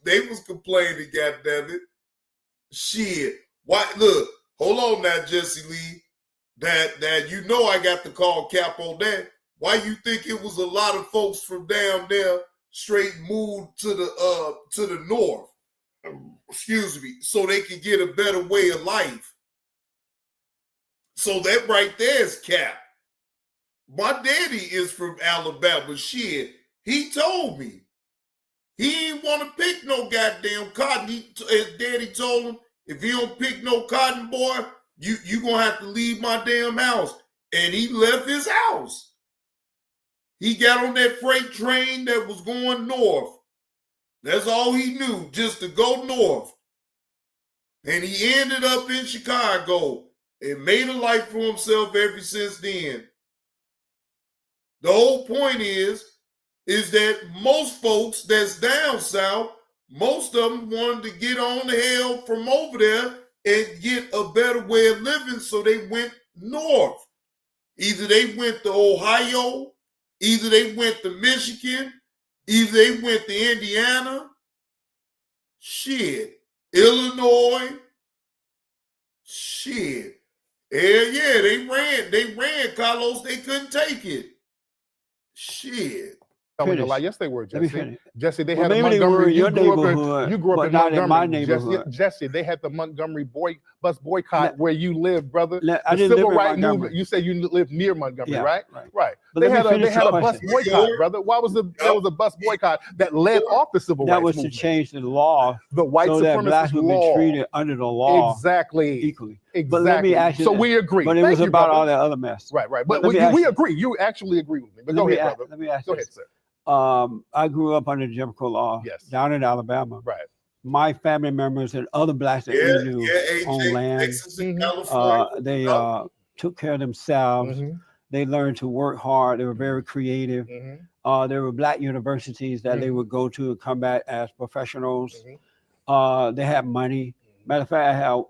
They was complaining, goddammit. Shit. Why look, hold on now, Jesse Lee. That you know I got to call cap on that. Why you think it was a lot of folks from down there straight moved to the north? Excuse me, so they could get a better way of life. So that right there is cap. My daddy is from Alabama. Shit, he told me. He didn't want to pick no goddamn cotton. His daddy told him, if you don't pick no cotton, boy, you gonna have to leave my damn house. And he left his house. He got on that freight train that was going north. That's all he knew, just to go north. And he ended up in Chicago and made a life for himself ever since then. The whole point is that most folks that's down south, most of them wanted to get on the hell from over there and get a better way of living, so they went north. Either they went to Ohio, either they went to Michigan, either they went to Indiana, shit, Illinois, shit. Hell yeah, they ran, Carlos, they couldn't take it. Shit. telling a finish. lie. Yes, they were, Let me Jesse. finish. Jesse, they Well, had a maybe they were Montgomery. in your You grew up neighborhood, in, you grew up but in not in my Montgomery. neighborhood. Jesse, they had the Montgomery bus boycott where you live, brother. I The didn't live civil in rights Montgomery. movement. You said you live near Montgomery, Yeah, right? right. Right. But They let me had finish a the bus question. boycott, brother. Why was there was a bus boycott that led off the civil That rights was movement? to change the law, The white so that blacks supremacist would be law. treated under the law Exactly. equally. Exactly. But let me ask you So this. we agree. But it Thank was you, about brother. all that other mess. Right. But let But me ask we you- agree. You actually agree with me. But let go me ahead, ask- brother. Let me ask Go this. ahead, sir. I grew up under Jim Crow law down in Alabama. Right. My family members and other blacks that we knew on land, Texas and California. they took care of themselves. They learned to work hard. They were very creative. There were black universities that they would go to and come back as professionals. They had money. Matter of fact, I had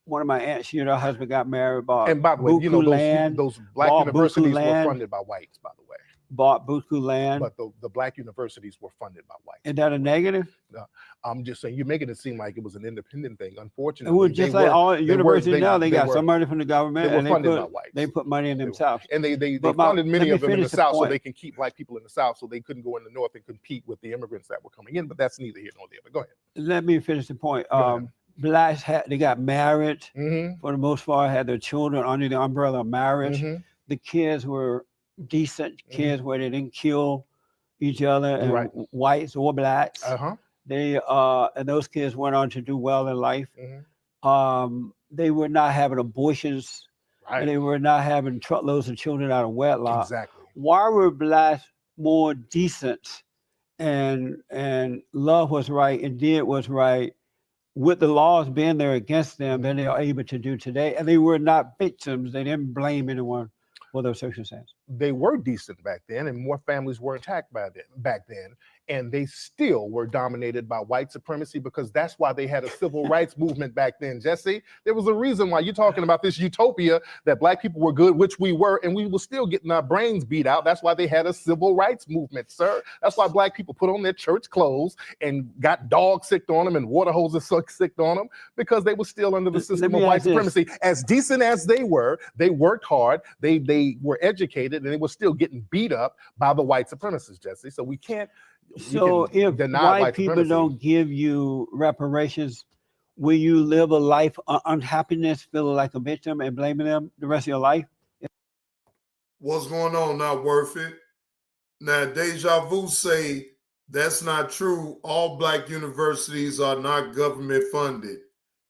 one of my aunts, her husband got married, bought And by the way, buku land, those black bought universities buku were land, funded by whites, by the way. bought buku land. But the black universities were funded by whites. Is that a negative? No, I'm just saying you're making it seem like it was an independent thing. It Unfortunately, was just like all universities now. They got were- some money from the government, they were and funded by whites. they put money in themselves. And they But funded let many me of them in the finish the South so point. they can keep black people in the South so they couldn't go in the North and compete with the immigrants that were coming in. But that's neither here nor there. But go ahead. Let me finish the point. Go ahead. Blacks they got married Mm-hmm. for the most part, had their children under the umbrella of marriage. Mm-hmm. The kids were decent kids where they didn't kill each other, and Right. whites or blacks. Uh-huh. They and those kids went on to do well in life. Mm-hmm. They were not having abortions. Right. And they were not having truckloads of children out of wedlock. Exactly. Why were blacks more decent and love was right and did what's right with the laws being there against them than they are able to do today? And they were not victims. They didn't blame anyone for those circumstances. They were decent back then, and more families were attacked back then, and they still were dominated by white supremacy because that's why they had a civil rights movement back then, Jesse. There was a reason why you're talking about this utopia that black people were good, which we were, and we were still getting our brains beat out. That's why they had a civil rights movement, sir. That's why black people put on their church clothes and got dog sicked on them and water hoses sicked on them because they were still under the system of white supremacy. As decent as they were, they worked hard, they were educated, and they were still getting beat up by the white supremacists, Jesse. So we can't. So if white people don't give you reparations, will you live a life of unhappiness, feeling like a victim and blaming them the rest of your life? What's going on? Not worth it. Now, Deja Vu say that's not true. All black universities are not government funded.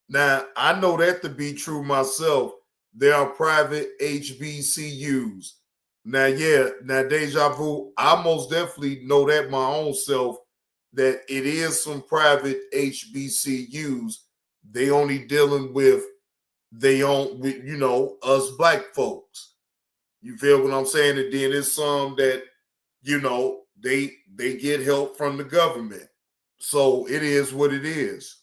Now, I know that to be true myself. There are private HBCUs. Now, Deja Vu, I most definitely know that my own self, that it is some private HBCUs. They only dealing with us black folks. You feel what I'm saying? And then there's some that, they get help from the government. So it is what it is.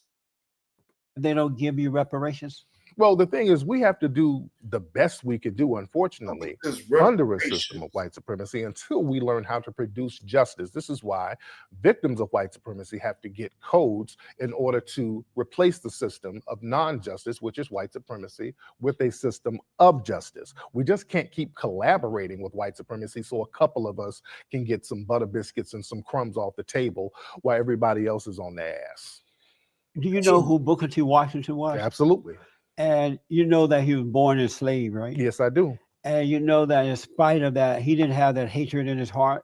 They don't give you reparations? Well, the thing is, we have to do the best we could do, unfortunately, under a system of white supremacy until we learn how to produce justice. This is why victims of white supremacy have to get codes in order to replace the system of non-justice, which is white supremacy, with a system of justice. We just can't keep collaborating with white supremacy so a couple of us can get some butter biscuits and some crumbs off the table while everybody else is on their ass. Do you know who Booker T. Washington was? Absolutely. And you know that he was born enslaved, right? Yes, I do. And you know that in spite of that, he didn't have that hatred in his heart.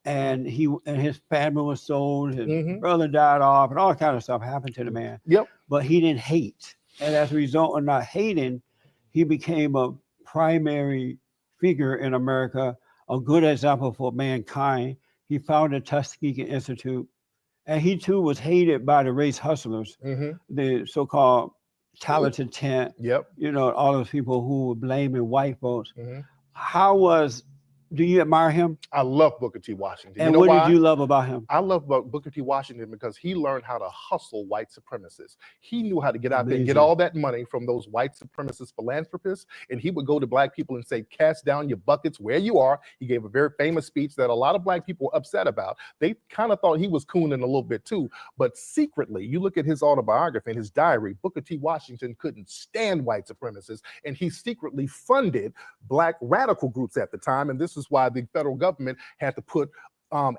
And his family was sold, his brother died off, and all kind of stuff happened to the man. Yep. But he didn't hate. And as a result of not hating, he became a primary figure in America, a good example for mankind. He founded Tuskegee Institute. And he too was hated by the race hustlers, the so-called talented tent. Yep. All those people who were blaming white folks. Do you admire him? I love Booker T. Washington. And what did you love about him? I love Booker T. Washington because he learned how to hustle white supremacists. He knew how to get out there and get all that money from those white supremacist philanthropists, and he would go to black people and say, cast down your buckets where you are. He gave a very famous speech that a lot of black people were upset about. They kind of thought he was cooning a little bit too, but secretly, you look at his autobiography and his diary, Booker T. Washington couldn't stand white supremacists, and he secretly funded black radical groups at the time, and this is why the federal government had to put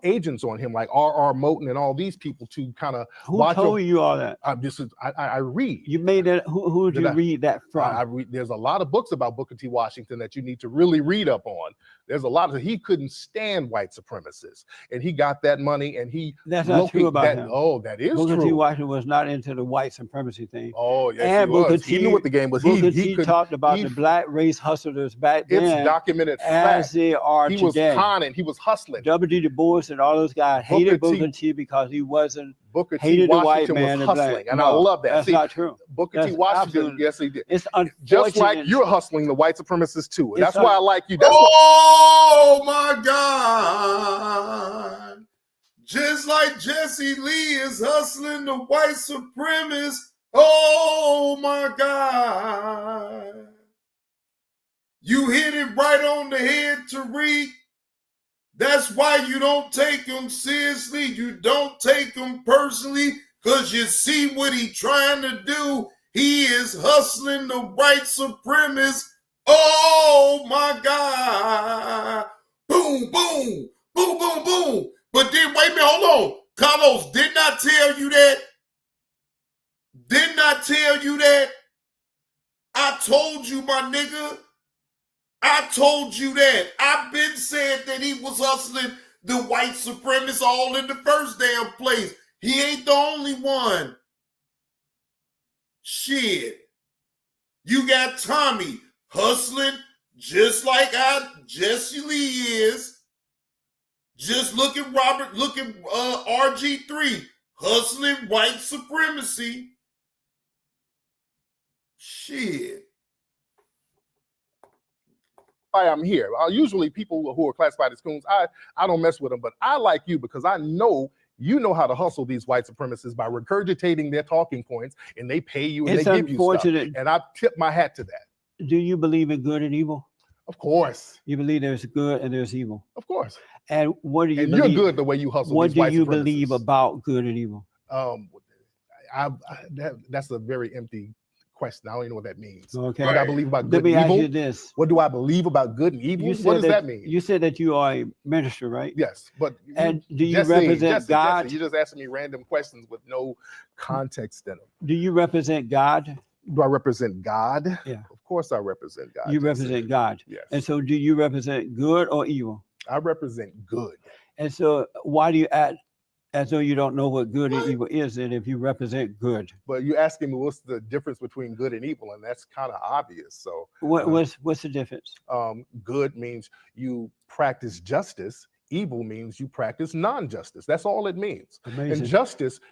agents on him, like R.R. Moten and all these people, to kind of Who told you all that? I read. You made it. Who did you read that from? I read. There's a lot of books about Booker T. Washington that you need to really read up on. There's a lot of, he couldn't stand white supremacists, and he got that money, and he. That's not true about him. Oh, that is Booker true. T. Washington was not into the white supremacy thing. Oh, yes, and he was. Booker He knew what the game was. Booker He T. talked about the black race hustlers back then. It's documented as fact. they are He today. was conning. He was hustling. W.D. Du Bois and all those guys hated Booker T. because he wasn't hated the white man was and hustling, black. and No, I love that. That's See, not true. Booker T. That's Washington, absolutely- yes, he did. It's Just like unfortunate. you're hustling the white supremacists too. It's That's why I like you. That's Oh my God. Just like Jesse Lee is hustling the white supremacists. Oh my God. You hit it right on the head, Tariq. That's why you don't take him seriously. You don't take him personally, because you see what he trying to do. He is hustling the white supremacists. Oh my God. Boom, boom, boom, boom, boom. But then, wait a minute, hold on. Carlos, didn't I tell you that? Didn't I tell you that? I told you, my nigga. I told you that. I've been saying that he was hustling the white supremacists all in the first damn place. He ain't the only one. Shit. You got Tommy hustling just like Jesse Lee is. Just look at Robert, look at RG3 hustling white supremacy. Shit. why I'm here. Usually people who are classified as coons, I don't mess with them, but I like you because I know you know how to hustle these white supremacists by regurgitating their talking points, and they pay you and It's they give you stuff. unfortunate. And I tip my hat to that. Do you believe in good and evil? Of course. You believe there's good and there's evil. Of course. And what do you And believe? you're good the way you hustle What these do white you supremacists. believe about good and evil? That's a very empty question. I don't even know what that means. Okay. What do I believe about Let good me and ask evil? you this. What do I believe about good and evil? You What does said that mean? You said that you are a minister, right? Yes, but and do you represent God? You just asking me random questions with no context in them. Do you represent God? Do I represent God? Yeah. Of course I represent God. You represent God. Yes. And so do you represent good or evil? I represent good. And so why do you act as though you don't know what good and evil is then if you represent good? But you're asking me what's the difference between good and evil, and that's kind of obvious. So what's the difference? Good means you practice justice. Evil means you practice non-justice. That's all it means. Amazing. And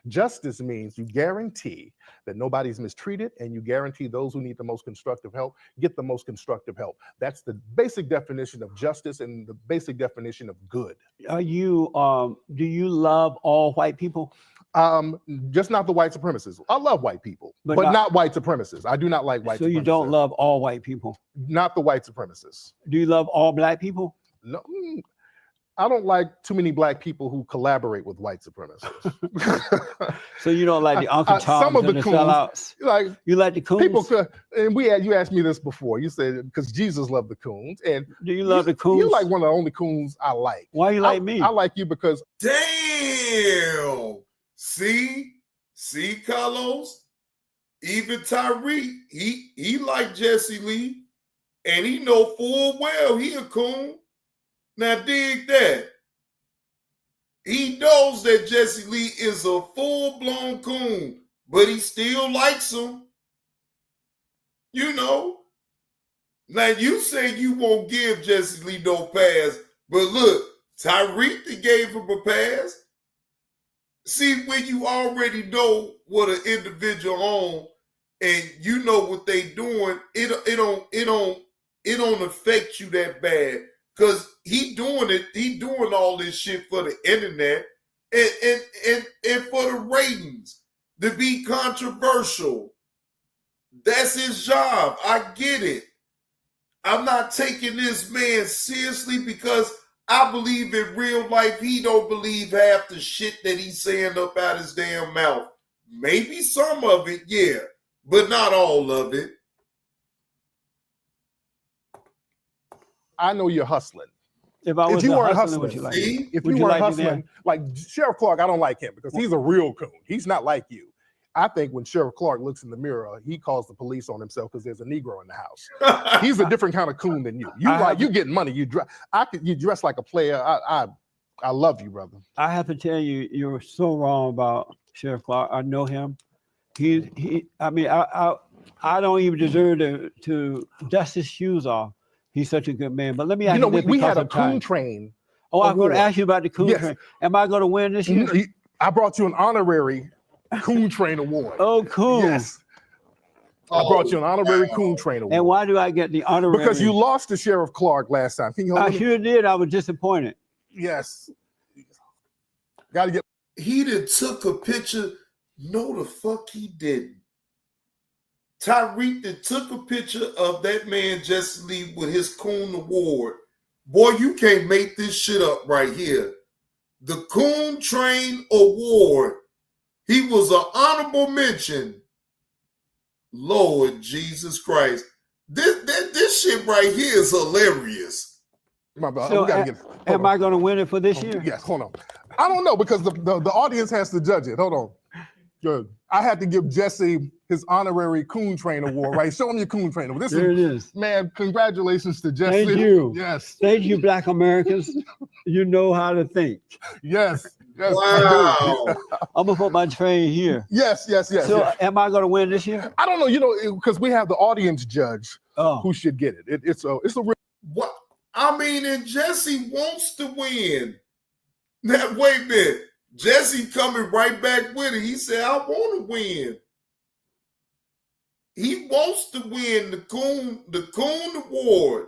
justice means you guarantee that nobody's mistreated, and you guarantee those who need the most constructive help get the most constructive help. That's the basic definition of justice and the basic definition of good. Are you do you love all white people? Just not the white supremacists. I love white people, But but not- not white supremacists. I do not like white So supremacists. you don't love all white people? Not the white supremacists. Do you love all black people? No, I don't like too many black people who collaborate with white supremacists. So you don't like the Uncle Toms some of and the the coons, sellouts? like You like the coons? people could, and you asked me this before. You said because Jesus loved the coons, and do you love the coons? You're like one of the only coons I like. Why you like me? I like you because Damn. See, Carlos, even Tyreek, he like Jesse Lee, and he know full well he a coon. Now dig that. He knows that Jesse Lee is a full-blown coon, but he still likes him. You know. Now you say you won't give Jesse Lee no pass, but look, Tyreek gave him a pass. See, when you already know what an individual on, and you know what they doing, it don't affect you that bad. Because he doing all this shit for the internet and for the ratings, to be controversial. That's his job. I get it. I'm not taking this man seriously because I believe in real life he don't believe half the shit that he's saying up out his damn mouth. Maybe some of it, yeah, but not all of it. I know you're hustling. If I was you weren't hustling, would hustling, you like? if would you weren't like me hustling, there? like Sheriff Clark, I don't like him because he's a real coon. He's not like you. I think when Sheriff Clark looks in the mirror, he calls the police on himself because there's a Negro in the house. He's a different kind of coon than you. You getting money. You dress like a player. I love you, brother. I have to tell you, you're so wrong about Sheriff Clark. I know him. I mean, I don't even deserve to dust his shoes off. He's such a good man. But let me ask you, we had a coon train. Oh, I'm going to ask you about the coon train. Am I going to win this year? I brought you an honorary coon train award. Oh, cool. Yes. I brought you an honorary coon train award. And why do I get the honorary? Because you lost to Sheriff Clark last time. Can you hold I sure did. I was disappointed. Yes. Got to get. He done took a picture. No, the fuck he didn't. Tyreek that took a picture of that man Jesse Lee with his Coon Award. Boy, you can't make this shit up right here. The Coon Train Award. He was an honorable mention. Lord Jesus Christ. This shit right here is hilarious. So, am I going to win it for this year? Yes, hold on. I don't know because the audience has to judge it. Hold on. Good. I had to give Jesse his honorary Coon Train Award, right? Show him your Coon Train Award. There it is. Man, congratulations to Jesse. Thank you. Yes. Thank you, Black Americans. You know how to think. Yes. Yes. Wow. I'm going to put my train here. Yes. So am I going to win this year? I don't know, because we have the audience judge who should get it. It's a real. What? I mean, and Jesse wants to win. Now, wait a minute. Jesse coming right back with it. He said, I want to win. He wants to win the Coon Award.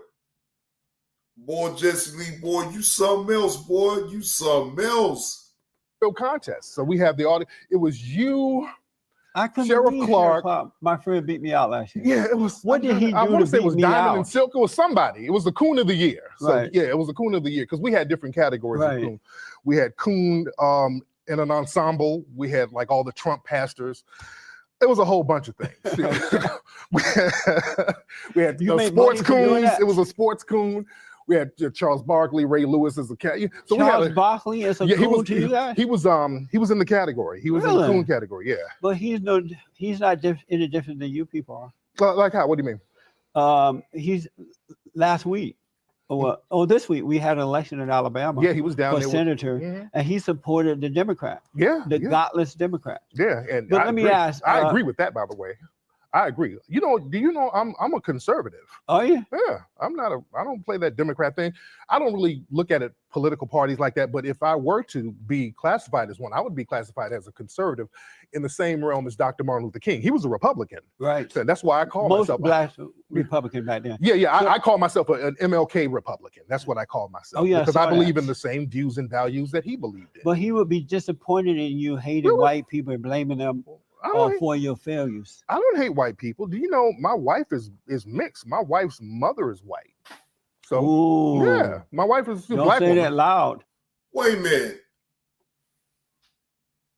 Boy, Jesse Lee, boy, you something else, boy. You something else. No contest. So we have the audience. It was you, I couldn't Sheriff believe Clark. My friend beat me out last year. Yeah, it was. What did he do I want to to say it beat was me Diamond out? and Silk. It was somebody. It was the Coon of the Year. So Right. yeah, it was the Coon of the Year because we had different categories Right. of Coon. We had Coon in an ensemble. We had like all the Trump pastors. It was a whole bunch of things. we had You made sports money for doing coons. that? It was a sports coon. We had Charles Barkley, Ray Lewis as a cat. So Charles we had Barkley is a he coon was to you guys? he was in the category. He was in the Really? coon category. Yeah. But he's not any different than you people Like how? What do you mean? are. He's last week. This week we had an election in Alabama. Yeah, he was down for there with- senator, Mhm. and he supported the Democrat. Yeah, the yeah. godless Democrat. Yeah, and But I let me agree. ask, I agree with that, by the way. I agree. Do you know I'm a conservative? Oh yeah. Yeah, I don't play that Democrat thing. I don't really look at it political parties like that. But if I were to be classified as one, I would be classified as a conservative in the same realm as Dr. Martin Luther King. He was a Republican. Right. So that's why I call Most myself black Republican back then. Yeah, So- I call myself an MLK Republican. That's what I call myself. Oh, yeah, I because saw I believe that. in the same views and values that he believed in. But he would be disappointed in you hating Really? white people and blaming them for your failures. I don't hate white people. Do you know my wife is mixed? My wife's mother is white. So Ooh. yeah, my wife is a Don't black say woman. that loud. Wait a minute.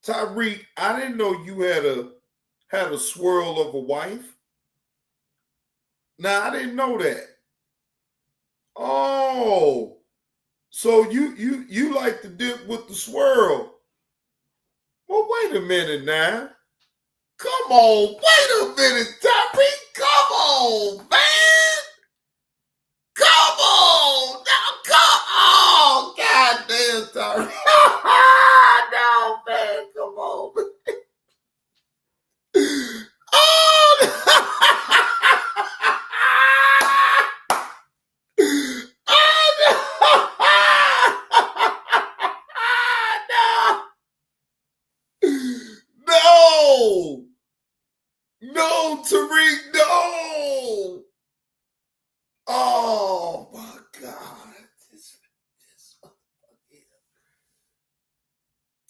Tyreek, I didn't know you had a swirl of a wife. Now I didn't know that. Oh, so you like to dip with the swirl. Well, wait a minute now. Come on, wait a minute, Tyreek. Come on, man. Come on. Now, come on. God damn, Tyreek. No, man. Come on, man. No! No, Tariq, no! Oh my God. This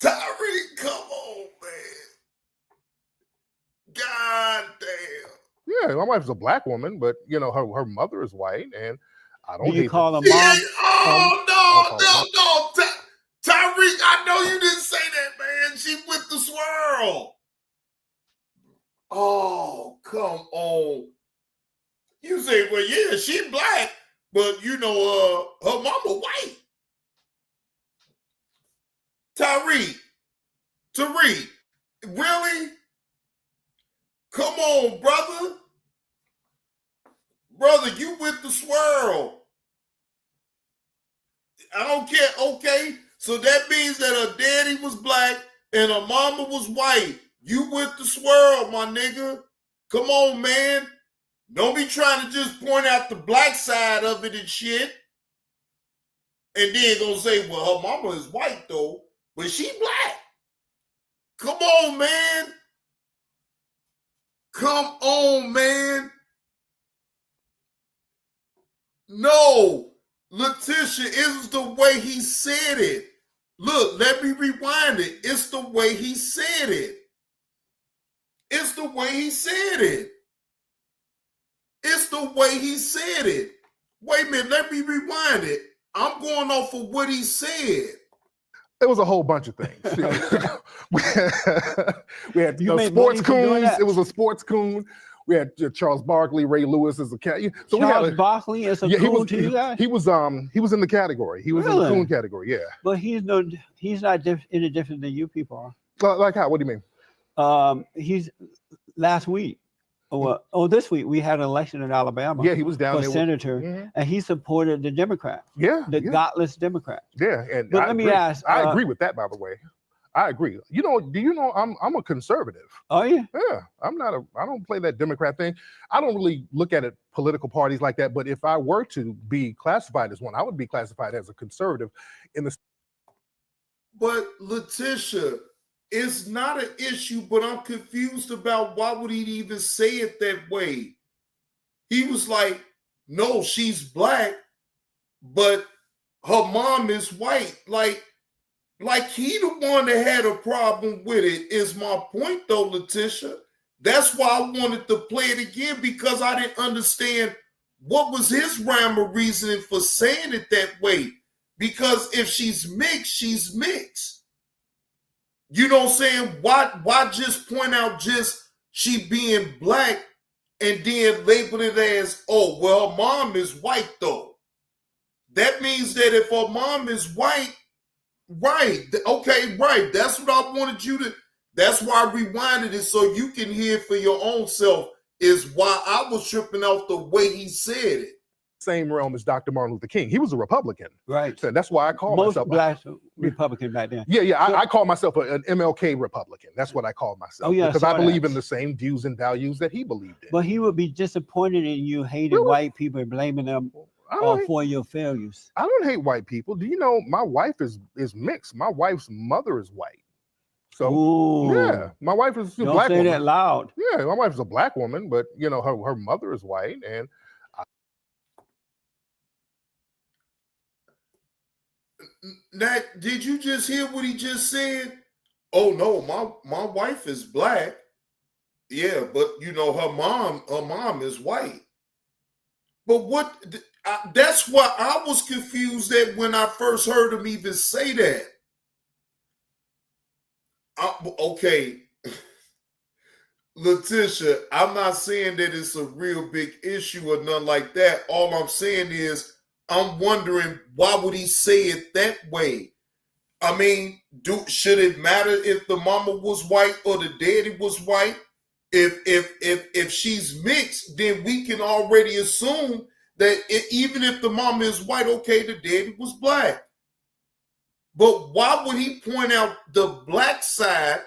Tariq, come on, man. God damn. Yeah, my wife's a black woman, but her mother is white, and I don't. Do you hate call that. her mom? No. Tyreek, I know you didn't say that, man. She with the swirl. Oh, come on. You say, well, yeah, she black, But you know, her mama white. Tariq, really? Come on, brother. Brother, you with the swirl. I don't care. Okay, so that means that her daddy was black and her mama was white. You with the swirl, my nigga. Come on, man. Don't be trying to just point out the black side of it and shit. And then gonna say, well, her mama is white though, but she black. Come on, man. Come on, man. No, Letitia, it's the way he said it. Look, let me rewind it. It's the way he said it. It's the way he said it. It's the way he said it. Wait a minute, let me rewind it. I'm going off of what he said. It was a whole bunch of things. we had sports coons. It was a sports coon. We had Charles Barkley, Ray Lewis as a cat. So Charles Barkley is a coon to you guys? He was in the category. He was in the coon category. Yeah. But he's not any different than you people are. Like how? What do you mean? He's last week. This week we had an election in Alabama. Yeah, he was down there for senator, and he supported the Democrat. Yeah, the godless Democrat. Yeah, and but let me ask. I agree with that, by the way. I agree. You know, do you know I'm a conservative? Oh yeah. Yeah, I don't play that Democrat thing. I don't really look at it political parties like that. But if I were to be classified as one, I would be classified as a conservative in the. But Letitia, it's not an issue, but I'm confused about why would he even say it that way? He was like, no, she's black, but her mom is white. Like he the one that had a problem with it is my point though, Letitia. That's why I wanted to play it again, because I didn't understand what was his rhyme or reasoning for saying it that way. Because if she's mixed, she's mixed. You know what I'm saying? Why just point out just she being black and then label it as, oh, well, her mom is white though. That means that if her mom is white, right, okay, right. That's what I wanted you to, that's why I rewinded it so you can hear for your own self is why I was tripping off the way he said it. Same realm as Dr. Martin Luther King. He was a Republican. Right. So that's why I call myself black Republican back then. Yeah. I call myself an MLK Republican. That's what I call myself. Oh, yeah, because I believe in the same views and values that he believed in. But he would be disappointed in you hating white people and blaming them for your failures. I don't hate white people. Do you know my wife is mixed? My wife's mother is white. So yeah, my wife is a black woman. Don't say that loud. Yeah, my wife is a black woman, but you know her mother is white, and Nat, did you just hear what he just said? Oh no, my wife is black. Yeah, but you know her mom is white. But that's why I was confused at when I first heard him even say that. Okay, Letitia, I'm not saying that it's a real big issue or nothing like that. All I'm saying is I'm wondering why would he say it that way? I mean, should it matter if the mama was white or the daddy was white? If she's mixed, then we can already assume that even if the mama is white, okay, the daddy was black. But why would he point out the black side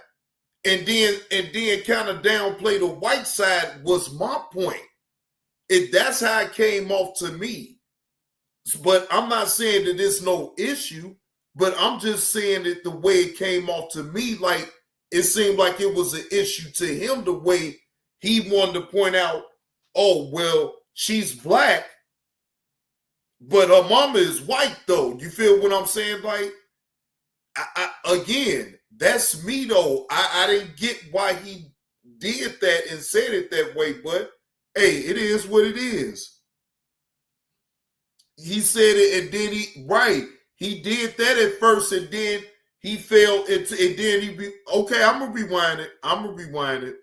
and then kind of downplay the white side was my point. That's how it came off to me. But I'm not saying that it's no issue, but I'm just saying that the way it came off to me, like it seemed like it was an issue to him the way he wanted to point out, oh, well, she's black, but her mama is white though. You feel what I'm saying? Like, again, that's me though. I didn't get why he did that and said it that way, but hey, it is what it is. He said it, and then he did that at first, and then he failed it, and then okay, I'm gonna rewind it.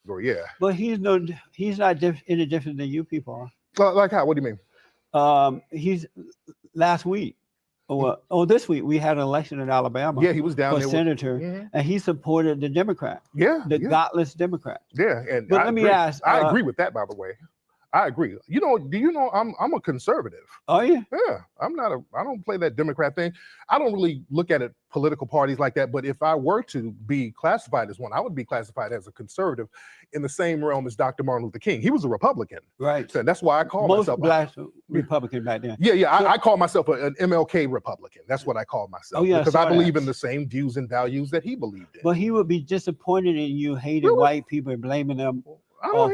Or yeah. But he's not any different than you people are. Like how? What do you mean? He's last week. This week we had an election in Alabama. Yeah, he was down for there senator, and he supported the Democrat. The godless Democrat. Yeah, and but let me ask. I agree with that, by the way. I agree. You know, do you know I'm a conservative? Oh yeah. Yeah, I don't play that Democrat thing. I don't really look at it political parties like that. But if I were to be classified as one, I would be classified as a conservative in the same realm as Dr. Martin Luther King. He was a Republican, right? So that's why I call myself black Republican back then. Yeah. I call myself an MLK Republican. That's what I call myself. Oh yeah, because I believe in the same views and values that he believed in. But he would be disappointed in you hating white people and blaming them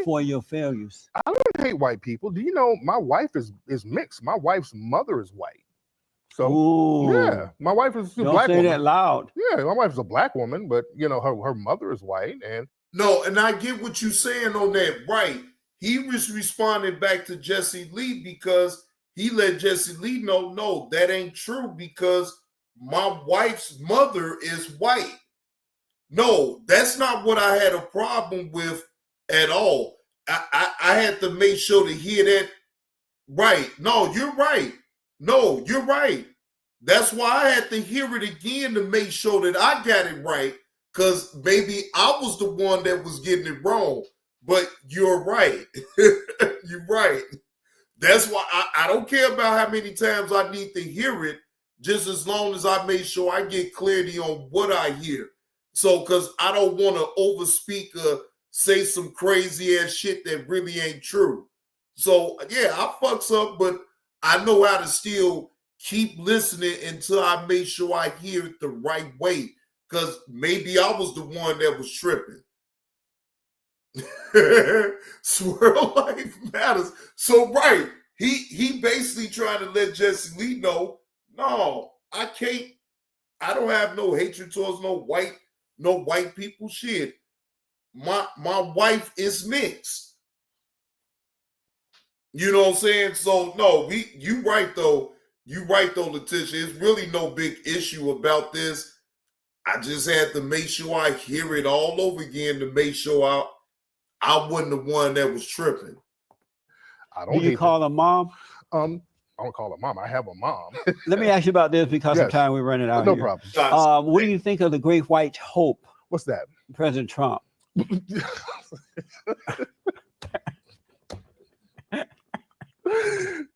for your failures. I don't hate white people. Do you know my wife is mixed? My wife's mother is white. So yeah, my wife is a black woman. Don't say that loud. Yeah, my wife's a black woman, but you know her mother is white, and no, and I get what you're saying on that. Right, he was responding back to Jesse Lee because he let Jesse Lee know, no, that ain't true because my wife's mother is white. No, that's not what I had a problem with at all. I had to make sure to hear that right. No, you're right. No, you're right. That's why I had to hear it again to make sure that I got it right, because maybe I was the one that was getting it wrong. But you're right. You're right. That's why I don't care about how many times I need to hear it, just as long as I make sure I get clarity on what I hear. So, because I don't want to overspeak or say some crazy ass shit that really ain't true. So, yeah, I fucks up, but I know how to still keep listening until I make sure I hear it the right way, because maybe I was the one that was tripping. Swirl life matters. So, right, he basically trying to let Jesse Lee know, no, I can't. I don't have no hatred towards no white people. Shit, my wife is mixed. You know what I'm saying? So no, you right though. You right though, Letitia. It's really no big issue about this. I just had to make sure I hear it all over again to make sure I wasn't the one that was tripping. I don't. Do you call her mom? I don't call her mom. I have a mom. Let me ask you about this because of time we're running out. No here. problem. What do you think of the Great White Hope? What's that? President Trump.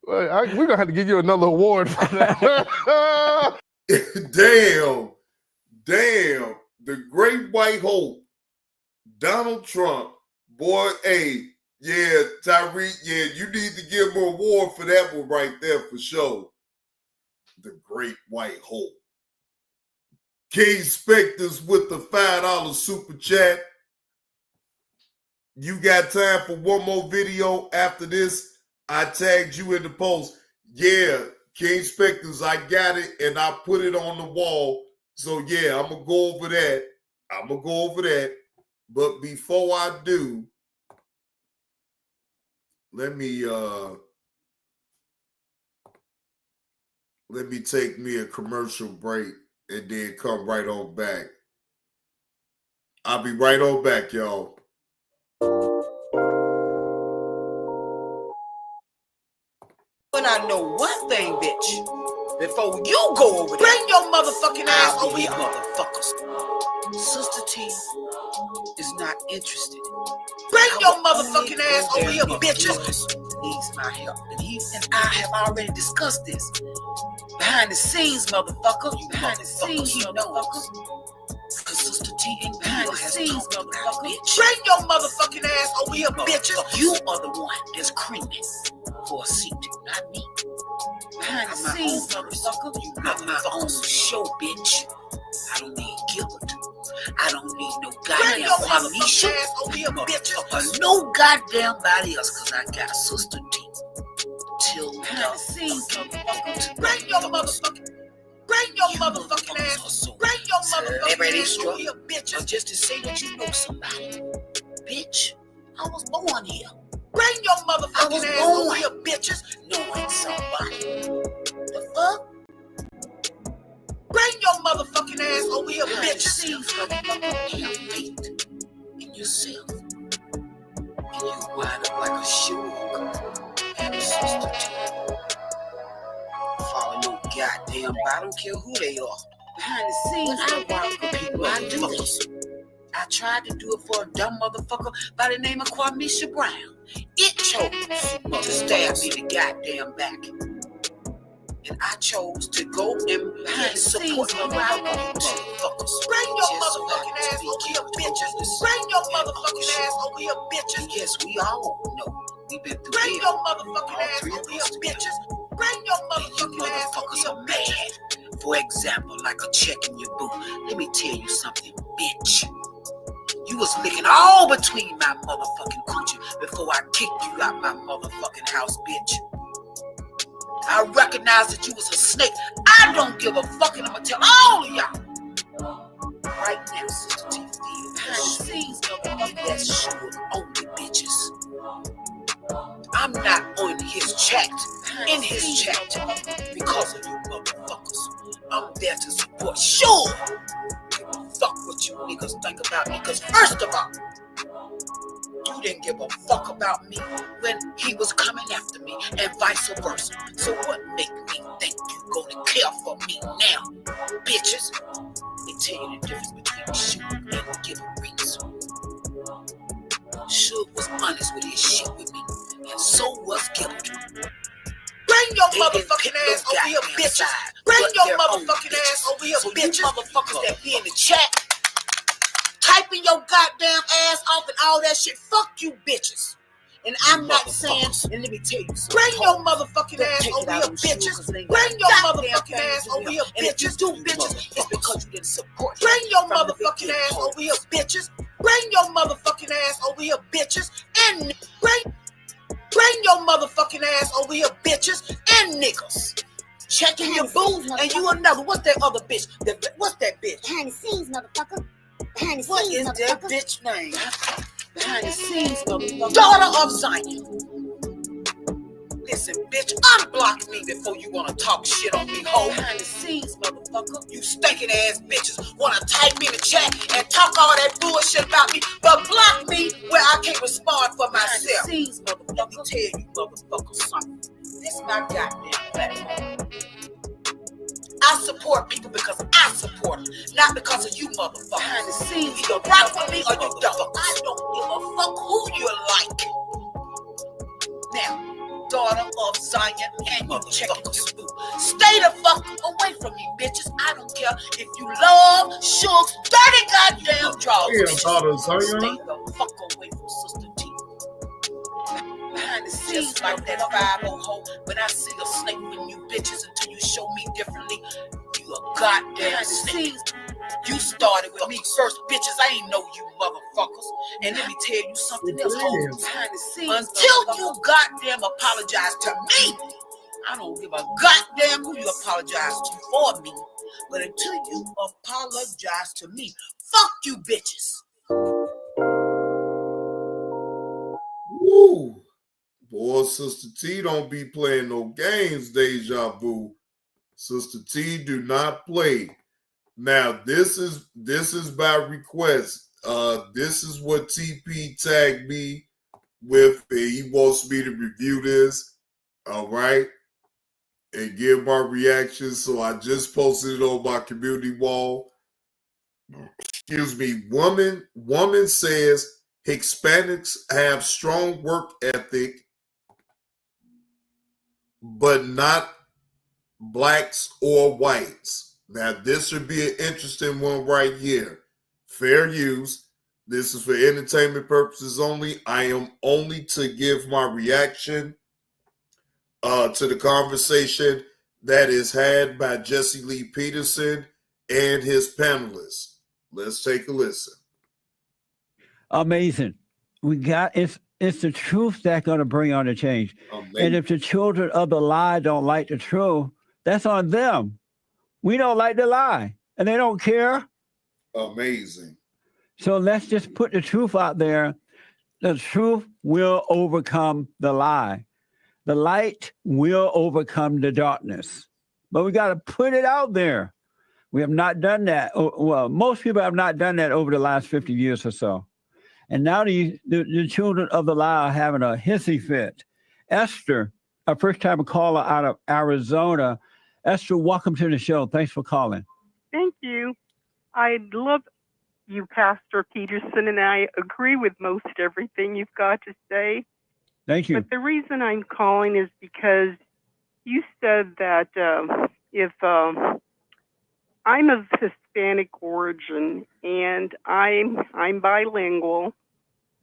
We're gonna have to give you another award for that. Damn. The Great White Hope, Donald Trump, boy, hey, yeah, Tyreek, yeah, you need to give him an award for that one right there for sure. The Great White Hope. King Spectors with the $5 super chat. You got time for one more video after this? I tagged you in the post. Yeah, King Spectors, I got it, and I put it on the wall. So, yeah, I'm going to go over that. But before I do, let me take me a commercial break and then come right on back. I'll be right on back, y'all. But I know one thing, bitch. Before you go over there, bring your motherfucking ass over here, motherfuckers. Sister T is not interested. Bring your motherfucking ass over here, bitches. Needs my help, and he and I have already discussed this. Behind the scenes, motherfucker. You behind the scenes, motherfucker. Cause Sister T ain't behind the scenes, motherfucker. Bring your motherfucking ass over here, bitches. You are the one that's creaming for a seat, not me. Behind the scenes, motherfucker. You got my own show, bitch. I don't need Gilbert. I don't need no goddamn Quamisha over here, bitches. Or no goddamn body else, cause I got Sister T. Till behind the scenes, motherfucker. Bring your motherfucking ass. Bring your motherfucking ass over here, bitches. Just to say that you know somebody. Bitch, I was born here. Bring your motherfucking ass over here, bitches. Knowing somebody. The fuck? Bring your motherfucking ass over here, bitches. Have faith in yourself. and you wind up like a shoe. Sister T. Follow no goddamn, I don't care who they are. Behind the scenes, I work with people. I do this. I tried to do it for a dumb motherfucker by the name of Kwamisha Brown. It chose to stab me in the goddamn back. And I chose to go and support my motherfuckers. Bring your motherfucking ass over here, bitches. Bring your motherfucking ass over here, bitches. Yes, we all know. We've been through. Bring your motherfucking ass over here, bitches. Bring your motherfucking ass over here, bitches. For example, like a check in your boot. Let me tell you something, bitch. You was licking all between my motherfucking coochie before I kicked you out my motherfucking house, bitch. I recognize that you was a snake. I don't give a fuck, and I'm gonna tell all of y'all right now, Sister T. Behind the scenes, motherfucker, that's sure only bitches. I'm not on his chat, in his chat, because of you motherfuckers. I'm there to support. Sure, fuck what you niggas think about me, because first of all, you didn't give a fuck about me when he was coming after me, and vice versa. So what make me think you gonna care for me now, bitches? Let me tell you the difference between Suge and Giving Reese. Suge was honest with his shit with me, and so was Gilbert. Bring your motherfucking ass over here, bitches. Bring your motherfucking ass over here, bitches. Motherfuckers that be in the chat, typing your goddamn ass off and all that shit. Fuck you, bitches. And I'm not saying, and let me tell you, bring your motherfucking ass over here, bitches. Bring your motherfucking ass over here, bitches. Do bitches, it's because you didn't support. Bring your motherfucking ass over here, bitches. Bring your motherfucking ass over here, bitches. And bring your motherfucking ass over here, bitches and niggas. Checking your boots, and you another. What's that other bitch? What's that bitch? Behind the scenes, motherfucker. Behind the What scenes, is motherfucker. that bitch name? Behind the scenes, motherfucker. Daughter of Zion. Listen, bitch, unblock me before you wanna talk shit on me, hoe. Behind the scenes, motherfucker. You stinking ass bitches wanna type me in the chat and talk all that bullshit about me, but block me where I can't respond for myself. Behind the scenes, motherfucker. Let me tell you, motherfucker, something. This is my goddamn platform. I support people because I support them, not because of you motherfuckers. Behind the scenes, you rock with me or you don't. I don't give a fuck who you like. Now, daughter of Zion and you checking your boo. Stay the fuck away from me, bitches. I don't care if you love Suge's dirty goddamn drawers. Yeah, daughter of Zion. Stay the fuck away from Sister T. Behind the scenes like that 5-0 hoe. When I see a snake with you bitches until you show me differently, you a goddamn snake. You started with me first, bitches. I ain't know you motherfuckers. And let me tell you something else, hoes. Behind the scenes, until you goddamn apologize to me, I don't give a goddamn who you apologize to for me. But until you apologize to me, fuck you bitches. Woo. Boy, Sister T don't be playing no games, Deja Vu. Sister T do not play. Now, this is by request. This is what TP tagged me with. He wants me to review this, all right, and give my reaction. So I just posted it on my community wall. Excuse me. Woman says Hispanics have strong work ethic, but not blacks or whites. Now, this should be an interesting one right here. Fair use. This is for entertainment purposes only. I am only to give my reaction to the conversation that is had by Jesse Lee Peterson and his panelists. Let's take a listen. Amazing. It's the truth that's going to bring on the change. Amazing. And if the children of the lie don't like the truth, that's on them. We don't like the lie, and they don't care. Amazing. So let's just put the truth out there. The truth will overcome the lie. The light will overcome the darkness. But we got to put it out there. We have not done that. Well, most people have not done that over the last 50 years or so. And now the children of the lie are having a hissy fit. Esther, a first-time caller out of Arizona. Esther, welcome to the show. Thanks for calling. Thank you. I love you, Pastor Peterson, and I agree with most everything you've got to say. Thank you. But the reason I'm calling is because you said that if I'm of Hispanic origin and I'm bilingual,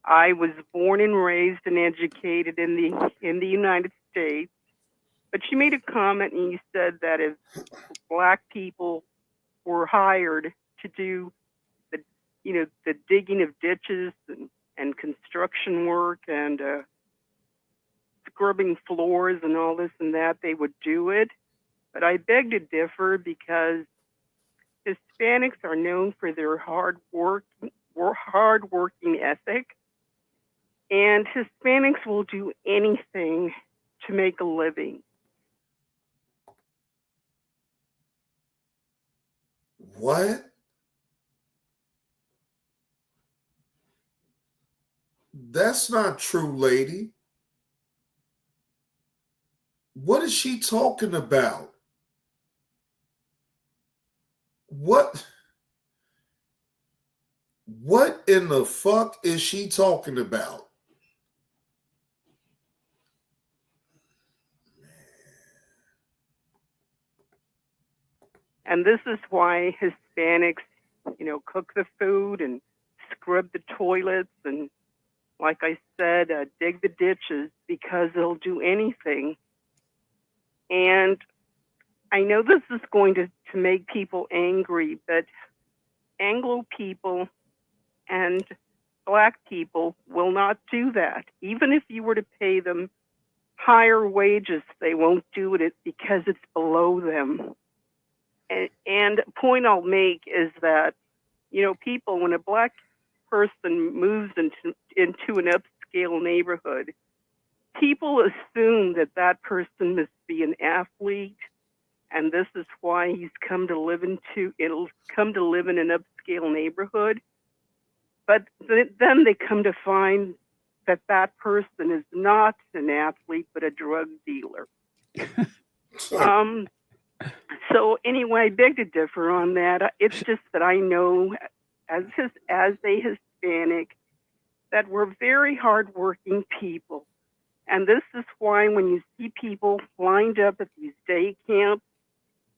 I was born and raised and educated in the United States. But you made a comment and you said that if Black people were hired to do the digging of ditches and construction work and scrubbing floors and all this and that, they would do it. But I beg to differ because Hispanics are known for their hard working ethic, and Hispanics will do anything to make a living. What? That's not true, lady. What is she talking about? What in the fuck is she talking about? And this is why Hispanics, cook the food and scrub the toilets and, like I said, dig the ditches, because they'll do anything. And I know this is going to make people angry, but Anglo people and Black people will not do that. Even if you were to pay them higher wages, they won't do it because it's below them. And a point I'll make is that, people, when a Black person moves into an upscale neighborhood, people assume that person must be an athlete, and this is why he's come to live in an upscale neighborhood. But then they come to find that person is not an athlete, but a drug dealer. So anyway, I beg to differ on that. It's just that I know, as a Hispanic, that we're very hardworking people. And this is why when you see people lined up at these day camps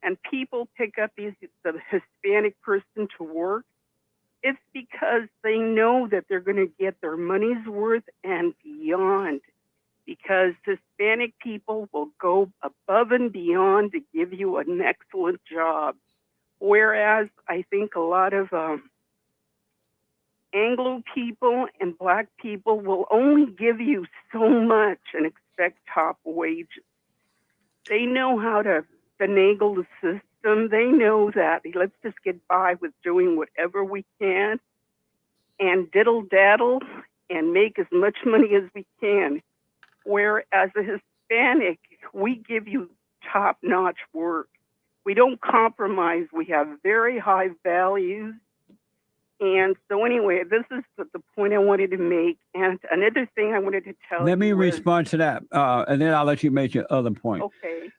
and people pick up the Hispanic person to work, it's because they know that they're going to get their money's worth and beyond. Because Hispanic people will go above and beyond to give you an excellent job. Whereas I think a lot of Anglo people and Black people will only give you so much and expect top wages. They know how to finagle the system. They know that let's just get by with doing whatever we can and diddle daddle and make as much money as we can. Whereas a Hispanic, we give you top-notch work. We don't compromise. We have very high values. And so anyway, this is the point I wanted to make. And another thing I wanted to tell you. Let me respond to that, and then I'll let you make your other point. Okay.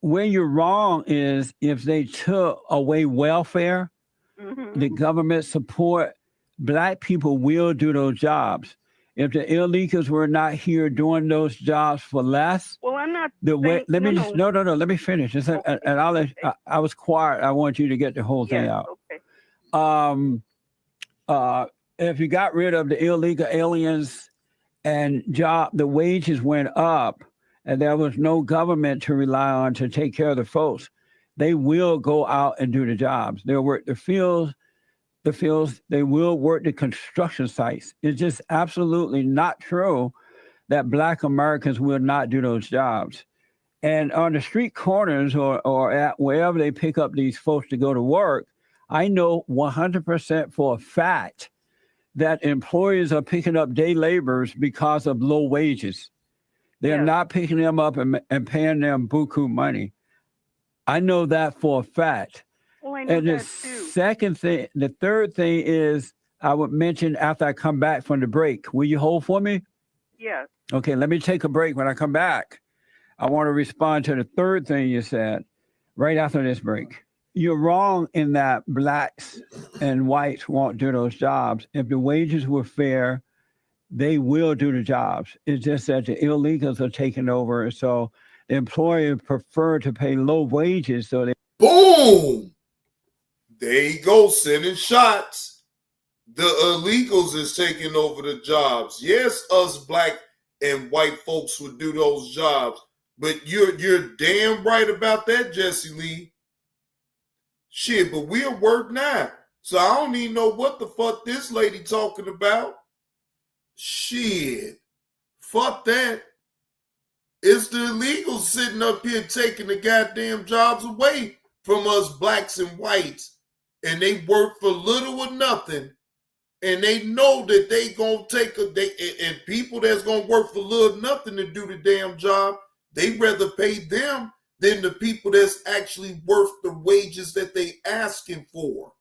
Where you're wrong is if they took away welfare, the government support, Black people will do those jobs. If the illegals were not here doing those jobs for less, well, I'm not. Let me finish. Okay. And I'll let. I was quiet. I want you to get the whole thing out. Okay. If you got rid of the illegal aliens and the wages went up, and there was no government to rely on to take care of the folks, they will go out and do the jobs. They'll work the fields. They will work the construction sites. It's just absolutely not true that Black Americans will not do those jobs. And on the street corners or at wherever they pick up these folks to go to work, I know 100% for a fact that employers are picking up day laborers because of low wages. They're not picking them up and paying them buku money. I know that for a fact. Well, I know and the that too. The third thing is, I would mention after I come back from the break. Will you hold for me? Yes. Okay, let me take a break. When I come back, I want to respond to the third thing you said right after this break. You're wrong in that blacks and whites won't do those jobs. If the wages were fair, they will do the jobs. It's just that the illegals are taking over. So the employer prefer to pay low wages. So they Boom! There you go, sending shots. The illegals is taking over the jobs. Yes, us black and white folks would do those jobs, but you're damn right about that, Jesse Lee. Shit, but we at work now, so I don't even know what the fuck this lady talking about. Shit, fuck that. It's the illegals sitting up here taking the goddamn jobs away from us blacks and whites, and they work for little or nothing, and they know that they gonna take and people that's gonna work for little or nothing to do the damn job, they rather pay them than the people that's actually worth the wages that they asking for.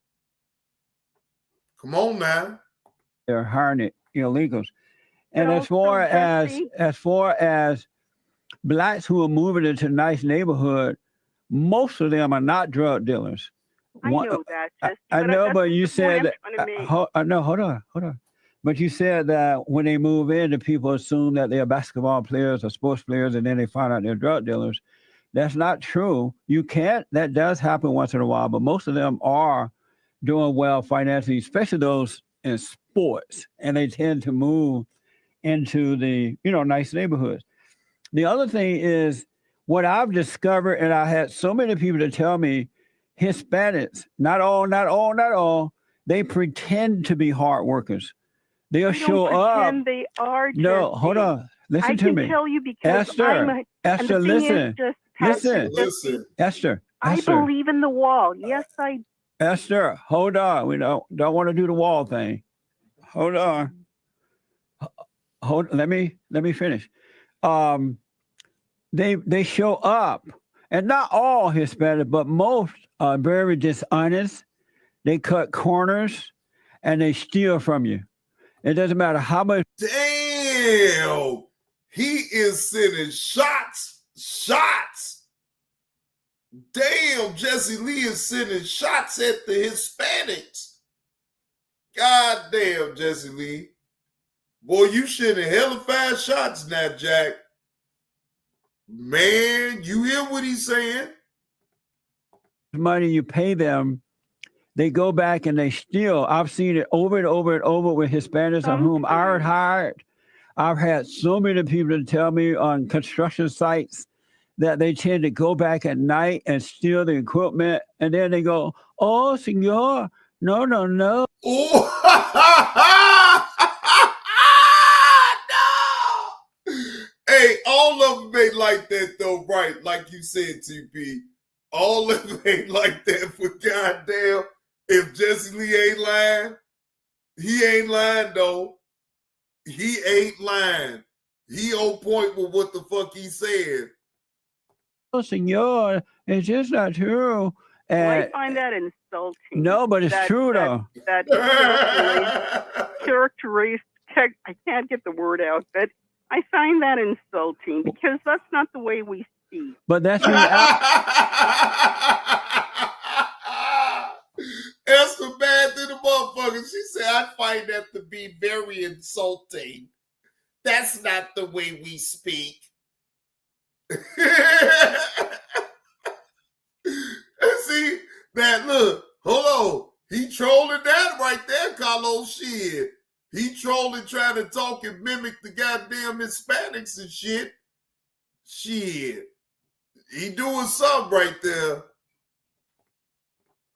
Come on now. they're hiring it illegals. And But as far also, as blacks who are moving into nice neighborhood, most of them are not drug dealers. I know that, Jesse. I know, that's but you the said point that. I'm trying to make. No, hold on. But you said that when they move in, the people assume that they're basketball players or sports players, and then they find out they're drug dealers. That's not true. That does happen once in a while, but most of them are doing well financially, especially those in sports, and they tend to move into the, nice neighborhoods. The other thing is what I've discovered, and I had so many people to tell me, Hispanics, not all, they pretend to to hard workers. They'll show up. They are. No, Jesse. hold on. Listen to me. I can tell you because Esther, listen. Esther. I believe in the wall. Yes, I. Esther, hold on. We don't want to do the wall thing. Hold on. Let me finish. They show up, and not all Hispanic, but most are very dishonest. They cut corners, and they steal from you. It doesn't matter how much. Damn, he is sending shots. Damn, Jesse Lee is sending shots at the Hispanics. God damn, Jesse Lee. Boy, you shooting hella fast shots now, Jack. Man, you hear what he's saying? Money you pay them, they go back and they steal. I've seen it over and over and over with Hispanics on whom I hired. I've had so many people to tell me on construction sites that they tend to go back at night and steal the equipment, and then they go, "Oh, senor, no." No! Hey, all of them ain't like that though, right? Like you said, TP. All of them ain't like that, for goddamn. If Jesse Lee ain't lying, he ain't lying though. He ain't lying. He on point with what the fuck he said. "Oh, senor, it's just not true." Well, I find that insulting. No, but it's true though. That characteristic, I can't get the word out, but I find that insulting because that's not the way we speak. But that's That's the bad to the motherfucker. She said, I find that to be very insulting. That's not the way we speak. See, that look, hold on. He trolling that right there, Carlos. Shit. He trolling, trying to talk and mimic the goddamn Hispanics and shit. Shit. He doing something right there.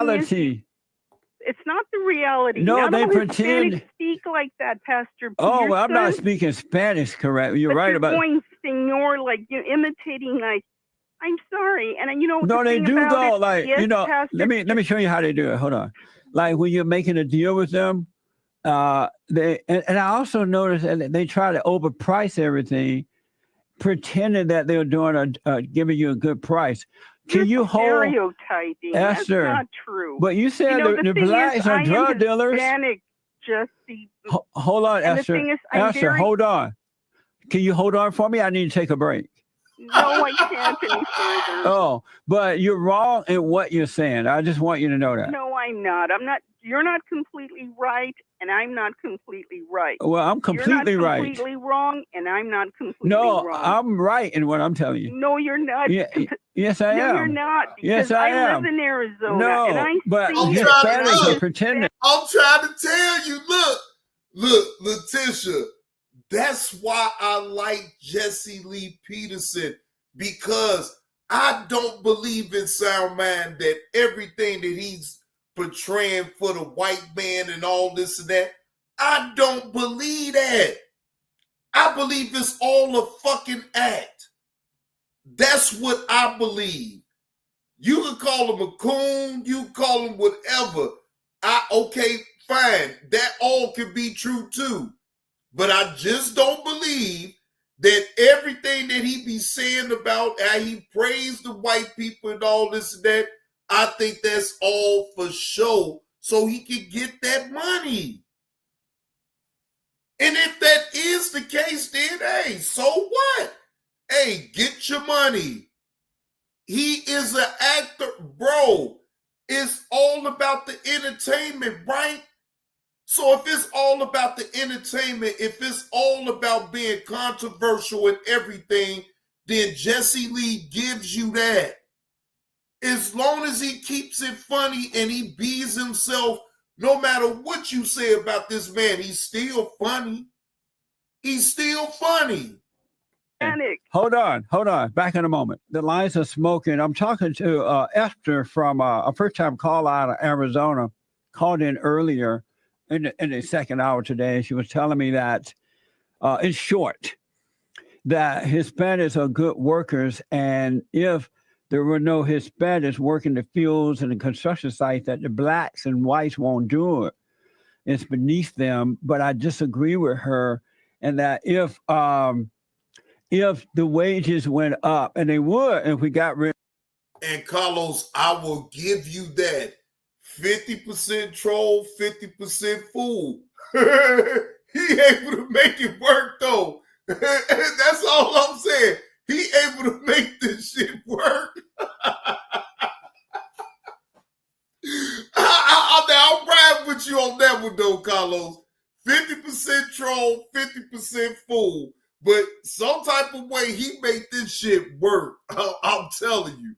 It's not the reality. No, not they all pretend. Hispanics speak like that, Pastor. Oh, Peterson. well, I'm not speaking Spanish, correct? You're right about going senor, like you're imitating, like, I'm sorry. And No, the they thing do about go it, like, yes, Pastor, let me show you how they do it. Hold on. Like when you're making a deal with them, and I also noticed that they try to overprice everything, pretending that they're doing giving you a good price. Can you hold stereotyping? Esther? That's not true. But you said the thing blacks is, are I drug am dealers. Hispanic, Jesse. Hold on, And the Esther. thing is, I'm Esther, very- hold on. Can you hold on for me? I need to take a break. No, I can't any further. Oh, but you're wrong in what you're saying. I just want you to know that. No, I'm not. I'm not. You're not completely right, and I'm not completely right. Well, I'm completely You're not right. completely wrong, and I'm not completely No, wrong. I'm right in what I'm telling you. No, you're not. Yeah, yes, I no, am. you're not. Because Yes, I am. live in Arizona, No, and I but see Hispanics are pretending. I'm trying to tell you, look, Letitia, that's why I like Jesse Lee Peterson, because I don't believe in sound mind that everything that he's portraying for the white man and all this and that. I don't believe that. I believe it's all a fucking act. That's what I believe. You can call him a coon, you can call him whatever. Okay, fine. That all can be true too. But I just don't believe that everything that he be saying about how he praised the white people and all this and that, I think that's all for show so he can get that money. And if that is the case, then hey, so what? Hey, get your money. He is an actor, bro. It's all about the entertainment, right? So if it's all about the entertainment, if it's all about being controversial and everything, then Jesse Lee gives you that. As long as he keeps it funny and he bees himself, no matter what you say about this man, he's still funny. He's still funny. Hold on. Back in a moment. The lines are smoking. I'm talking to Esther from a first-time call out of Arizona. Called in earlier in the second hour today. She was telling me that, in short, that Hispanics are good workers, and if there were no Hispanics working the fields and the construction sites, that the blacks and whites won't do it. It's beneath them. But I disagree with her, and that if the wages went up, and they would if we got rid. And Carlos, I will give you that. 50% troll, 50% fool. He able to make it work though. That's all I'm saying. He able to make this shit work. I'll ride with you on that one though, Carlos. 50% troll, 50% fool. But some type of way he made this shit work. I'm telling you.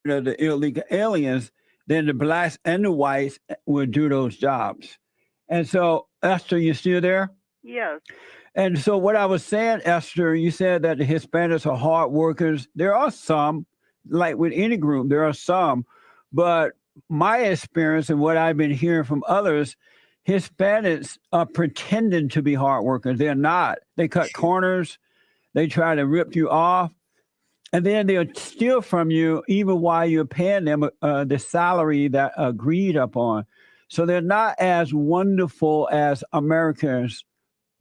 The illegal aliens, then the blacks and the whites will do those jobs. And so, Esther, you still there? Yes. And so what I was saying, Esther, you said that the Hispanics are hard workers. There are some, like with any group, there are some. But my experience and what I've been hearing from others, Hispanics are pretending to be hard workers. They're not. They cut corners. They try to rip you off. And then they'll steal from you even while you're paying them the salary that agreed upon. So they're not as wonderful as Americans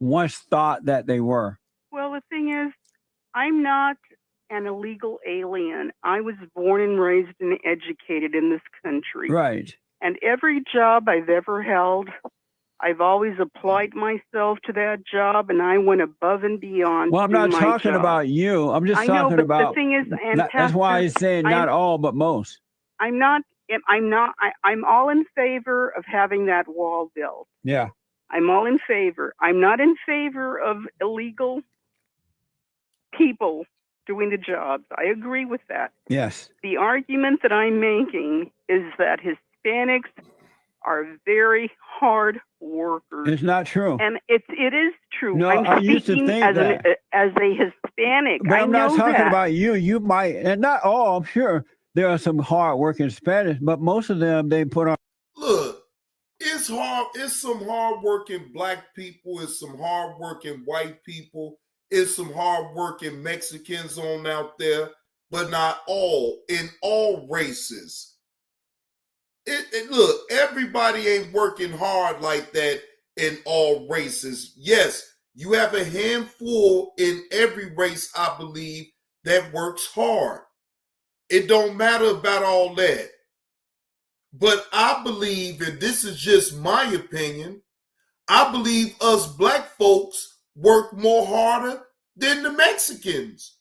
once thought that they were. Well, the thing is, I'm not an illegal alien. I was born and raised and educated in this country. Right. And every job I've ever held, I've always applied myself to that job, and I went above and beyond. Well, I'm to do not my talking job. about you. I'm just I know, talking but about. the thing is, and that's why he's saying not I'm- all, but most. I'm all in favor of having that wall built. Yeah. I'm all in favor. I'm not in favor of illegal people doing the jobs. I agree with that. Yes. The argument that I'm making is that Hispanics are very hard workers. It's not true. And it is true. No, I'm I used to speaking think as that. as a Hispanic. But I'm not know talking that. about you. You might, and not all, I'm sure there are some hard-working Spanish, but most of them they put on. Look, it's hard. It's some hardworking black people. It's some hardworking white people. It's some hardworking Mexicans on out there, but not all. In all races. Look, everybody ain't working hard like that in all races. Yes, you have a handful in every race, I believe, that works hard. It don't matter about all that. But I believe, and this is just my opinion, I believe us black folks work more harder than the Mexicans.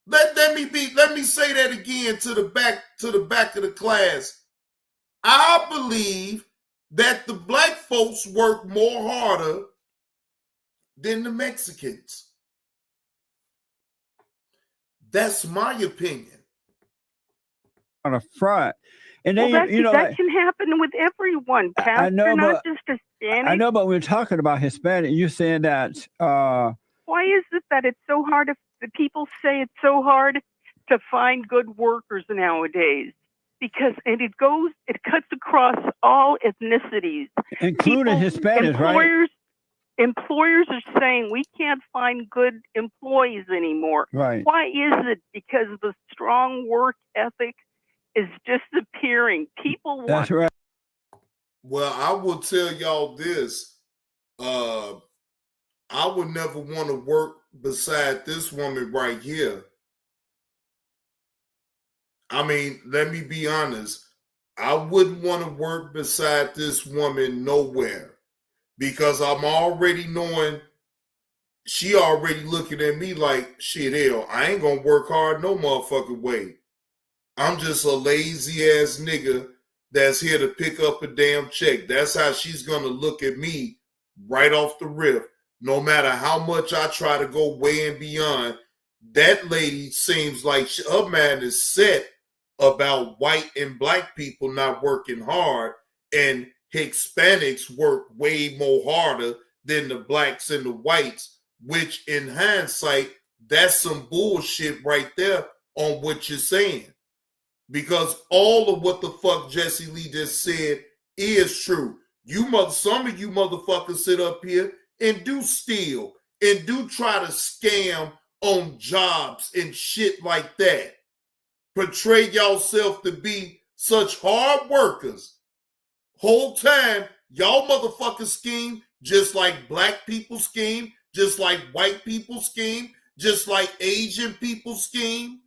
Let me say that again to the back of the class. I believe that the black folks work more harder than the Mexicans. That's my opinion. On the front. And Well, then, that can happen with everyone, Pastor, I know, not but just Hispanic. I know, but we're talking about Hispanic. You're saying that Why is it that it's so hard? The people say it's so hard to find good workers nowadays because it cuts across all ethnicities, including Hispanics, right? Employers are saying we can't find good employees anymore. Right. Why is it? Because the strong work ethic is disappearing. People want. That's right. Well, I will tell y'all this. I would never want to work beside this woman right here. I mean, let me be honest. I wouldn't want to work beside this woman nowhere because I'm already knowing she already looking at me like, shit, hell, I ain't gonna work hard no motherfucking way. I'm just a lazy ass nigga that's here to pick up a damn check. That's how she's gonna look at me right off the rip. No matter how much I try to go way and beyond, that lady seems like her mind is set about white and black people not working hard, and Hispanics work way more harder than the blacks and the whites, which in hindsight, that's some bullshit right there on what you're saying. Because all of what the fuck Jesse Lee just said is true. Some of you motherfuckers sit up here and do steal and do try to scam on jobs and shit like that. Portray yourself to be such hard workers. Whole time, y'all motherfuckers scheme just like black people scheme, just like white people scheme, just like Asian people scheme.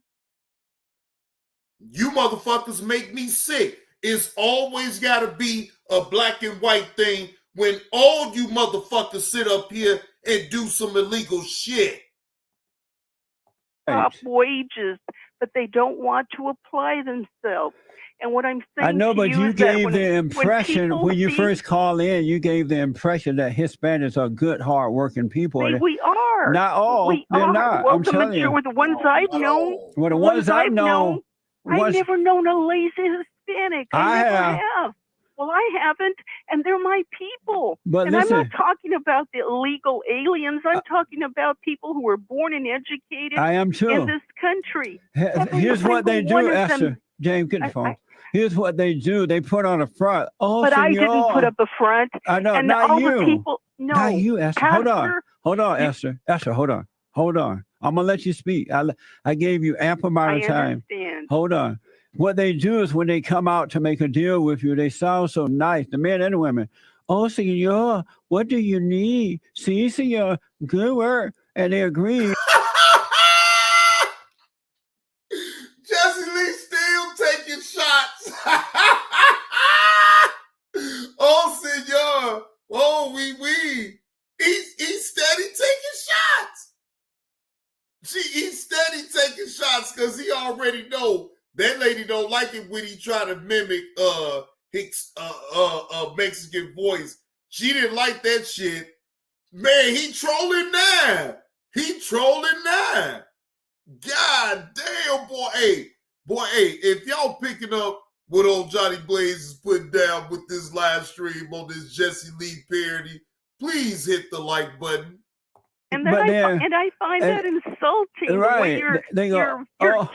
You motherfuckers make me sick. It's always got to be a black and white thing when all you motherfuckers sit up here and do some illegal shit. Top wages, but they don't want to apply themselves. And what I'm saying, I know, but you gave the impression when you see, first called in, you gave the impression that Hispanics are good, hard-working people. We are. Not all. They're not. Well, I'm telling you. The ones I've known. Well, the ones I've known. I've never known a lazy Hispanic. I never have. Well, I haven't, and they're my people. But and listen, I'm not talking about the illegal aliens. I'm talking about people who were born and educated I am too. in this country. Here's what they do, Esther. James, get the phone. Here's what they do. They put on a front. Oh, but senor. I didn't put up a front. I know, and not all you. The people, no, not you, Esther. Pastor, hold on, Esther. Esther, hold on. I'm gonna let you speak. I gave you ample amount of time. Understand. Hold on. What they do is when they come out to make a deal with you, they sound so nice, the men and the women. Oh, senor, what do you need? See, senor, good work. And they agree. Jesse Lee still taking shots. Oh, senor. Oh, oui. He's steady taking shots. He's steady taking shots because he already know that lady don't like it when he try to mimic Mexican voice. She didn't like that shit. Man, he trolling now. God damn, boy. Hey, if y'all picking up what old Johnny Blaze is putting down with this live stream on this Jesse Lee parody, please hit the like button. And I find that insulting. Right. The way you're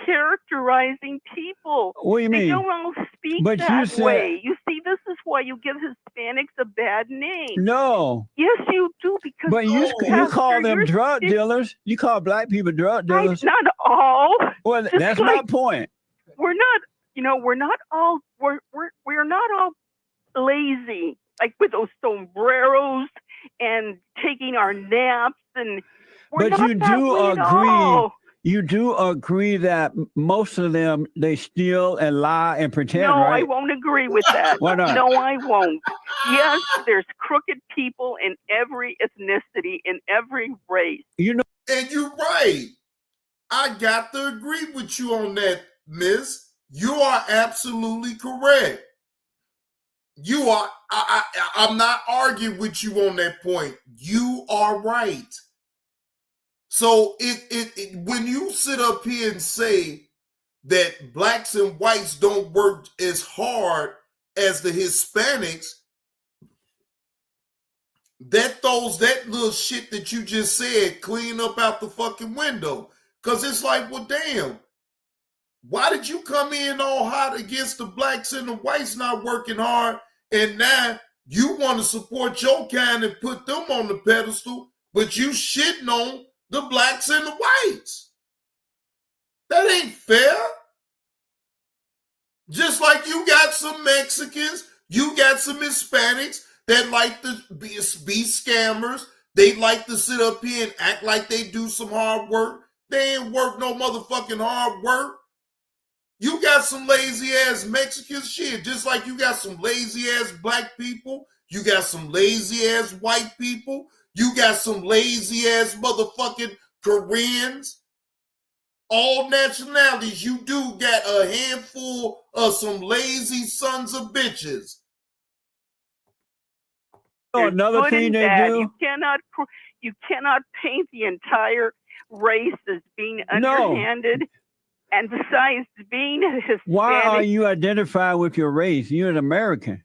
characterizing people. What do you mean? They don't all speak that way. You see, this is why you give Hispanics a bad name. No. Yes, you do. Because but you call them drug dealers. You call black people drug dealers. Not all. Well, that's my point. We're not all lazy, like with those sombreros and taking our naps, and but you do agree. you do agree that most of them, they steal and lie and pretend, No, right? I won't agree with that. Why not? No, I won't. Yes, there's crooked people in every ethnicity, in every race. You know, and you're right. I got to agree with you on that, Miss. You are absolutely correct. You are. I'm not arguing with you on that point. You are right. So when you sit up here and say that blacks and whites don't work as hard as the Hispanics, that throws that little shit that you just said clean up out the fucking window. Because it's like, well, damn, why did you come in all hot against the blacks and the whites not working hard, and now you want to support your kind and put them on the pedestal, but you shitting on the blacks and the whites? That ain't fair. Just like you got some Mexicans, you got some Hispanics that like to be scammers. They like to sit up here and act like they do some hard work. They ain't work no motherfucking hard work. You got some lazy ass Mexican shit, just like you got some lazy ass black people. You got some lazy ass white people. You got some lazy ass motherfucking Koreans. All nationalities, you do got a handful of some lazy sons of bitches. Another Good thing and they bad. do. You cannot paint the entire race as being No. underhanded. And besides being a Hispanic, Why are you identifying with your race? You're an American.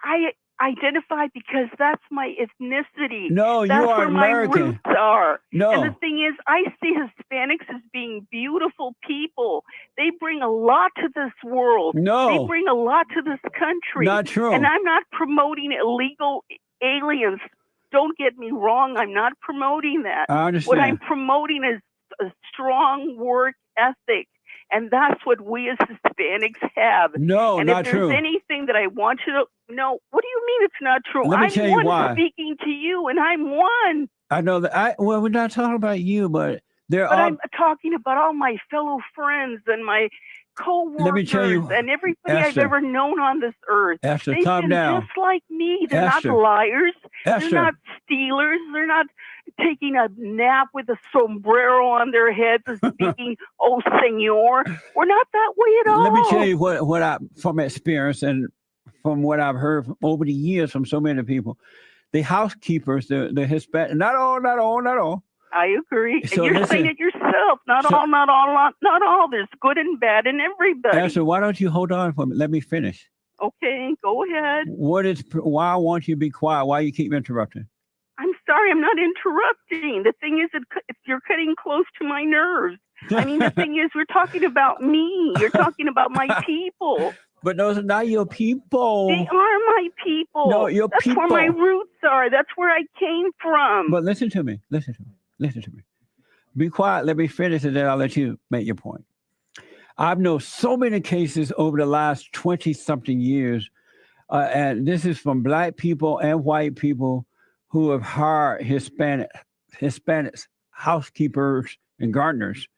I identify because that's my ethnicity. No, that's you are where American. my roots are. No. And the thing is, I see Hispanics as being beautiful people. They bring a lot to this world. No. They bring a lot to this country. Not true. And I'm not promoting illegal aliens. Don't get me wrong. I'm not promoting that. I understand. What I'm promoting is a strong work ethic. And that's what we as Hispanics have. No, and not if there's true. anything that I want you to know, what do you mean it's not true? Let me I'm tell you one why. speaking to you, and I'm one. I know that. Well, we're not talking about you, but there But are. I'm talking about all my fellow friends and my co-workers Let me tell you, and everybody I've Esther. ever known on this earth. Esther, They've calm been down. just like me. They're Esther. not liars. Esther. They're not stealers. They're not taking a nap with a sombrero on their heads and speaking, oh, senor. We're not that way at all. Let me tell you what I, from experience and from what I've heard from over the years from so many people, the housekeepers, the Hispanic, not all. I agree. So and you're saying it yourself. Not all. There's good and bad in everybody. Esther, why don't you hold on for me? Let me finish. Okay, go ahead. Why I want you to be quiet? Why you keep interrupting? I'm sorry, I'm not interrupting. The thing is, you're cutting close to my nerves. I mean, the thing is, we're talking about me. You're talking about my people. But those are not your people. They are my people. No, your That's people. That's where my roots are. That's where I came from. But listen to me. Be quiet. Let me finish, and then I'll let you make your point. I've known so many cases over the last 20-something years, and this is from black people and white people who have hired Hispanics, housekeepers, and gardeners.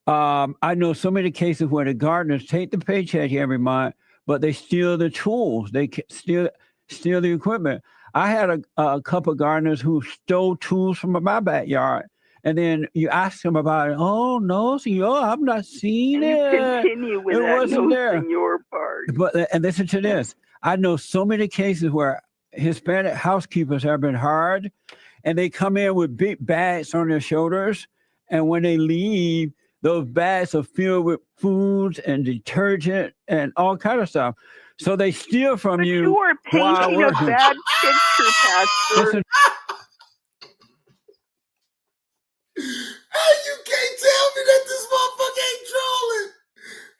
I know so many cases where the gardeners take the paycheck every month, but they steal the tools. They steal the equipment. I had a couple of gardeners who stole tools from my backyard. And then you ask them about it. Oh, no, senor, I've not seen it. You continue with that wasn't there. Senor part. And listen to this. I know so many cases where Hispanic housekeepers have been hired, and they come in with big bags on their shoulders. And when they leave, those bags are filled with foods and detergent and all kind of stuff. So they steal from you. You are painting a bad picture, Pastor. Listen, Hey, you can't tell me that this motherfucker ain't trolling.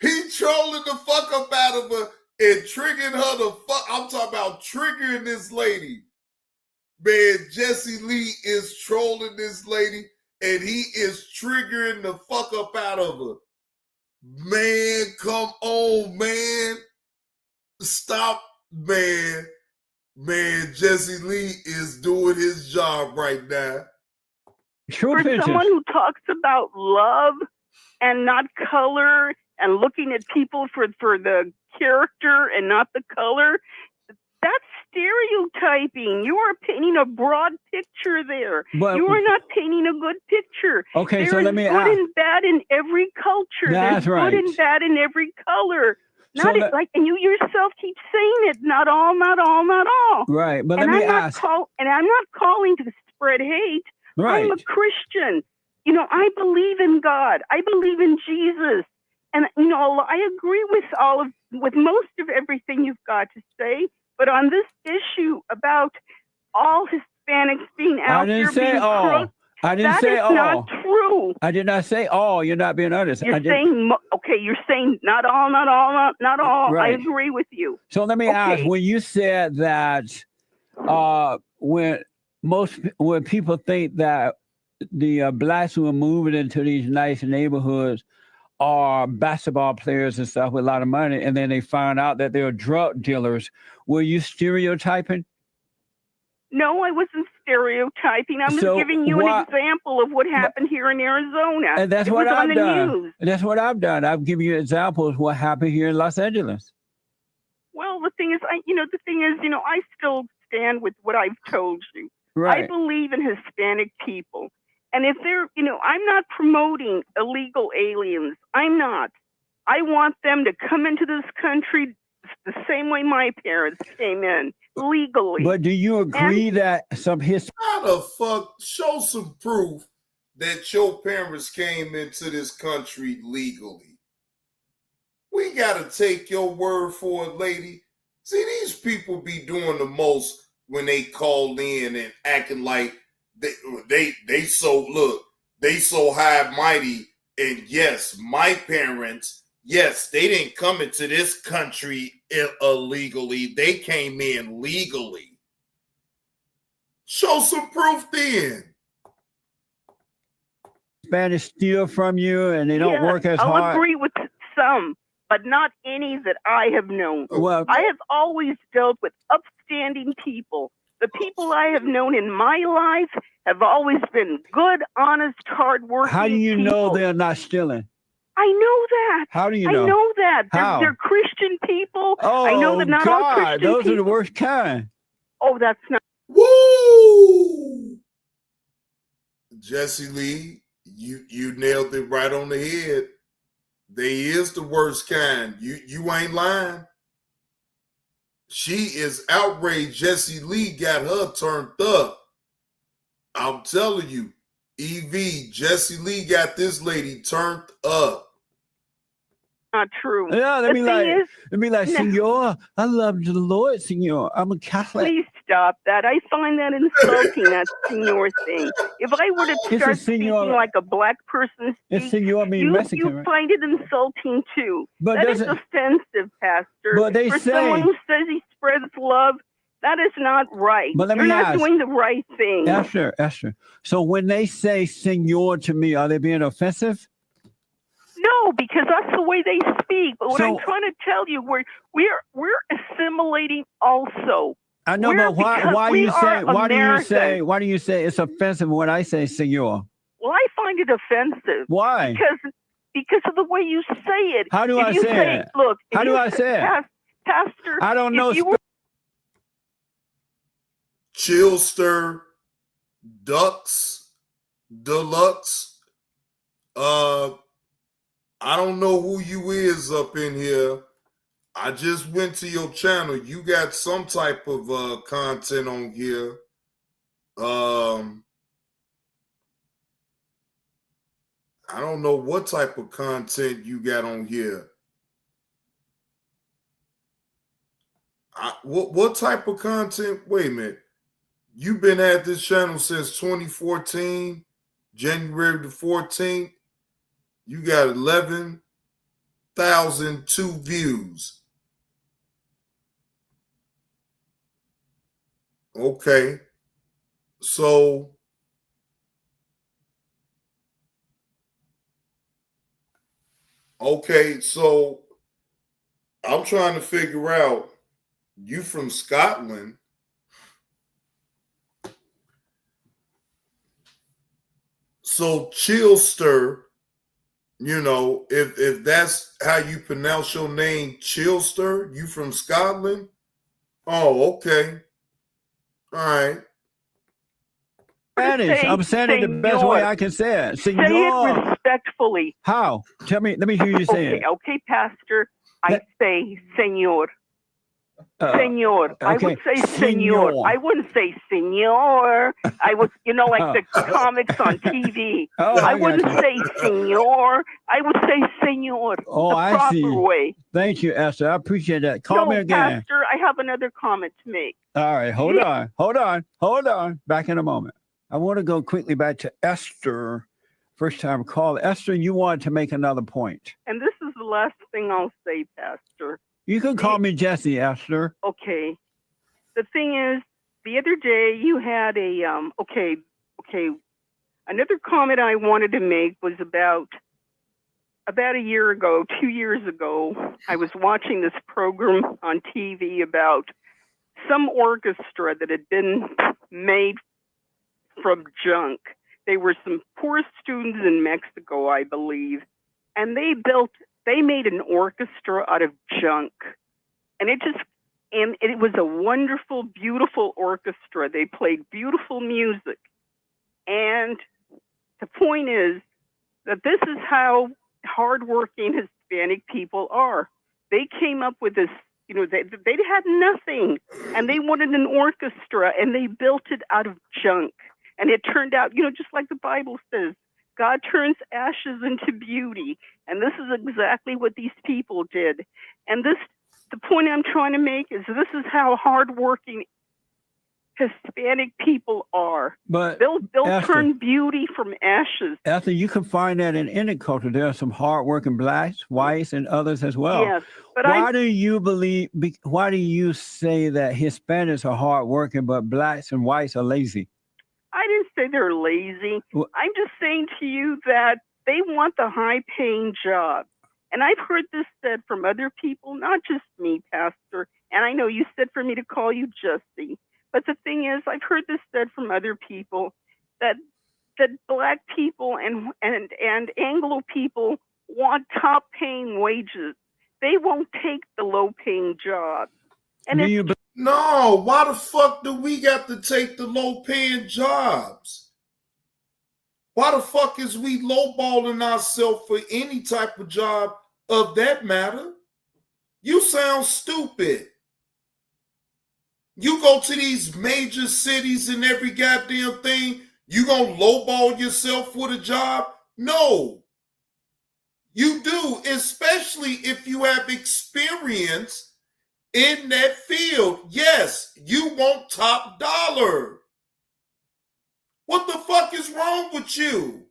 He trolling the fuck up out of her and triggering her the fuck. I'm talking about triggering this lady. Man, Jesse Lee is trolling this lady and he is triggering the fuck up out of her. Man, come on, man. Stop, man. Man, Jesse Lee is doing his job right now. True For pictures. someone who talks about love and not color and looking at people for the character and not the color, that's stereotyping. You are painting a broad picture there. But- you are not painting a good picture. Okay, so There let is me good ask. and bad in every culture. That's There's right. good and bad in every color. So Not let- like, and you yourself keep saying it. Not all, not all, not all. Right, but and let me I'm not ask. and I'm not calling to spread hate. Right. I'm a Christian. You know, I believe in God. I believe in Jesus. And you know, I agree with most of everything you've got to say. But on this issue about all Hispanics being out I didn't there say being all. crooks, I didn't that say is all. not true. I did not say all. You're not being honest. You're I did- saying Uh, you're saying not all, not all, not all. Right. I agree with you. So let me ask, when you said that when people think that the blacks who are moving into these nice neighborhoods are basketball players and stuff with a lot of money, and then they find out that they're drug dealers, were you stereotyping? No, I wasn't stereotyping. I'm So just giving you an example of what happened here in Arizona. And that's it what was on I've the done. news. That's what I've done. I've given you examples of what happened here in Los Angeles. Well, the thing is, I still stand with what I've told you. Right. I believe in Hispanic people. And if they're, I'm not promoting illegal aliens. I'm not. I want them to come into this country the same way my parents came in, legally. But do you agree that some How the fuck show some proof that your parents came into this country legally? We gotta take your word for it, lady. See, these people be doing the most when they call in and acting like they so high mighty. And yes, my parents, yes, they didn't come into this country illegally. They came in legally. Show some proof then. Spanish steal from you and they don't work as I'll hard. agree with some, but not any that I have known. Well- I have always dealt with upstanding people. The people I have known in my life have always been good, honest, hardworking How do you know people. they're not stealing? I know that. How do you know? I know that. How? They're Christian people. Oh, I know that not all God, Christian those people. are the worst kind. Oh, that's not. Woo! Jesse Lee, you nailed it right on the head. They is the worst kind. You ain't lying. She is outraged. Jesse Lee got her turned up. I'm telling you, EV, Jesse Lee got this lady turned up. Not true. Yeah, The thing is, Senor, I love the Lord, Senor. I'm a Catholic. Please stop that. I find that insulting, that senor thing. If I were to It's a start senor- speaking like a black person It's speaks, Senor mean you Mexican, right? find it insulting too. But That is doesn't- offensive, Pastor. But they For say- someone who says he spreads love, that is not right. But let You're me not ask- doing the right thing. Esther. So when they say Senor to me, are they being offensive? No, because that's the way they speak. But what I'm So- trying to tell you, we're assimilating also. I know, We're- but why because do we you say are American. why do you say it's offensive when I say Senor? Well, I find it offensive. Why? Because of the way you say it. How do If I you say it? Look, if How do you I say it? Pastor, I don't if know. you were- Chillster Ducks Deluxe. I don't know who you is up in here. I just went to your channel. You got some type of content on here. I don't know what type of content you got on here. What type of content? Wait a minute. You've been at this channel since 2014, January the 14th. You got 11,002 views. Okay. So I'm trying to figure out, you from Scotland. So Chillster, you know, if that's how you pronounce your name, Chillster, you from Scotland? Oh, okay. All right. Spanish. I'm saying it the best way I can say it. Say it Senor. respectfully. How? Tell me. Let me hear you say it. Okay, Pastor. I say senor. Senor. I would say senor. I wouldn't say senor. I would, you know, like the comics on TV. I wouldn't say senor. I would say senor. Oh, the I proper see. way. Thank you, Esther. I appreciate that. Call me again. Pastor, I have another comment to make. All right. Hold on. Back in a moment. I want to go quickly back to Esther. First time call. Esther, you wanted to make another point. And this is the last thing I'll say, Pastor. You can call me Jesse, Esther. Okay. The thing is, the other day you had a another comment I wanted to make was about a year ago, 2 years ago, I was watching this program on TV about some orchestra that had been made from junk. They were some poor students in Mexico, I believe, and they made an orchestra out of junk. And it was a wonderful, beautiful orchestra. They played beautiful music. And the point is that this is how hardworking Hispanic people are. They came up with this, you know, they had nothing and they wanted an orchestra and they built it out of junk. And it turned out, you know, just like the Bible says, God turns ashes into beauty. And this is exactly what these people did. And the point I'm trying to make is this is how hardworking Hispanic people are. But they'll Esther, turn beauty from ashes. Esther, you can find that in any culture. There are some hardworking blacks, whites, and others as well. Yes, but why do you say that Hispanics are hardworking, but blacks and whites are lazy? I didn't say they're lazy. I'm just saying to you that they want the high-paying job. And I've heard this said from other people, not just me, Pastor. And I know you said for me to call you Justy. But the thing is, I've heard this said from other people that black people and Anglo people want top-paying wages. They won't take the low-paying jobs. And no, why the fuck do we got to take the low-paying jobs? Why the fuck is we lowballing ourselves for any type of job of that matter? You sound stupid. You go to these major cities and every goddamn thing, you gonna lowball yourself with a job? No. You do, especially if you have experience in that field. Yes, you want top dollar. What the fuck is wrong with you?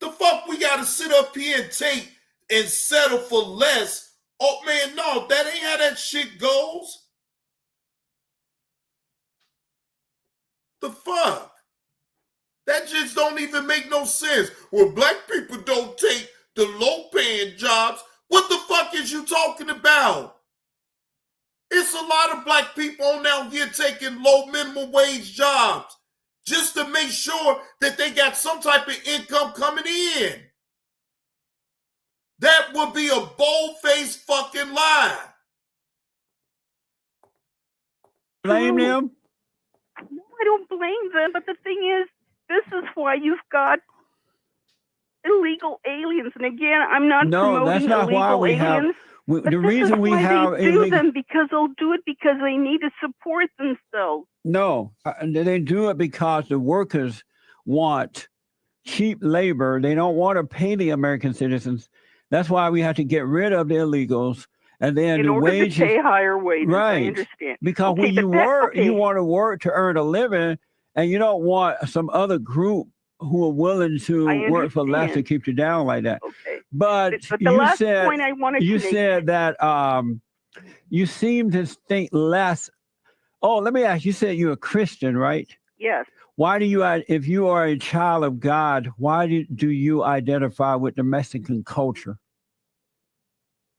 The fuck we gotta sit up here and take and settle for less? Oh man, no, that ain't how that shit goes. The fuck? That just don't even make no sense. Well, black people don't take the low-paying jobs. What the fuck is you talking about? It's a lot of black people on out here taking low minimum wage jobs just to make sure that they got some type of income coming in. That would be a bold-faced fucking lie. Blame them? No, I don't blame them. But the thing is, this is why you've got illegal aliens. And again, I'm not promoting that's not illegal why we aliens. have. The reason we have they do them because they'll do it because they need to support themselves. No, they do it because the workers want cheap labor. They don't want to pay the American citizens. That's why we have to get rid of the illegals. And then in the order wages, to pay higher wages, right? I understand. Because when you work, you want to work to earn a living, and you don't want some other group who are willing to work for less to keep you down like that. Okay. But the you last said point I wanted you to make, said that you seem to think less. Oh, let me ask. You said you're a Christian, right? Yes. Why do you, if you are a child of God, why do you identify with the Mexican culture?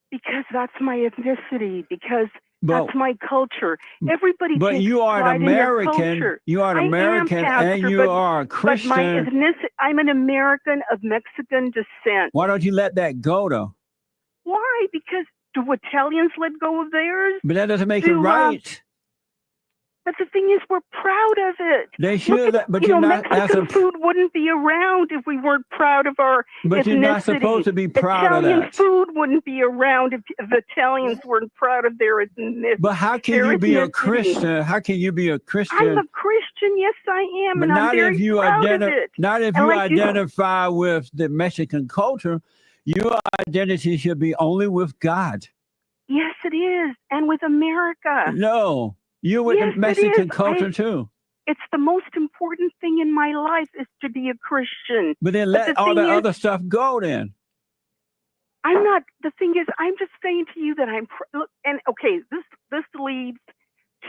Because that's my ethnicity. Because That's my culture. Everybody But takes you are pride an in their American. culture. You are an I am, American, Pastor, and you but- are a Christian. But my ethnicity, I'm an American of Mexican descent. Why don't you let that go, though? Why? Because do Italians let go of theirs? But that doesn't make it right. But the thing is, we're proud of it. They should, but you you're know, not. Mexican food wouldn't be around if we weren't proud of our But ethnicity. you're not supposed to be proud Italian of that. food wouldn't be around if Italians weren't proud of their ethnicity. But how can you be a Christian? How can you be a Christian? I'm a Christian, yes, I am, But and I'm not very if you proud of it. Not if And you like identify with the Mexican culture. Your identity should be only with God. Yes, it is, and with America. No, you're with Yes, the Mexican it is. culture too. It's the most important thing in my life is to be a Christian. But then let all the other stuff go then. I'm not, the thing is, I'm just saying to you that look, and okay, this leads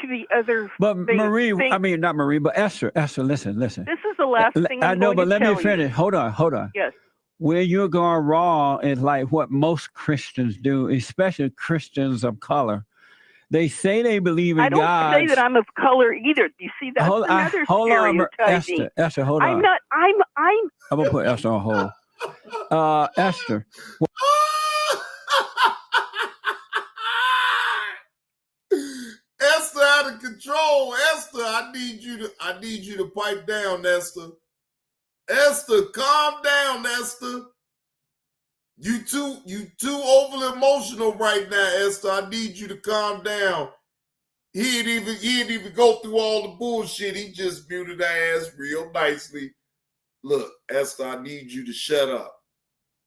to the other But thing. Marie, I mean, not Marie, but Esther, listen. This is the last thing I I'm know, going but to let me tell you. finish. Hold on. Yes. Where you're going wrong is like what most Christians do, especially Christians of color. They say they believe in I don't God. say that I'm of color either. You see, that's another hold on, stereotyping. Esther, hold on. I'm not. I'm. I'm gonna put Esther on hold. Esther. Esther out of control. Esther, I need you to pipe down, Esther. Esther, calm down, Esther. You too overly emotional right now, Esther. I need you to calm down. He didn't even go through all the bullshit. He just muted her ass real nicely. Look, Esther, I need you to shut up.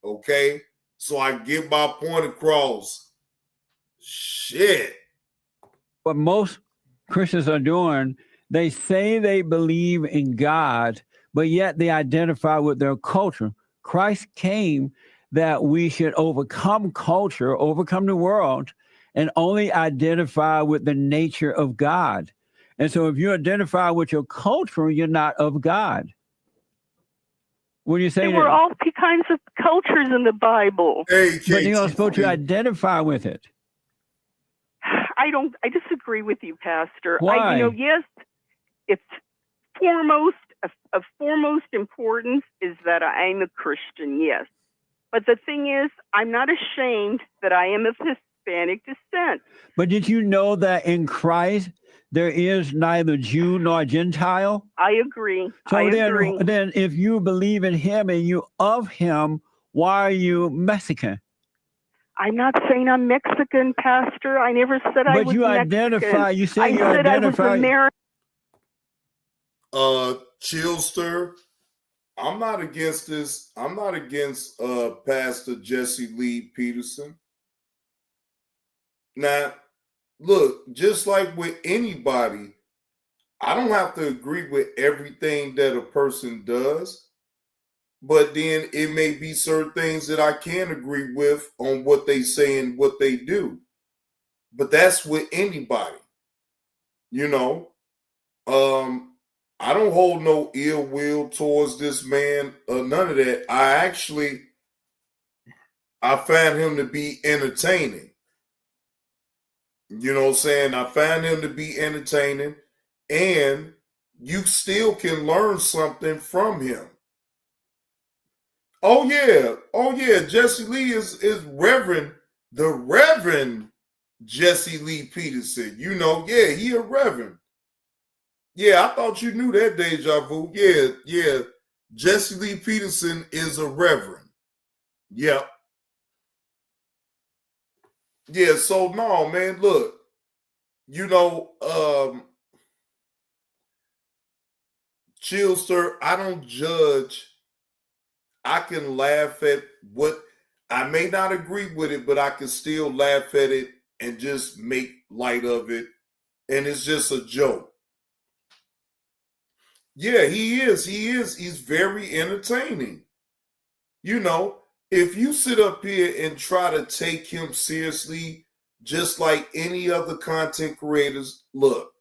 Okay? So I can get my point across. Shit. What most Christians are doing, they say they believe in God, but yet they identify with their culture. Christ came that we should overcome culture, overcome the world, and only identify with the nature of God. And so if you identify with your culture, you're not of God. What do you say? There were all kinds of cultures in the Bible. Hey, but you're not supposed to identify with it. I disagree with you, Pastor. Why? Yes, it's of foremost importance is that I'm a Christian, yes. But the thing is, I'm not ashamed that I am of Hispanic descent. But did you know that in Christ, there is neither Jew nor Gentile? I agree. So then if you believe in him and you of him, why are you Mexican? I'm not saying I'm Mexican, Pastor. I never said I was Mexican. But you identify, you say you said identify. I was American. Chillster, I'm not against this. I'm not against Pastor Jesse Lee Peterson. Now, look, just like with anybody, I don't have to agree with everything that a person does. But then it may be certain things that I can agree with on what they say and what they do. But that's with anybody. I don't hold no ill will towards this man or none of that. I find him to be entertaining. You know what I'm saying? I find him to be entertaining, and you still can learn something from him. Oh yeah. Jesse Lee is the Reverend Jesse Lee Peterson. He a Reverend. Yeah, I thought you knew that, Deja Vu. Yeah. Jesse Lee Peterson is a Reverend. Yep. Yeah, so no, man, look, Chillster, I don't judge. I can laugh at what I may not agree with it, but I can still laugh at it and just make light of it. And it's just a joke. Yeah, he is. He's very entertaining. If you sit up here and try to take him seriously, just like any other content creators, look,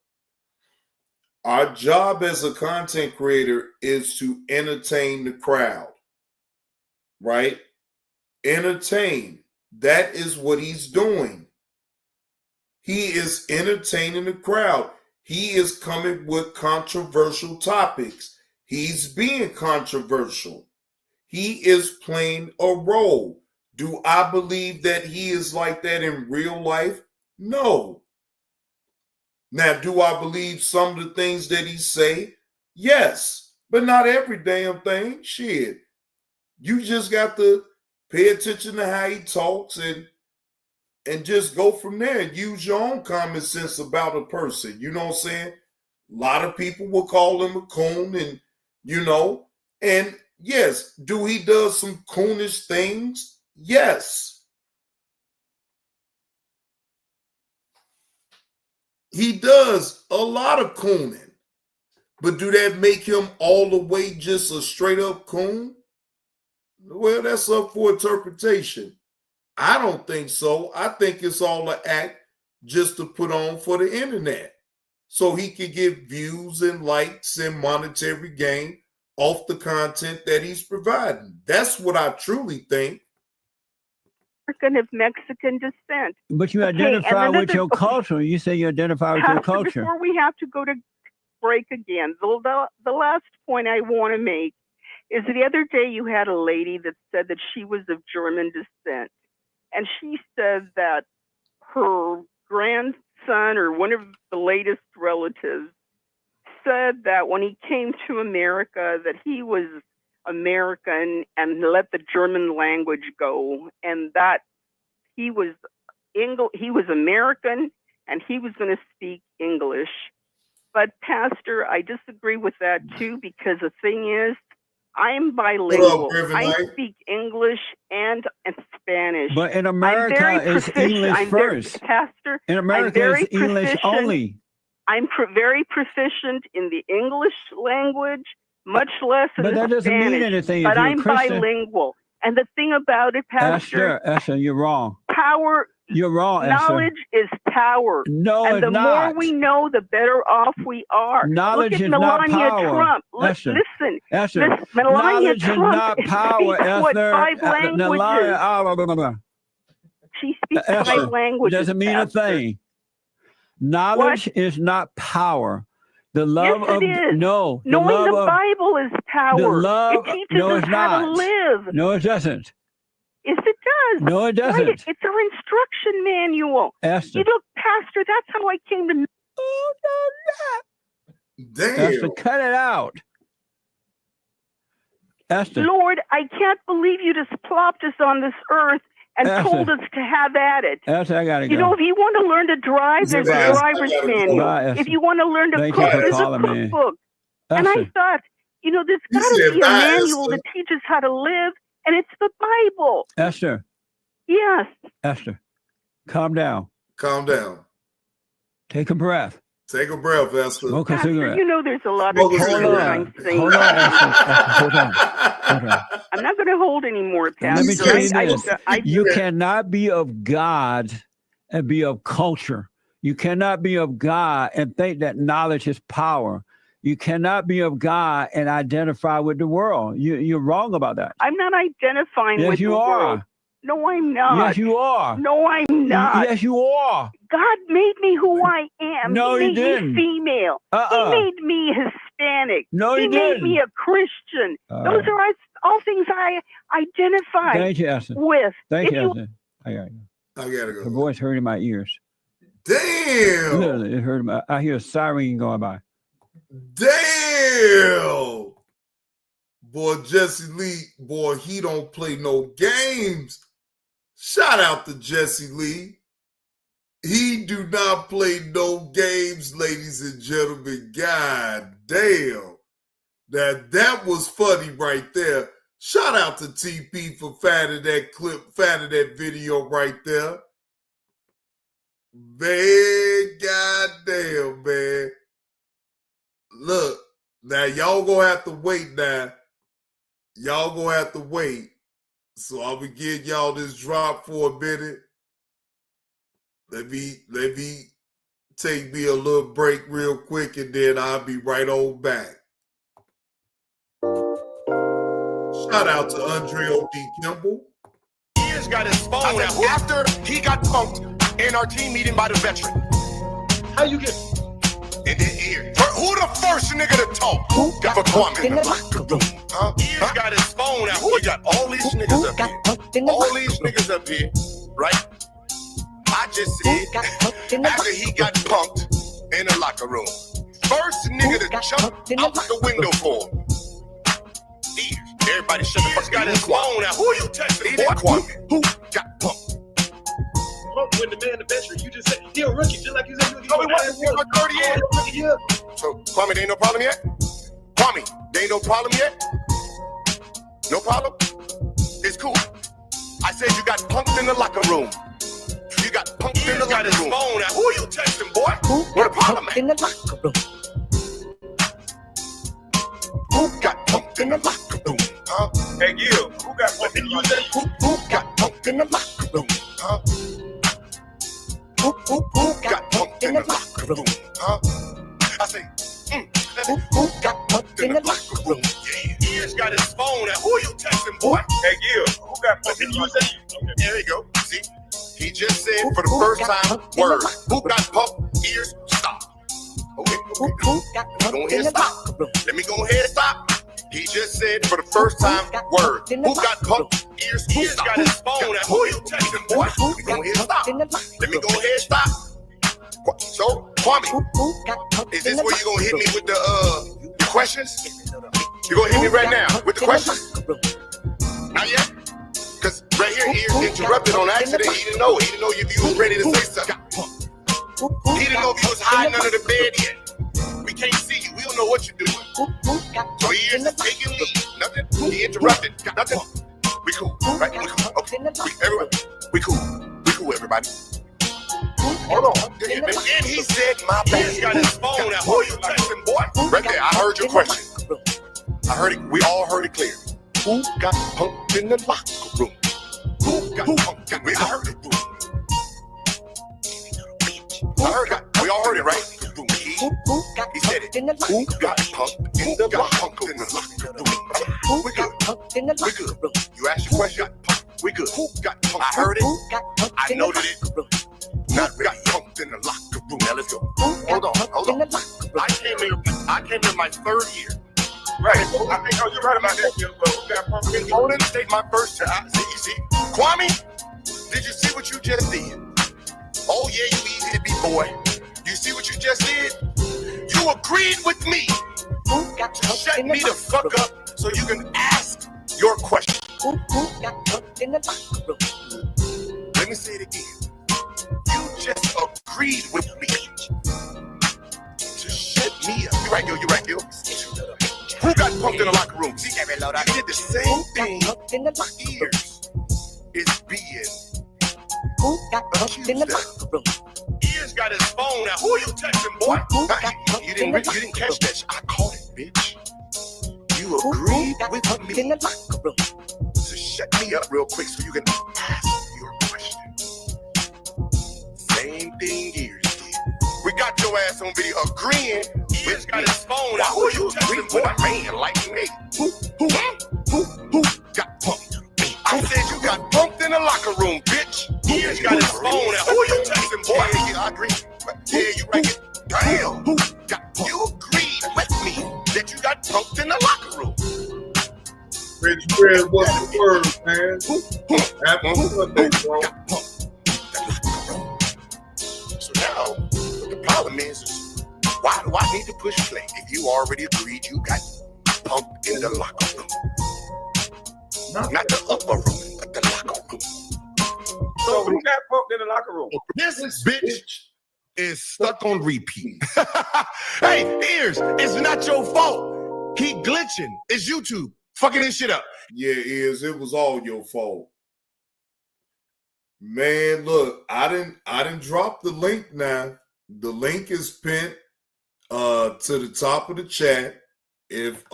our job as a content creator is to entertain the crowd. Right? Entertain. That is what he's doing. He is entertaining the crowd. He is coming with controversial topics. He's being controversial. He is playing a role. Do I believe that he is like that in real life? No. Now, do I believe some of the things that he say? Yes, but not every damn thing. Shit. You just got to pay attention to how he talks and just go from there and use your own common sense about a person. You know what I'm saying? A lot of people will call him a coon and, and yes, do he does some coonish things? Yes. He does a lot of cooning. But do that make him all the way just a straight up coon? Well, that's up for interpretation. I don't think so. I think it's all an act just to put on for the internet so he can get views and likes and monetary gain off the content that he's providing. That's what I truly think. American of Mexican descent. But you identify with your culture. You say you identify with your culture. Before we have to go to break again, the last point I want to make is the other day you had a lady that said that she was of German descent. And she said that her grandson or one of the latest relatives said that when he came to America that he was American and let the German language go, and that he was American and he was going to speak English. But Pastor, I disagree with that too, because the thing is, I'm bilingual. I speak English and Spanish. But in America, it's English first. Pastor, in America, it's English only. I'm very proficient in the English language, much less in but the that doesn't Spanish. mean anything. But if you're I'm a Christian. bilingual. And the thing about it, Pastor, Esther, you're wrong. Power. You're wrong, knowledge Esther. is power. No, and it's the not. more we know, the better off we are. Knowledge Look at is Melania not power. Trump. Esther, Listen, Esther, Melania knowledge Trump is not power, speaks what, Esther. 5 languages? She speaks Esther, 5 languages. Doesn't mean Pastor. a thing. Knowledge is not power. The love Yes, of it is. no, the Knowing love the of Bible is power. the love. It teaches No, us it's how to not. live. No, it doesn't. Yes, it does. No, it doesn't. Right, it's our instruction manual. Esther. You look, Pastor, that's how I came to. Oh, Damn. Esther, cut it out. Esther. Lord, I can't believe you just plopped us on this earth and Esther. told us to have at it. Esther, I gotta go. You know, if you want to learn to drive, there's Bye. a driver's manual. Bye, Esther. If you want to learn to Thank you cook, for there's a calling me. cookbook. And I Esther. thought, there's You got to said be a bye, manual Esther. that teaches how to live, and it's the Bible. Esther. Yes. Esther, calm down. Calm down. Take a breath. Take a breath, Esther. Smoke a Pastor, cigarette. you know there's a lot of Smoke a truth in what cigarette. I'm saying. Hold on, Esther. Esther, hold on. Hold on. I'm not going to hold anymore, Pastor. Let me tell you this. I You cannot be of God and be of culture. You cannot be of God and think that knowledge is power. You cannot be of God and identify with the world. You're wrong about that. I'm not identifying Yes, with you the are. world. No, I'm not. Yes, you are. No, I'm not. Yes, you are. God made me who I am. No, he he made didn't. me female. Uh-uh. He made me Hispanic. No, he made me didn't. a Christian. All Those right. are all things I identify Thank you, Esther. with. Thank If you, Esther. I gotta go. I gotta Her go. voice hurting my ears. Damn. Literally, it hurt my. I hear a siren going by. Damn. Boy, Jesse Lee, boy, he don't play no games. Shout out to Jesse Lee. He do not play no games, ladies and gentlemen. God damn. That was funny right there. Shout out to TP for finding that clip, finding that video right there. Man, goddamn, man. Look, now y'all gonna have to wait now. Y'all gonna have to wait. So I'm gonna give y'all this drop for a minute. Let me take me a little break real quick and then I'll be right on back. Shout out to Andrea D. Kimball. Years got his phone out. After he got punked, in our team meeting by the veteran. How you get? And then here, who the first nigga to talk? Got for Kwame in the locker room. He's got his phone out. We got all these niggas up here. All these niggas up here, right? I just said, after he got punked in the locker room, first nigga to jump out the window for him. Everybody shut the fuck up. He's got his phone out. Who you texting, boy? Kwame. Who got punked? When the man, the veteran, you just said he a rookie, just like you said. So Kwame, there ain't no problem yet? Kwame, there ain't no problem yet? No problem? It's cool. I said you got punked in the locker room. You got punked in the locker room. Phone out. Who you texting, boy? What a problem, man? In the locker room. Who got punked in the locker room? Huh? Hey, Gil, who got punked in the locker room? Who got punked in the locker room? Huh? Who got punked in the locker room? Huh? I say, who got punked in the locker room? Yeah, he's got his phone out. Who you texting, boy? Hey, Gil, who got punked in the locker room? There you go. See, he just said for the first time, word. Who got punked? Ears, stop. Okay. Let me go ahead and stop. Let me go ahead and stop. He just said for the first time, word. Who got punked? Ears, he's got his phone out. Who you texting, boy? Let me go ahead and stop. Let me go ahead and stop. So, Kwame, is this where you gonna hit me with the questions? You gonna hit me right now with the questions? Not yet? Cause right here, he interrupted on accident. He didn't know if you was ready to say something. He didn't know if you was hiding under the bed yet. We can't see you. We don't know what you're doing. So he is taking lead. Nothing. He interrupted. Nothing. We cool, right? We cool. Okay. We cool. We cool, everybody. Hold on. And he said, my bad. He got his phone out. Who you texting, boy? Right there. I heard your question. I heard it. We all heard it clear. Who got punked in the locker room? Who got punked? I heard it. I heard it. We all heard it, right? He said it. Who got punked in the locker room? We good. We good. You asked your question. We good. Who got punked? I heard it. I noted it. Not got punked in the locker room. Now let's go. Hold on. I came in my third year. Right. I think you're right about that. Hold in state my first time. See. Kwame, did you see what you just did? Oh yeah, you easy to be, boy. You see what you just did? You agreed with me to shut me the fuck up so you can ask your question. Let me say it again. You just agreed with me to shut me up. You're right, Gil. Who got punked in the locker room? See, I did the same thing. My ears is being accused of. Ears got his phone out. Who you texting, boy? You didn't catch that. I caught it, bitch. You agreed with me to shut me up real quick so you can ask your question. Same thing Ears did. We got your ass on video agreeing. Ears got his phone out. Who you texting, boy? Man, like me. Who got punked? I said you got punked in the locker room, bitch. Ears got his phone out. Who you texting, boy? Yeah, I agree. Yeah, you right. Damn. You agreed with me that you got punked in the locker room. Reggie Fred, what's the word, man? Happy birthday, bro. So now, the problem is, why do I need to push play if you already agreed you got punked in the locker room? Not the upper room, but the locker room. So who got punked in the locker room? This bitch is stuck on repeat. Hey, Ears, it's not your fault. He glitching. It's YouTube fucking this shit up. Yeah, Ears, it was all your fault. Man, look, I didn't drop the link now. The link is pinned to the top of the chat. If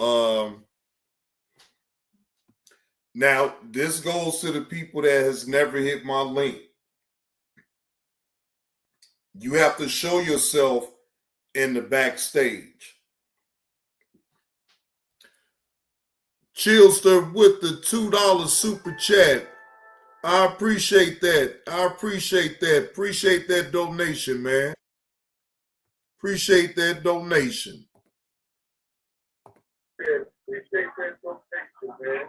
now this goes to the people that has never hit my link. You have to show yourself in the backstage. Chillster with the $2 super chat. I appreciate that. I appreciate that. Appreciate that donation, man. Appreciate that donation. Appreciate that donation, man.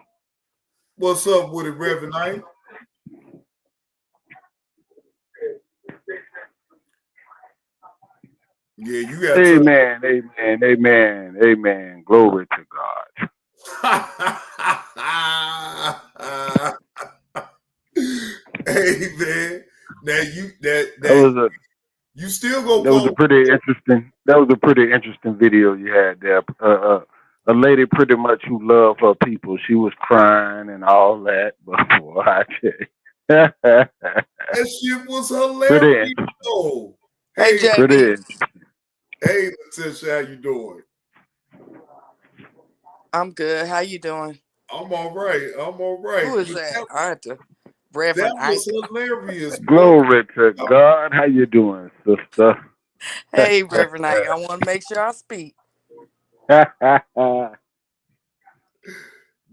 What's up with it, Reverend Knight? Yeah, you got Amen, amen, amen, amen. Glory to God. Hey man, now you still go. That was a pretty interesting video you had there. A lady pretty much who loved her people. She was crying and all that, but boy, I tell you. That shit was hilarious. Oh, hey, pretty. Hey, Letitia, how you doing? I'm good. How you doing? I'm all right. I'm all right. Who is that? I had to. Reverend That was hilarious. Glory to God. How you doing, sister? Hey, Reverend Ike. I want to make sure I speak. Yeah,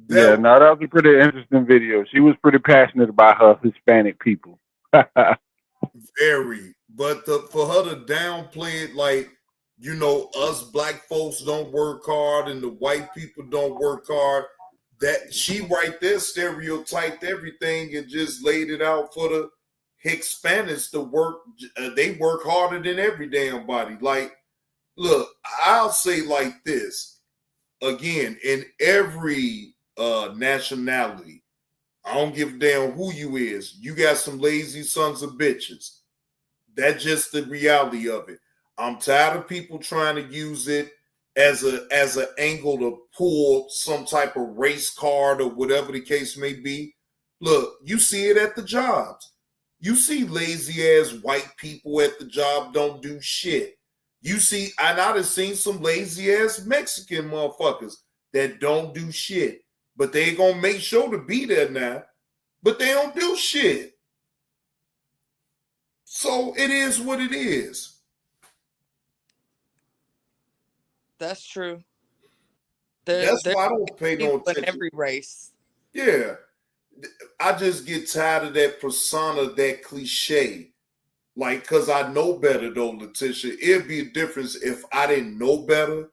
no, that was a pretty interesting video. She was pretty passionate about her Hispanic people. Very, but for her to downplay it, like, you know, us black folks don't work hard and the white people don't work hard. That she right there stereotyped everything and just laid it out for the Hispanics to work. They work harder than every damn body. Like, look, I'll say like this again, in every nationality, I don't give a damn who you is. You got some lazy sons of bitches. That's just the reality of it. I'm tired of people trying to use it as an angle to pull some type of race card or whatever the case may be. Look, you see it at the jobs. You see lazy ass white people at the job don't do shit. You see, and I've seen some lazy ass Mexican motherfuckers that don't do shit, but they gonna make sure to be there now, but they don't do shit. So it is what it is. That's true. That's why I don't pay no attention. In every race. Yeah. I just get tired of that persona, that cliche. Like, because I know better, though, Letitia. It'd be a difference if I didn't know better.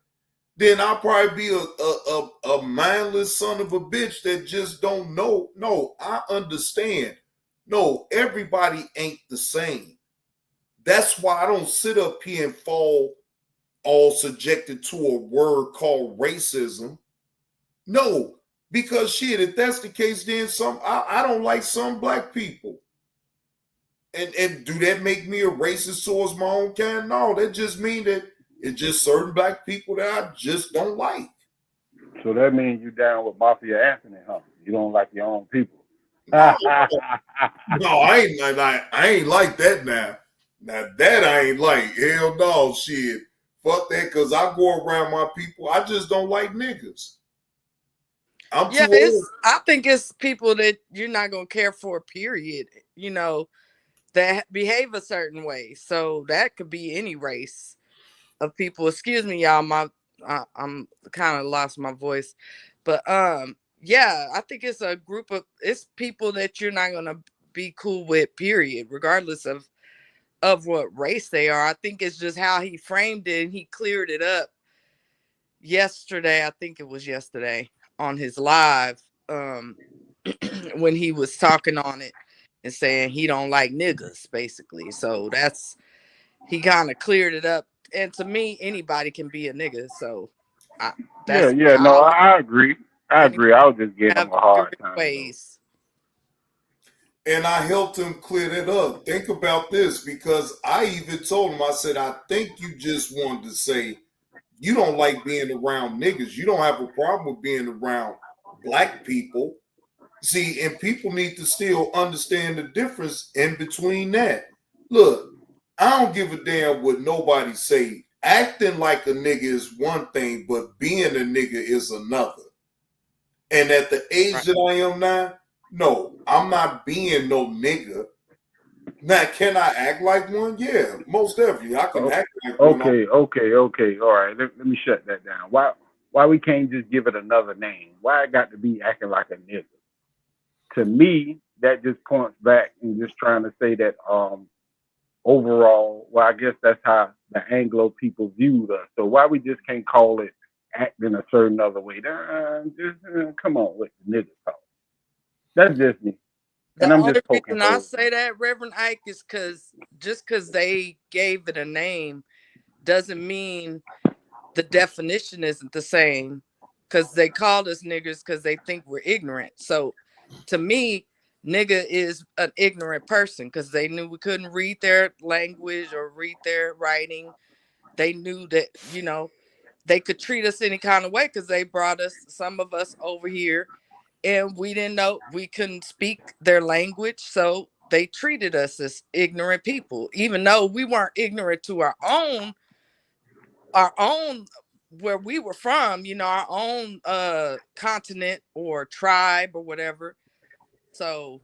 Then I'll probably be a mindless son of a bitch that just don't know. No, I understand. No, everybody ain't the same. That's why I don't sit up here and fall all subjected to a word called racism. No, because shit, if that's the case, then I don't like some black people. And do that make me a racist towards my own kind? No, that just means that it's just certain black people that I just don't like. So that means you down with Mafia Anthony, huh? You don't like your own people. No, I ain't like that now. Now that I ain't like. Hell no, shit. Fuck that, because I go around my people. I just don't like niggas. I think it's people that you're not going to care for, period. You know, that behave a certain way. So that could be any race of people. Excuse me, y'all. I'm kind of lost my voice. But yeah, I think it's a group of people that you're not going to be cool with, period, regardless of what race they are. I think it's just how he framed it and he cleared it up yesterday. I think it was yesterday on his live when he was talking on it and saying he don't like niggas, basically. So he kind of cleared it up. And to me, anybody can be a nigga. So I agree. I agree. I was just giving him a hard time. Ways. And I helped him clear it up. Think about this, because I even told him, I said, I think you just wanted to say you don't like being around niggas. You don't have a problem with being around black people. See, and people need to still understand the difference in between that. Look, I don't give a damn what nobody say. Acting like a nigga is one thing, but being a nigga is another. And at the age that I am now, no, I'm not being no nigga. Now, can I act like one? Yeah, most definitely. I can act like one. Okay. All right, let me shut that down. Why we can't just give it another name? Why it got to be acting like a nigga? To me, that just points back and just trying to say that overall, well, I guess that's how the Anglo people viewed us. So why we just can't call it acting a certain other way? Come on with the nigga talk. That's just me. And The I'm only just poking reason I holes. say that, Reverend Ike, is because they gave it a name doesn't mean the definition isn't the same. Because they called us niggers because they think we're ignorant. So to me, nigga is an ignorant person because they knew we couldn't read their language or read their writing. They knew that, they could treat us any kind of way because they brought some of us over here, and we didn't know, we couldn't speak their language. So they treated us as ignorant people, even though we weren't ignorant to our own where we were from, our own continent or tribe or whatever. So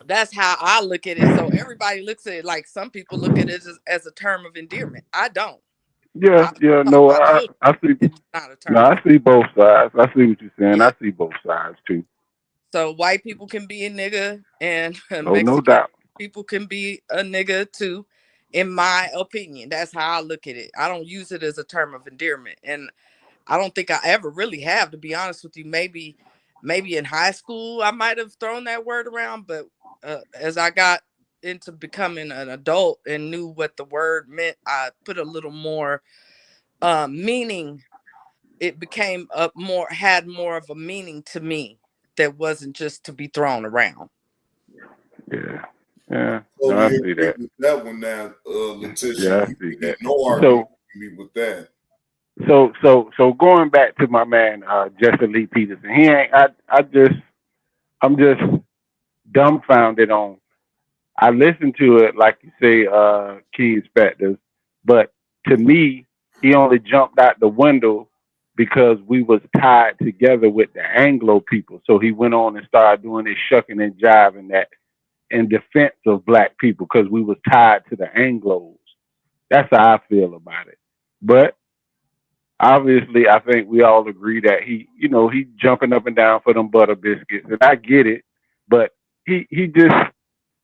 that's how I look at it. So everybody looks at it like some people look at it as a term of endearment. I don't. Yeah, no, I see. It's not a term. No, I see both sides. I see what you're saying. Yeah. I see both sides too. So white people can be a nigga, and Oh, Mexican no doubt. people can be a nigga too, in my opinion. That's how I look at it. I don't use it as a term of endearment, and I don't think I ever really have, to be honest with you. Maybe in high school I might have thrown that word around, but as I got into becoming an adult and knew what the word meant, I put a little more meaning. It became had more of a meaning to me that wasn't just to be thrown around. Yeah. No, So I we see agree that. with that one now, Letitia. Yeah, I see that. No argument with me with that. So going back to my man Jesse Lee Peterson, I'm just dumbfounded on. I listened to it like you say, key inspectors, but to me, he only jumped out the window because we was tied together with the Anglo people. So he went on and started doing this shucking and jiving that in defense of black people because we was tied to the Anglos. That's how I feel about it. But obviously, I think we all agree that he jumping up and down for them butter biscuits, and I get it. But he just,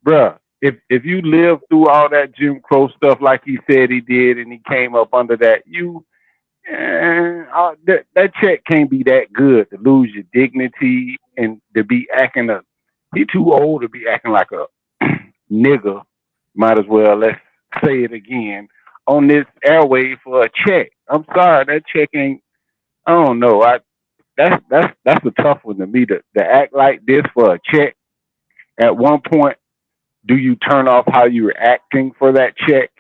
bruh, if you live through all that Jim Crow stuff like he said he did, and he came up under that, that check can't be that good to lose your dignity and to be acting he too old to be acting like a nigger. Might as well, let's say it again, on this airway for a check. I'm sorry, that check ain't. I don't know. That's a tough one to me to act like this for a check. At one point, do you turn off how you're acting for that check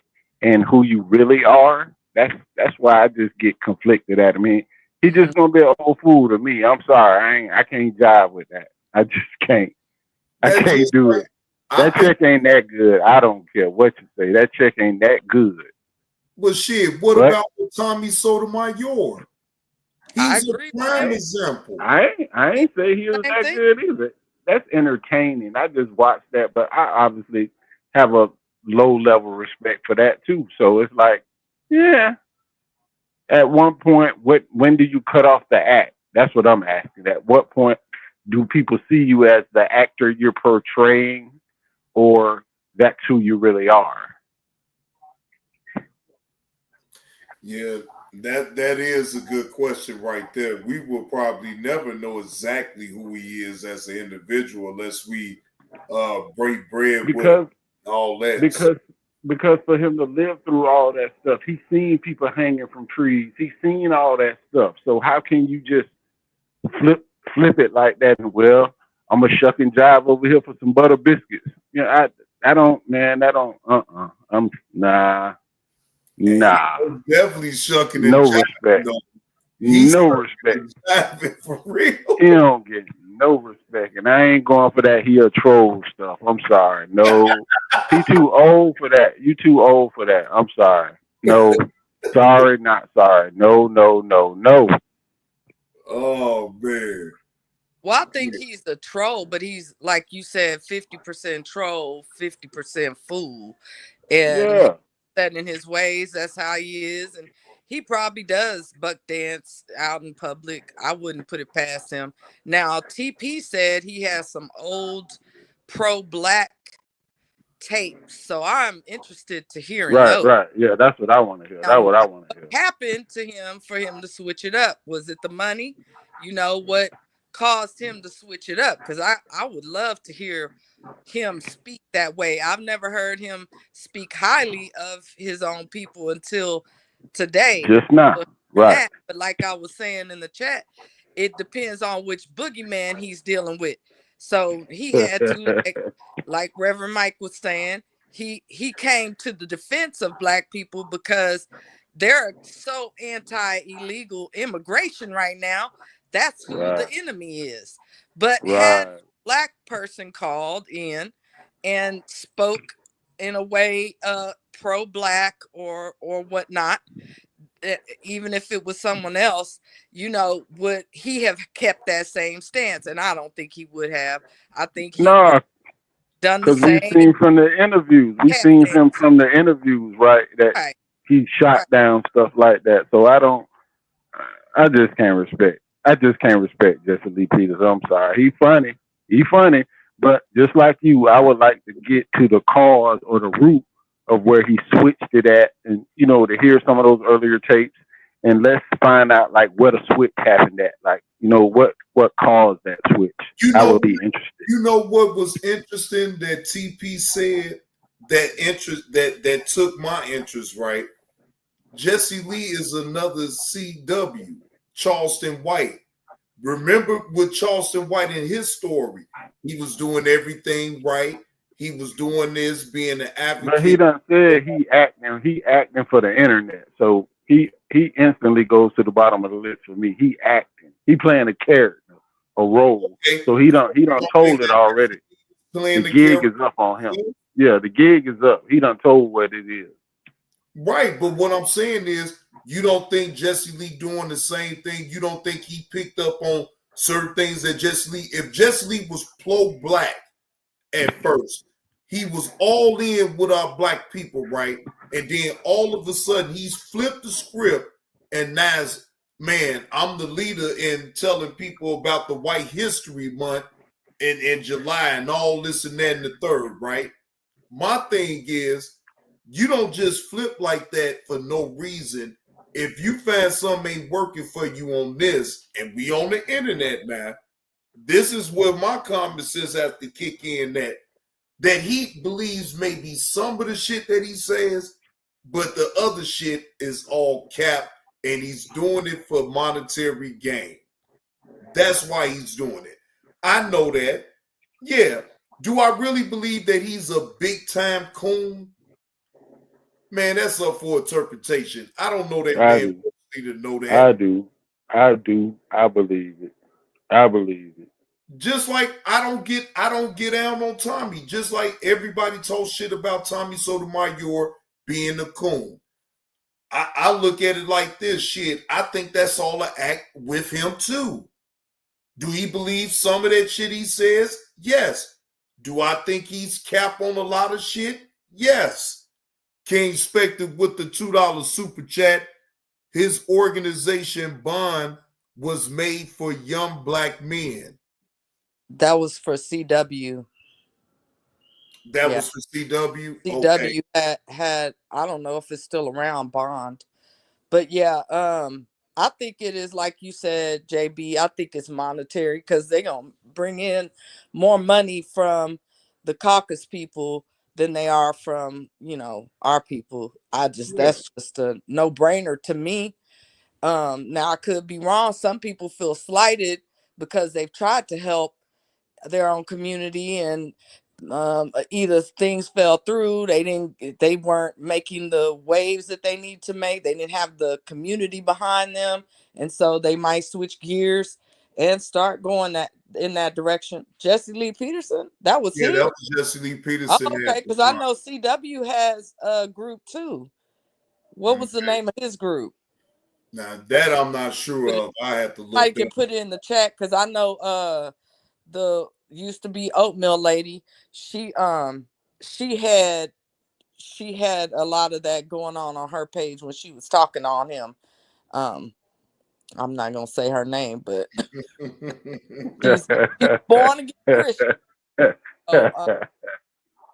and who you really are? That's why I just get conflicted at him. I mean, he's just gonna be an old fool to me. I'm sorry, I can't jive with that. I just can't. I can't do it. That check ain't that good. I don't care what you say. That check ain't that good. Well, shit. What about with Tommy Sotomayor? He's a prime example. I ain't say he was that good either. That's entertaining. I just watched that, but I obviously have a low level respect for that too. So it's like, yeah. At one point, when do you cut off the act? That's what I'm asking. At what point do people see you as the actor you're portraying, or that's who you really are? Yeah, that is a good question right there. We will probably never know exactly who he is as an individual unless we break bread with all that. Because for him to live through all that stuff, he's seen people hanging from trees. He's seen all that stuff. So how can you just flip it like that? And, well, I'm a shuck and jive over here for some butter biscuits. I don't, man. That don't. I'm nah. Definitely shucking and no jiving, respect. though. No respect. For real. He don't get no respect, and I ain't going for that. He a troll stuff. I'm sorry. No, he too old for that. You too old for that. I'm sorry. No, sorry, not sorry. No. Oh man. Well, I think he's the troll, but he's, like you said, 50% troll, 50% fool. And he's set in his ways. That's how he is. And he probably does buck dance out in public. I wouldn't put it past him. Now, TP said he has some old pro-black tapes, so I'm interested to hearing Right, those. right. Yeah, that's what I want to hear. That's what I want to hear. Happened to him for him to switch it up? Was it the money? You know, what caused him to switch it up? Because I would love to hear him speak that way. I've never heard him speak highly of his own people until today. Just now. Right. But like I was saying in the chat, it depends on which boogeyman he's dealing with. So he had to, like Reverend Mike was saying, he came to the defense of black people because they're so anti-illegal immigration right now. That's who the enemy is. But had a black person called in and spoke in a way pro-black or whatnot, even if it was someone else, you know, would he have kept that same stance? And I don't think he would have. I think he would have done the same. Because we seen from the interviews, him from the interviews, right, that he shot down stuff like that. So I just can't respect Jesse Lee Peterson. I'm sorry. He funny, but just like you, I would like to get to the cause or the root of where he switched it at, and you know, to hear some of those earlier tapes, and let's find out like where the switch happened at, like, you know, what caused that switch. I would be interested. You know what was interesting that TP said that took my interest, right? Jesse Lee is another CW, Charleston White. Remember with Charleston White in his story, he was doing everything right. He was doing this, being an advocate. But he done said he acting for the internet. So he instantly goes to the bottom of the list for me. He acting. He playing a character, a role. Okay. So he done told it already. The gig is up on him. Yeah, the gig is up. He done told what it is. Right, but what I'm saying is, you don't think Jesse Lee doing the same thing? You don't think he picked up on certain things that Jesse Lee, if Jesse Lee was pro-black at first, he was all in with our black people, right? And then all of a sudden he's flipped the script, and now, man, I'm the leader in telling people about the White History Month in July and all this and that and the third, right? My thing is, you don't just flip like that for no reason. If you find something ain't working for you on this, and we on the internet now, this is where my common sense has to kick in, that he believes maybe some of the shit that he says, but the other shit is all cap, and he's doing it for monetary gain. That's why he's doing it. I know that. Yeah. Do I really believe that he's a big time coon? Man, that's up for interpretation. I don't know that man to know that. I do. I believe it. I believe it. Just like I don't get down on Tommy. Just like everybody told shit about Tommy Sotomayor being a coon. I look at it like this, shit. I think that's all an act with him too. Do he believe some of that shit he says? Yes. Do I think he's cap on a lot of shit? Yes. King Spectre with the $2 super chat. His organization Bond was made for young black men. That was for CW. That was for CW? CW had, I don't know if it's still around, Bond. But yeah, I think it is, like you said, JB, I think it's monetary because they're going to bring in more money from the caucus people than they are from, you know, our people. That's just a no-brainer to me. Now I could be wrong. Some people feel slighted because they've tried to help their own community and either things fell through, they weren't making the waves that they need to make, they didn't have the community behind them, and so they might switch gears and start going in that direction. Jesse Lee Peterson, that was him? That was Jesse Lee Peterson. Oh, okay, because I know CW has a group too. What was the name of his group? Now that I'm not sure of. I have to look. I can put it in the chat because I know the used to be oatmeal lady. She had she had a lot of that going on her page when she was talking on him. I'm not gonna say her name, but he's born again Christian. So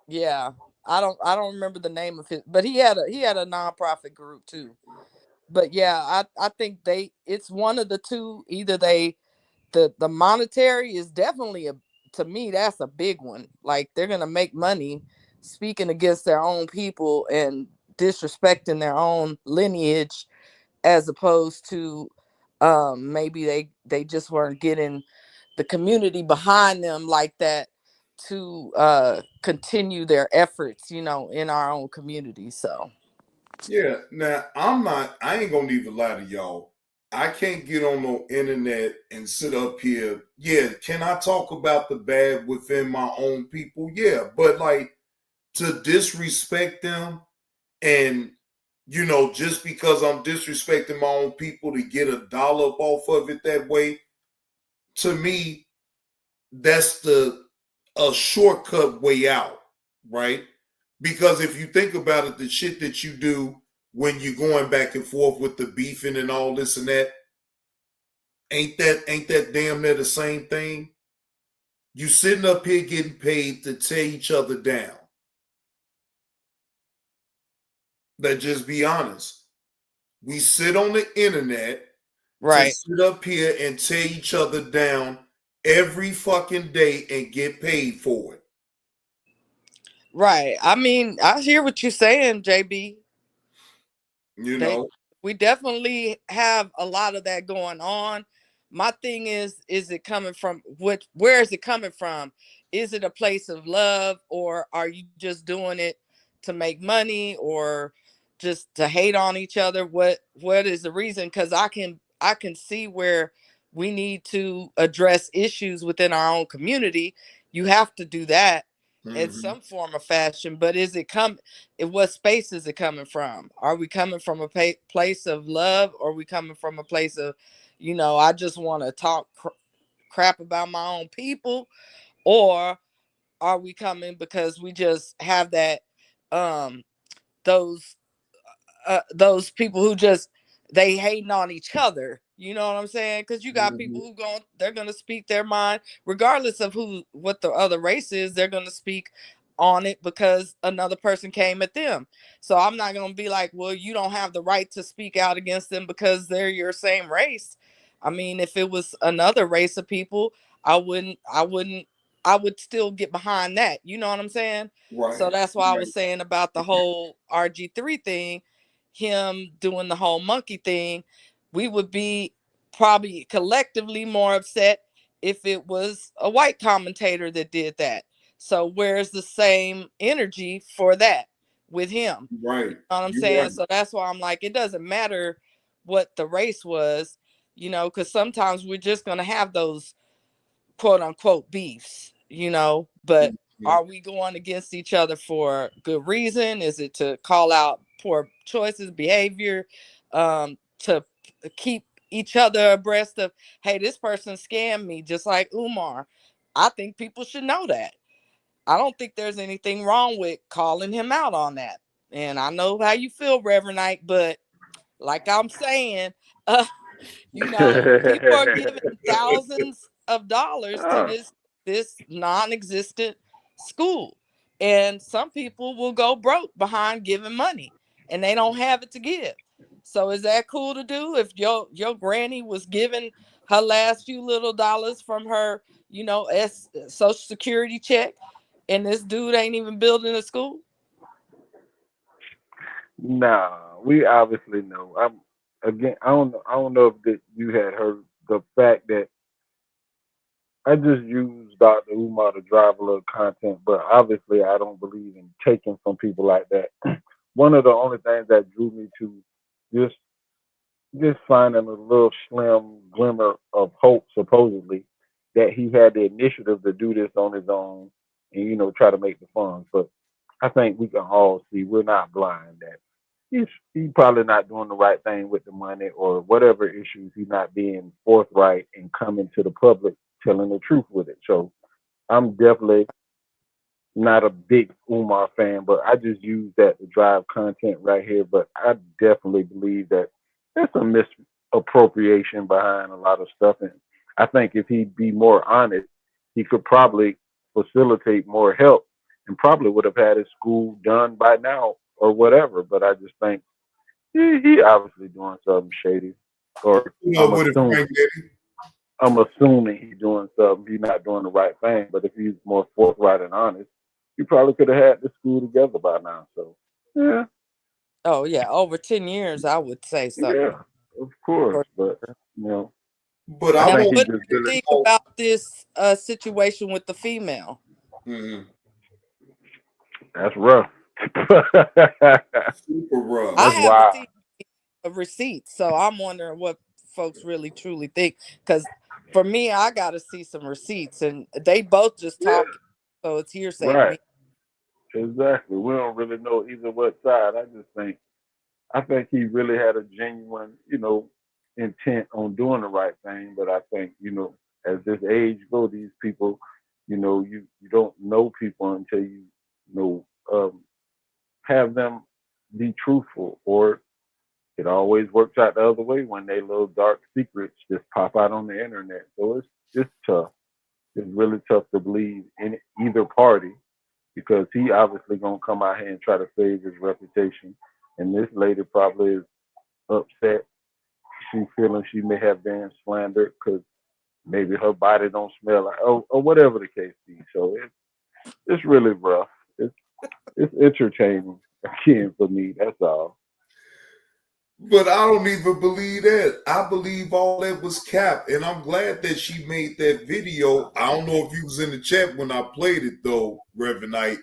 yeah, I don't remember the name of his, but he had a nonprofit group too. But yeah, I think it's one of the two. Either the monetary is definitely to me that's a big one. Like they're gonna make money speaking against their own people and disrespecting their own lineage, as opposed to maybe they just weren't getting the community behind them like that to continue their efforts, in our own community. So Yeah. Now I ain't gonna even lie to y'all. I can't get on no internet and sit up here. Yeah, can I talk about the bad within my own people? Yeah, but like to disrespect them and just because I'm disrespecting my own people to get a dollar off of it that way, to me, that's a shortcut way out, right? Because if you think about it, the shit that you do when you're going back and forth with the beefing and all this and that, ain't that damn near the same thing? You sitting up here getting paid to tear each other down. Let's just be honest. We sit on the internet to sit up here and tear each other down every fucking day and get paid for it. Right. I mean, I hear what you're saying, JB. We definitely have a lot of that going on. My thing is it coming from where is it coming from? Is it a place of love, or are you just doing it to make money or just to hate on each other? What is the reason? Because I can see where we need to address issues within our own community. You have to do that in some form of fashion, but is it in what space is it coming from? Are we coming from a place of love, or are we coming from a place of, I just want to talk crap about my own people? Or are we coming because we just have that those people who just they hating on each other, you know what I'm saying? Because you got people who they're gonna speak their mind regardless of what the other race is. They're gonna speak on it because another person came at them. So I'm not gonna be like, well, you don't have the right to speak out against them because they're your same race. I mean, if it was another race of people, I would still get behind that, you know what I'm saying? Right. So that's why I was saying about the whole RG3 thing, him doing the whole monkey thing. We would be probably collectively more upset if it was a white commentator that did that. So where's the same energy for that with him? Right. You know what I'm saying? So that's why I'm like, it doesn't matter what the race was, because sometimes we're just going to have those quote unquote beefs, but are we going against each other for good reason? Is it to call out poor choices, behavior, to keep each other abreast of, hey, this person scammed me, just like Umar? I think people should know that. I don't think there's anything wrong with calling him out on that. And I know how you feel, Reverend Knight, but like I'm saying, people are giving thousands of dollars to this non-existent school, and some people will go broke behind giving money, and they don't have it to give. So is that cool to do? If your granny was giving her last few little dollars from her, Social Security check, and this dude ain't even building a school? Nah, we obviously know. I don't know if you had heard the fact that I just use Dr. Umar to drive a little content, but obviously I don't believe in taking from people like that. One of the only things that drew me to just finding a little slim glimmer of hope, supposedly, that he had the initiative to do this on his own and try to make the funds. But I think we can all see we're not blind that he's probably not doing the right thing with the money or whatever issues. He's not being forthright and coming to the public telling the truth with it. So I'm definitely not a big Umar fan, but I just use that to drive content right here. But I definitely believe that there's some misappropriation behind a lot of stuff. And I think if he'd be more honest, he could probably facilitate more help and probably would have had his school done by now or whatever. But I just think he obviously doing something shady. Or I'm assuming he's doing something. He's not doing the right thing. But if he's more forthright and honest, he probably could have had the school together by now. So, yeah. Oh, yeah. Over 10 years, I would say so. Yeah, of course. But, you know. But now, I don't what do you think about this situation with the female? That's rough. Super rough. I haven't seen a receipt, so I'm wondering what folks really truly think. Because for me, I got to see some receipts, and they both just talking, so it's hearsay to me. Exactly. We don't really know either what side. I think he really had a genuine, intent on doing the right thing. But I think, as this age goes, these people, you don't know people until you have them be truthful, or it always works out the other way when they little dark secrets just pop out on the internet. So it's tough. It's really tough to believe in either party, because he obviously gonna come out here and try to save his reputation. And this lady probably is upset. She feeling she may have been slandered because maybe her body don't smell like, or whatever the case be. So it's really rough. It's entertaining again for me. That's all. But I don't even believe that. I believe all that was cap, and I'm glad that she made that video. I don't know if you was in the chat when I played it though, Reverend Knight,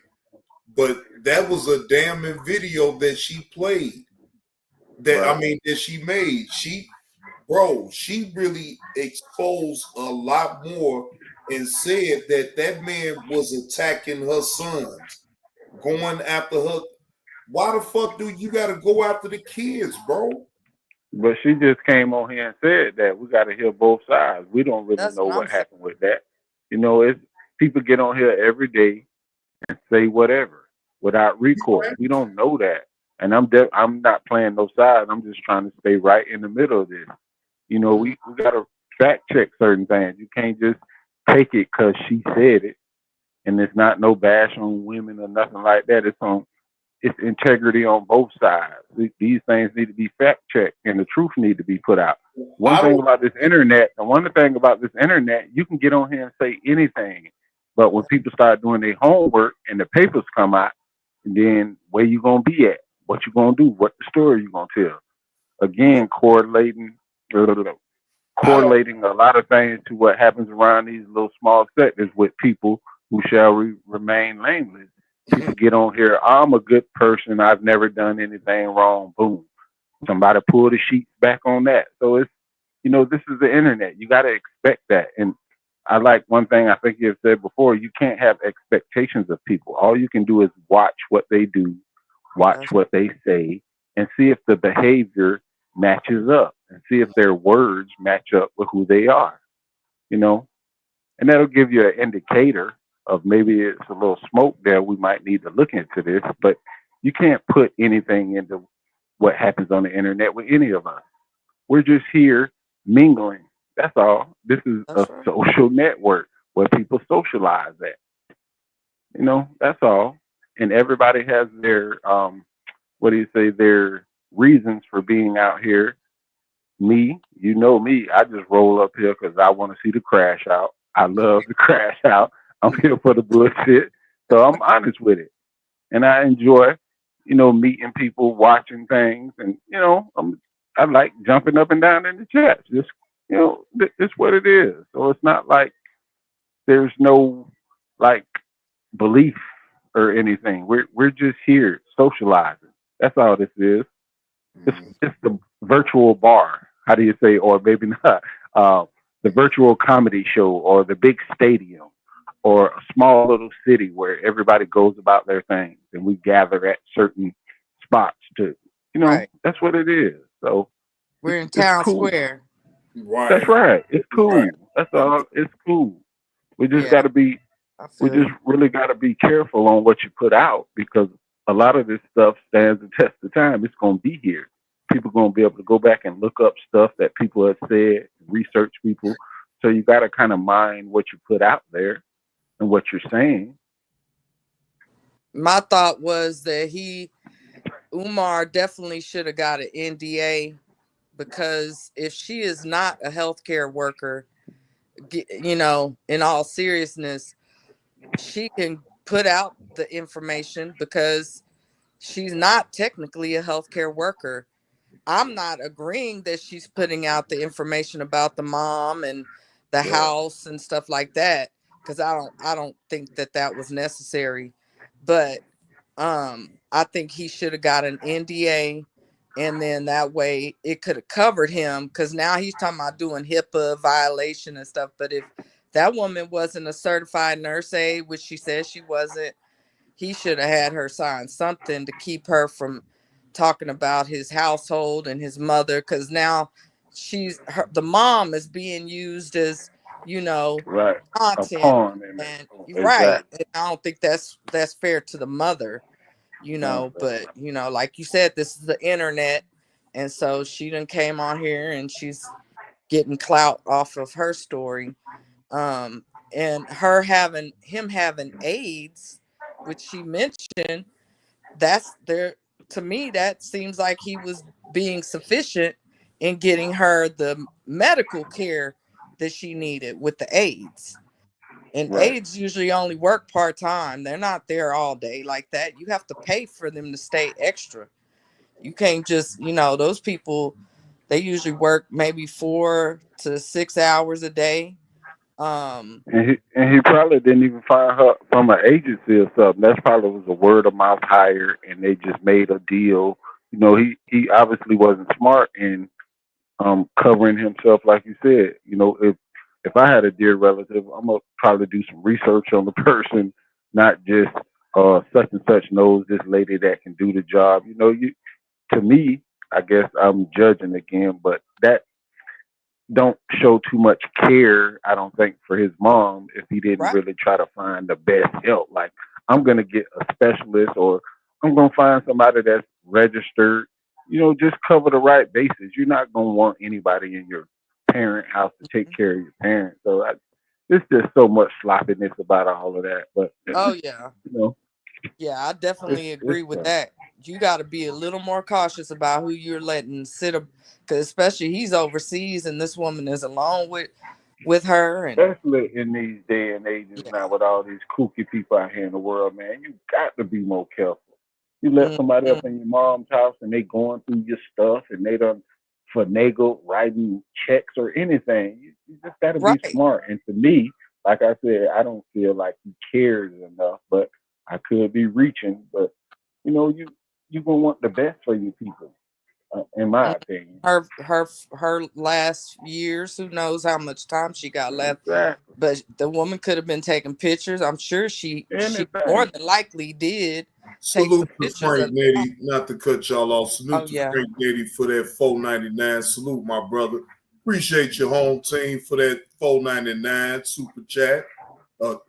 but that was a damning video that she played. That she made. She really exposed a lot more and said that man was attacking her sons, going after her. Why the fuck do you got to go after the kids, bro? But she just came on here and said that we got to hear both sides. We don't really know what happened with that. It's people get on here every day and say whatever without recourse. We don't know that, and I'm not playing no side. I'm just trying to stay right in the middle of this. We got to fact check certain things. You can't just take it because she said it, and it's not no bash on women or nothing like that. It's integrity on both sides. These things need to be fact checked, and the truth need to be put out. One thing about this internet, you can get on here and say anything, but when people start doing their homework and the papers come out, then where you gonna be at? What you gonna do? What the story you gonna tell? Again, correlating a lot of things to what happens around these little small sectors with people who shall remain nameless. People get on here, I'm a good person, I've never done anything wrong, boom. Somebody pull the sheets back on that. So it's, this is the internet. You got to expect that. And I like one thing I think you have said before, you can't have expectations of people. All you can do is watch what they do, watch what they say, and see if the behavior matches up, and see if their words match up with who they are, and that'll give you an indicator of maybe it's a little smoke there. We might need to look into this, but you can't put anything into what happens on the internet with any of us. We're just here mingling. That's all. This is a social network where people socialize at. That's all. And everybody has their, their reasons for being out here. Me, me, I just roll up here because I want to see the crash out. I love the crash out. I'm here for the bullshit. So I'm honest with it. And I enjoy, meeting people, watching things. And, I like jumping up and down in the chat. Just, it's what it is. So it's not like there's no, belief or anything. We're just here socializing. That's all this is. It's the virtual bar. How do you say, or maybe not, the virtual comedy show, or the big stadium, or a small little city where everybody goes about their things and we gather at certain spots to, that's what it is. So we're in town square. Right. That's right. It's cool. Right. That's all. It's cool. We just got to be We just really got to be careful on what you put out, because a lot of this stuff stands the test of time. It's going to be here. People are going to be able to go back and look up stuff that people have said, research people. So you got to kind of mind what you put out there and what you're saying. My thought was that Umar definitely should have got an NDA, because if she is not a healthcare worker, you know, in all seriousness, she can put out the information because she's not technically a healthcare worker. I'm not agreeing that she's putting out the information about the mom and the house and stuff like that, because I don't think that was necessary. But I think he should have got an NDA, and then that way it could have covered him, because now he's talking about doing HIPAA violation and stuff. But if that woman wasn't a certified nurse aide, which she said she wasn't, he should have had her sign something to keep her from talking about his household and his mother, because now the mom is being used as, you know, content. A pawn in and it. right. And I don't think that's fair to the mother, you know. But you know, like you said, this is the internet, and so she done came on here and she's getting clout off of her story. And him having AIDS, which she mentioned, that's there. To me, that seems like he was being sufficient in getting her the medical care that she needed with the AIDS. And aides usually only work part-time. They're not there all day like that. You have to pay for them to stay extra. You can't just, you know, those people, they usually work maybe 4 to 6 hours a day. And he probably didn't even find her from an agency or something. That's probably was a word of mouth hire, and they just made a deal. You know, he obviously wasn't smart in covering himself, like you said. You know, if I had a dear relative, I'm gonna probably do some research on the person, not just such and such knows this lady that can do the job. You know, to me, I guess I'm judging again, but that don't show too much care, I don't think, for his mom if he didn't really try to find the best help. Like, I'm gonna get a specialist, or I'm gonna find somebody that's registered. You know, just cover the right bases. You're not gonna want anybody in your parent house to take care of your parents. So there's just so much sloppiness about all of that. But oh yeah, you know, yeah, I definitely agree with that. You got to be a little more cautious about who you're letting sit, because especially he's overseas and this woman is alone with her. And especially in these day and ages now, with all these kooky people out here in the world, man, you got to be more careful. You let somebody up in your mom's house and they going through your stuff and they done finagle writing checks or anything. You just got to be smart. And to me, like I said, I don't feel like he cares enough, but I could be reaching. But you know, you gonna want the best for you people, in my opinion. Her last years, who knows how much time she got left. Exactly. But the woman could have been taking pictures. I'm sure she more than likely did. Salute to Frank Nitty, not to cut y'all off. Salute to yeah. Frank Nitty for that $4.99. Salute, my brother. Appreciate your home team for that $4.99 super chat.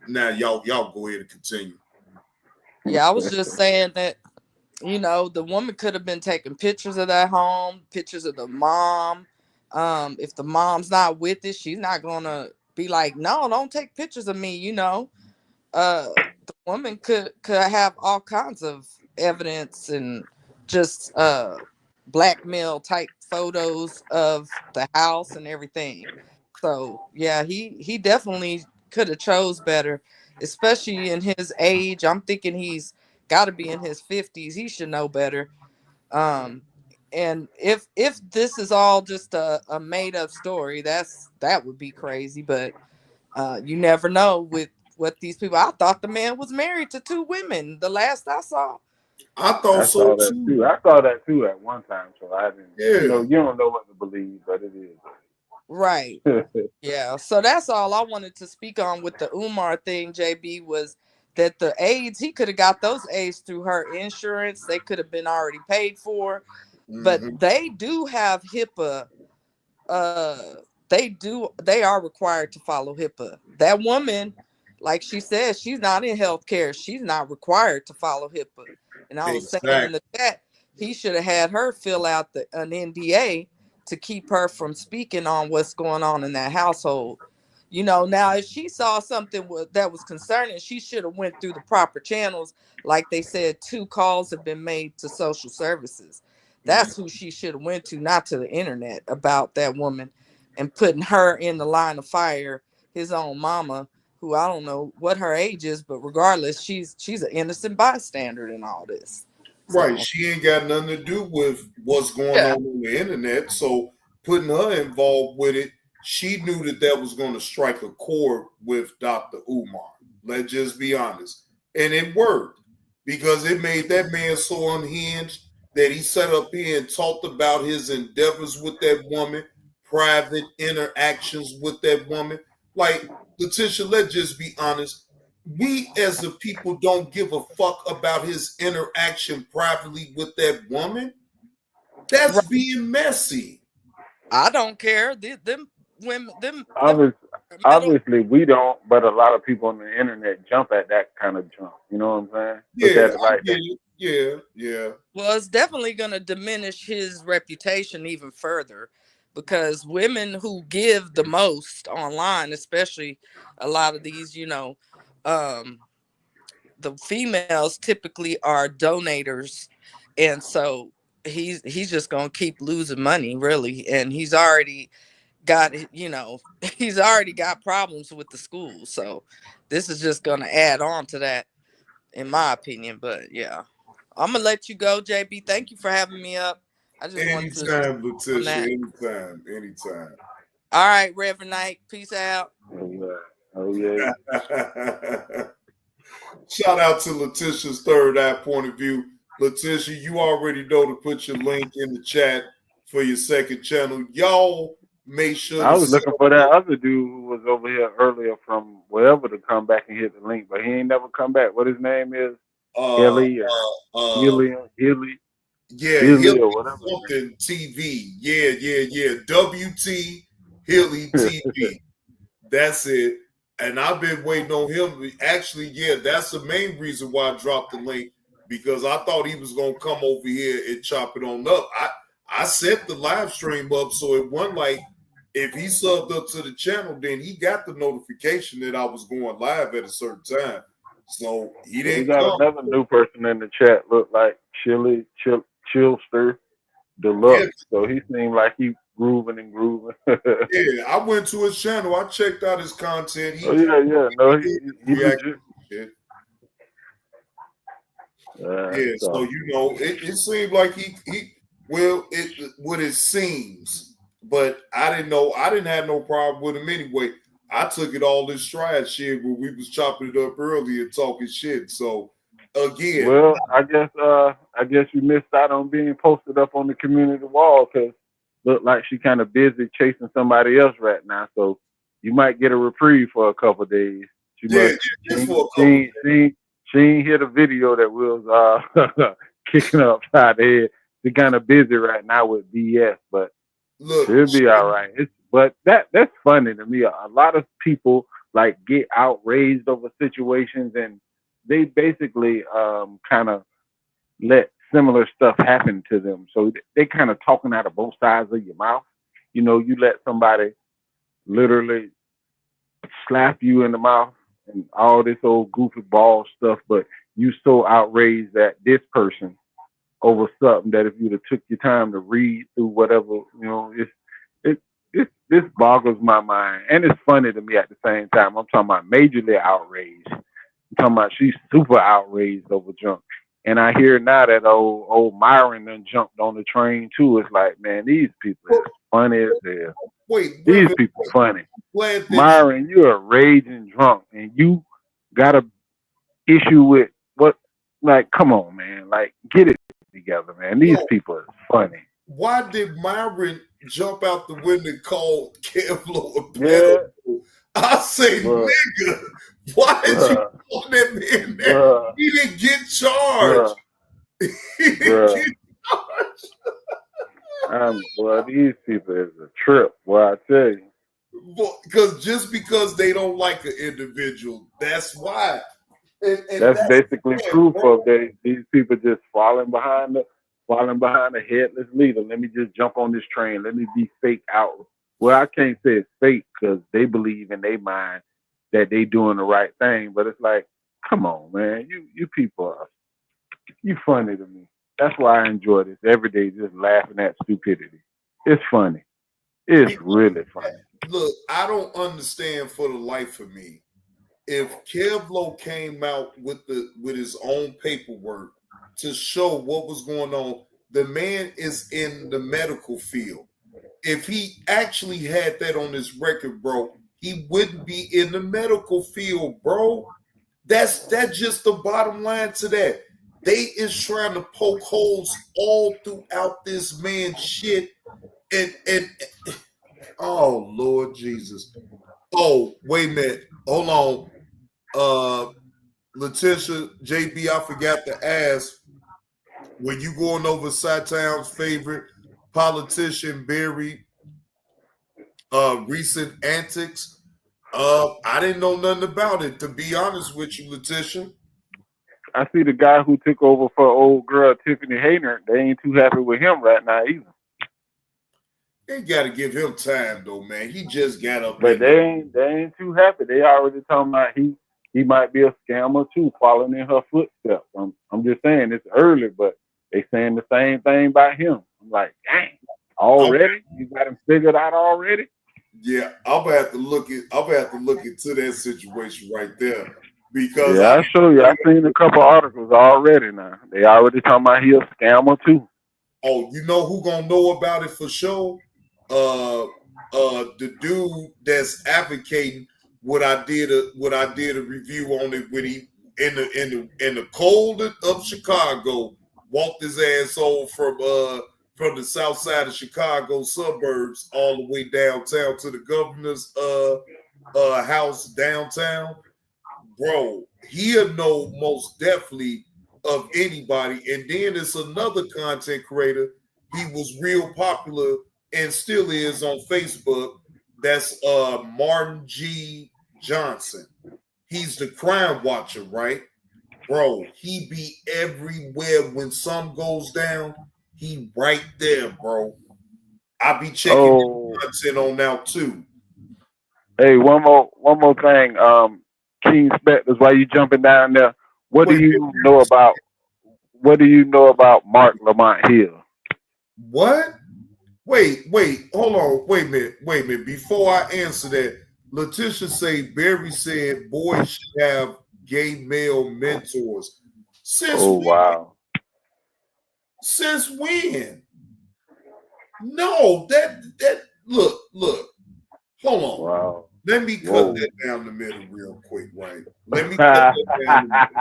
Now y'all go ahead and continue. Yeah, I was just saying that, you know, the woman could have been taking pictures of that home, pictures of the mom. If the mom's not with it, she's not gonna be like, no, don't take pictures of me, you know. The woman could have all kinds of evidence and just blackmail type photos of the house and everything. So yeah, he definitely could have chose better, especially in his age. I'm thinking he's got to be in his 50s. He should know better. And if this is all just a made up story, that would be crazy. But you never know with what these people. I thought the man was married to 2 women. The last I saw. I thought so too. I saw that too at one time. So I didn't. Yeah. You know, you don't know what to believe, but it is. Right. Yeah. So that's all I wanted to speak on with the Umar thing, JB, was that the AIDS, he could have got those AIDS through her insurance. They could have been already paid for. But they do have HIPAA. They are required to follow HIPAA. That woman, like she said, she's not in healthcare. She's not required to follow HIPAA. And I was saying in the chat, he should have had her fill out an NDA to keep her from speaking on what's going on in that household. You know, now if she saw something that was concerning, she should have went through the proper channels. Like they said, 2 calls have been made to social services. That's who she should have went to, not to the internet about that woman and putting her in the line of fire. His own mama, who I don't know what her age is, but regardless, she's an innocent bystander in all this. Right. She ain't got nothing to do with what's going on the internet. So putting her involved with it, she knew that was going to strike a chord with Dr. Umar. Let's just be honest. And it worked because it made that man so unhinged that he sat up here and talked about his endeavors with that woman, private interactions with that woman. Like, Letitia, let's just be honest. We as the people don't give a fuck about his interaction privately with that woman. That's being messy. I don't care. Them women, Obviously, we don't, but a lot of people on the internet jump at that kind of jump. You know what I'm saying? Look at it like that. Yeah. Well, it's definitely going to diminish his reputation even further because women who give the most online, especially a lot of these, the females typically are donators. And so he's just going to keep losing money, really. And he's already got problems with the school. So this is just going to add on to that, in my opinion. But yeah, I'm going to let you go, JB. Thank you for having me up. I just wanted to Anytime, Letitia. Anytime. All right, Reverend Knight. Peace out. Oh, yeah. Shout out to Letitia's third eye point of view. Letitia, you already know to put your link in the chat for your second channel. Y'all make sure. I was looking for that other dude who was over here earlier from wherever to come back and hit the link, but he ain't never come back. What his name is? Hilly or Hilly. Yeah, Hilly or whatever. Something TV. Yeah. WT Hilly TV. That's it. And I've been waiting on him. Actually, that's the main reason why I dropped the link, because I thought he was going to come over here and chop it on up. I set the live stream up so it wasn't like if he subbed up to the channel, then he got the notification that I was going live at a certain time. So he didn't. We got another new person in the chat. Look like Chillster Deluxe. Yeah. So he seemed like he grooving. Yeah, I went to his channel. I checked out his content. He legit. So it seemed like it seems, but I didn't have no problem with him anyway. I took it all in stride shit when we was chopping it up earlier, talking shit. So again, well, I guess you missed out on being posted up on the community wall because looked like she kind of busy chasing somebody else right now. So you might get a reprieve for a couple of days. She ain't hit a video that was kicking her upside the head. She's kind of busy right now with BS, but she'll be all right. But that's funny to me. A lot of people like get outraged over situations, and they basically kind of let similar stuff happen to them. So they kind of talking out of both sides of your mouth. You let somebody literally slap you in the mouth and all this old goofy ball stuff, but you so outraged at this person over something that if you'd have took your time to read through whatever, this boggles my mind. And it's funny to me at the same time. I'm talking about majorly outraged. I'm talking about she's super outraged over junk. And I hear now that old Myron done jumped on the train too. It's like, man, these people are funny as hell. These people funny. Myron, you're a raging drunk and you got a issue with what? Like, come on, man. Like, get it together, man. These people are funny. Why did Myron jump out the window and call Kevlo a pedo? I say, nigga, why did you call that man that? He didn't get charged. He didn't get charged. Boy, these people is a trip. Boy, I tell you. Because just because they don't like an individual, that's why. And That's basically proof bro. of these people just falling behind a headless leader. Let me just jump on this train. Let me be fake out. Well, I can't say it's fake because they believe in their mind that they doing the right thing. But it's like, come on, man, you people are funny to me. That's why I enjoy this every day, just laughing at stupidity. It's funny. It's really funny. Look, I don't understand for the life of me. If Kevlo came out with his own paperwork to show what was going on, the man is in the medical field. If he actually had that on his record, bro, he wouldn't be in the medical field, bro. That's just the bottom line to that. They is trying to poke holes all throughout this man's shit. And oh Lord Jesus. Oh, wait a minute. Hold on. Letitia, JB, I forgot to ask, when you going over Sci-Town's favorite politician, Barry, recent antics, I didn't know nothing about it, to be honest with you, Letitia. I see the guy who took over for old girl Tiffany Hayner. They ain't too happy with him right now either. They got to give him time, though, man. He just got up. But they ain't too happy. They already talking about he might be a scammer too, following in her footsteps. I'm just saying it's early, but they saying the same thing about him. I'm like, dang, already? You got him figured out already? Yeah, I'm gonna have to look into that situation right there, because I'll show you. I've seen a couple articles already now. They already talking about he a scammer too. Oh, you know who gonna know about it for sure? The dude that's advocating what I did a review on it when he in the cold of Chicago walked his ass over from the south side of Chicago suburbs all the way downtown to the governor's house downtown. Bro, he'll know most definitely of anybody. And then it's another content creator. He was real popular and still is on Facebook. That's Martin G. Johnson. He's the crime watcher, right? Bro, he be everywhere when something goes down. He right there, bro. I be checking content on now too. Hey, one more thing. King Specters, while you jumping down there, what do you know about Mark Lamont Hill? What? Wait, hold on. Wait a minute. Before I answer that, Letitia say Barry said boys should have gay male mentors. Since when? Wow. Since when? No, that look. Hold on. Wow. Let me cut that down the middle real quick, right? Let me cut that down the middle.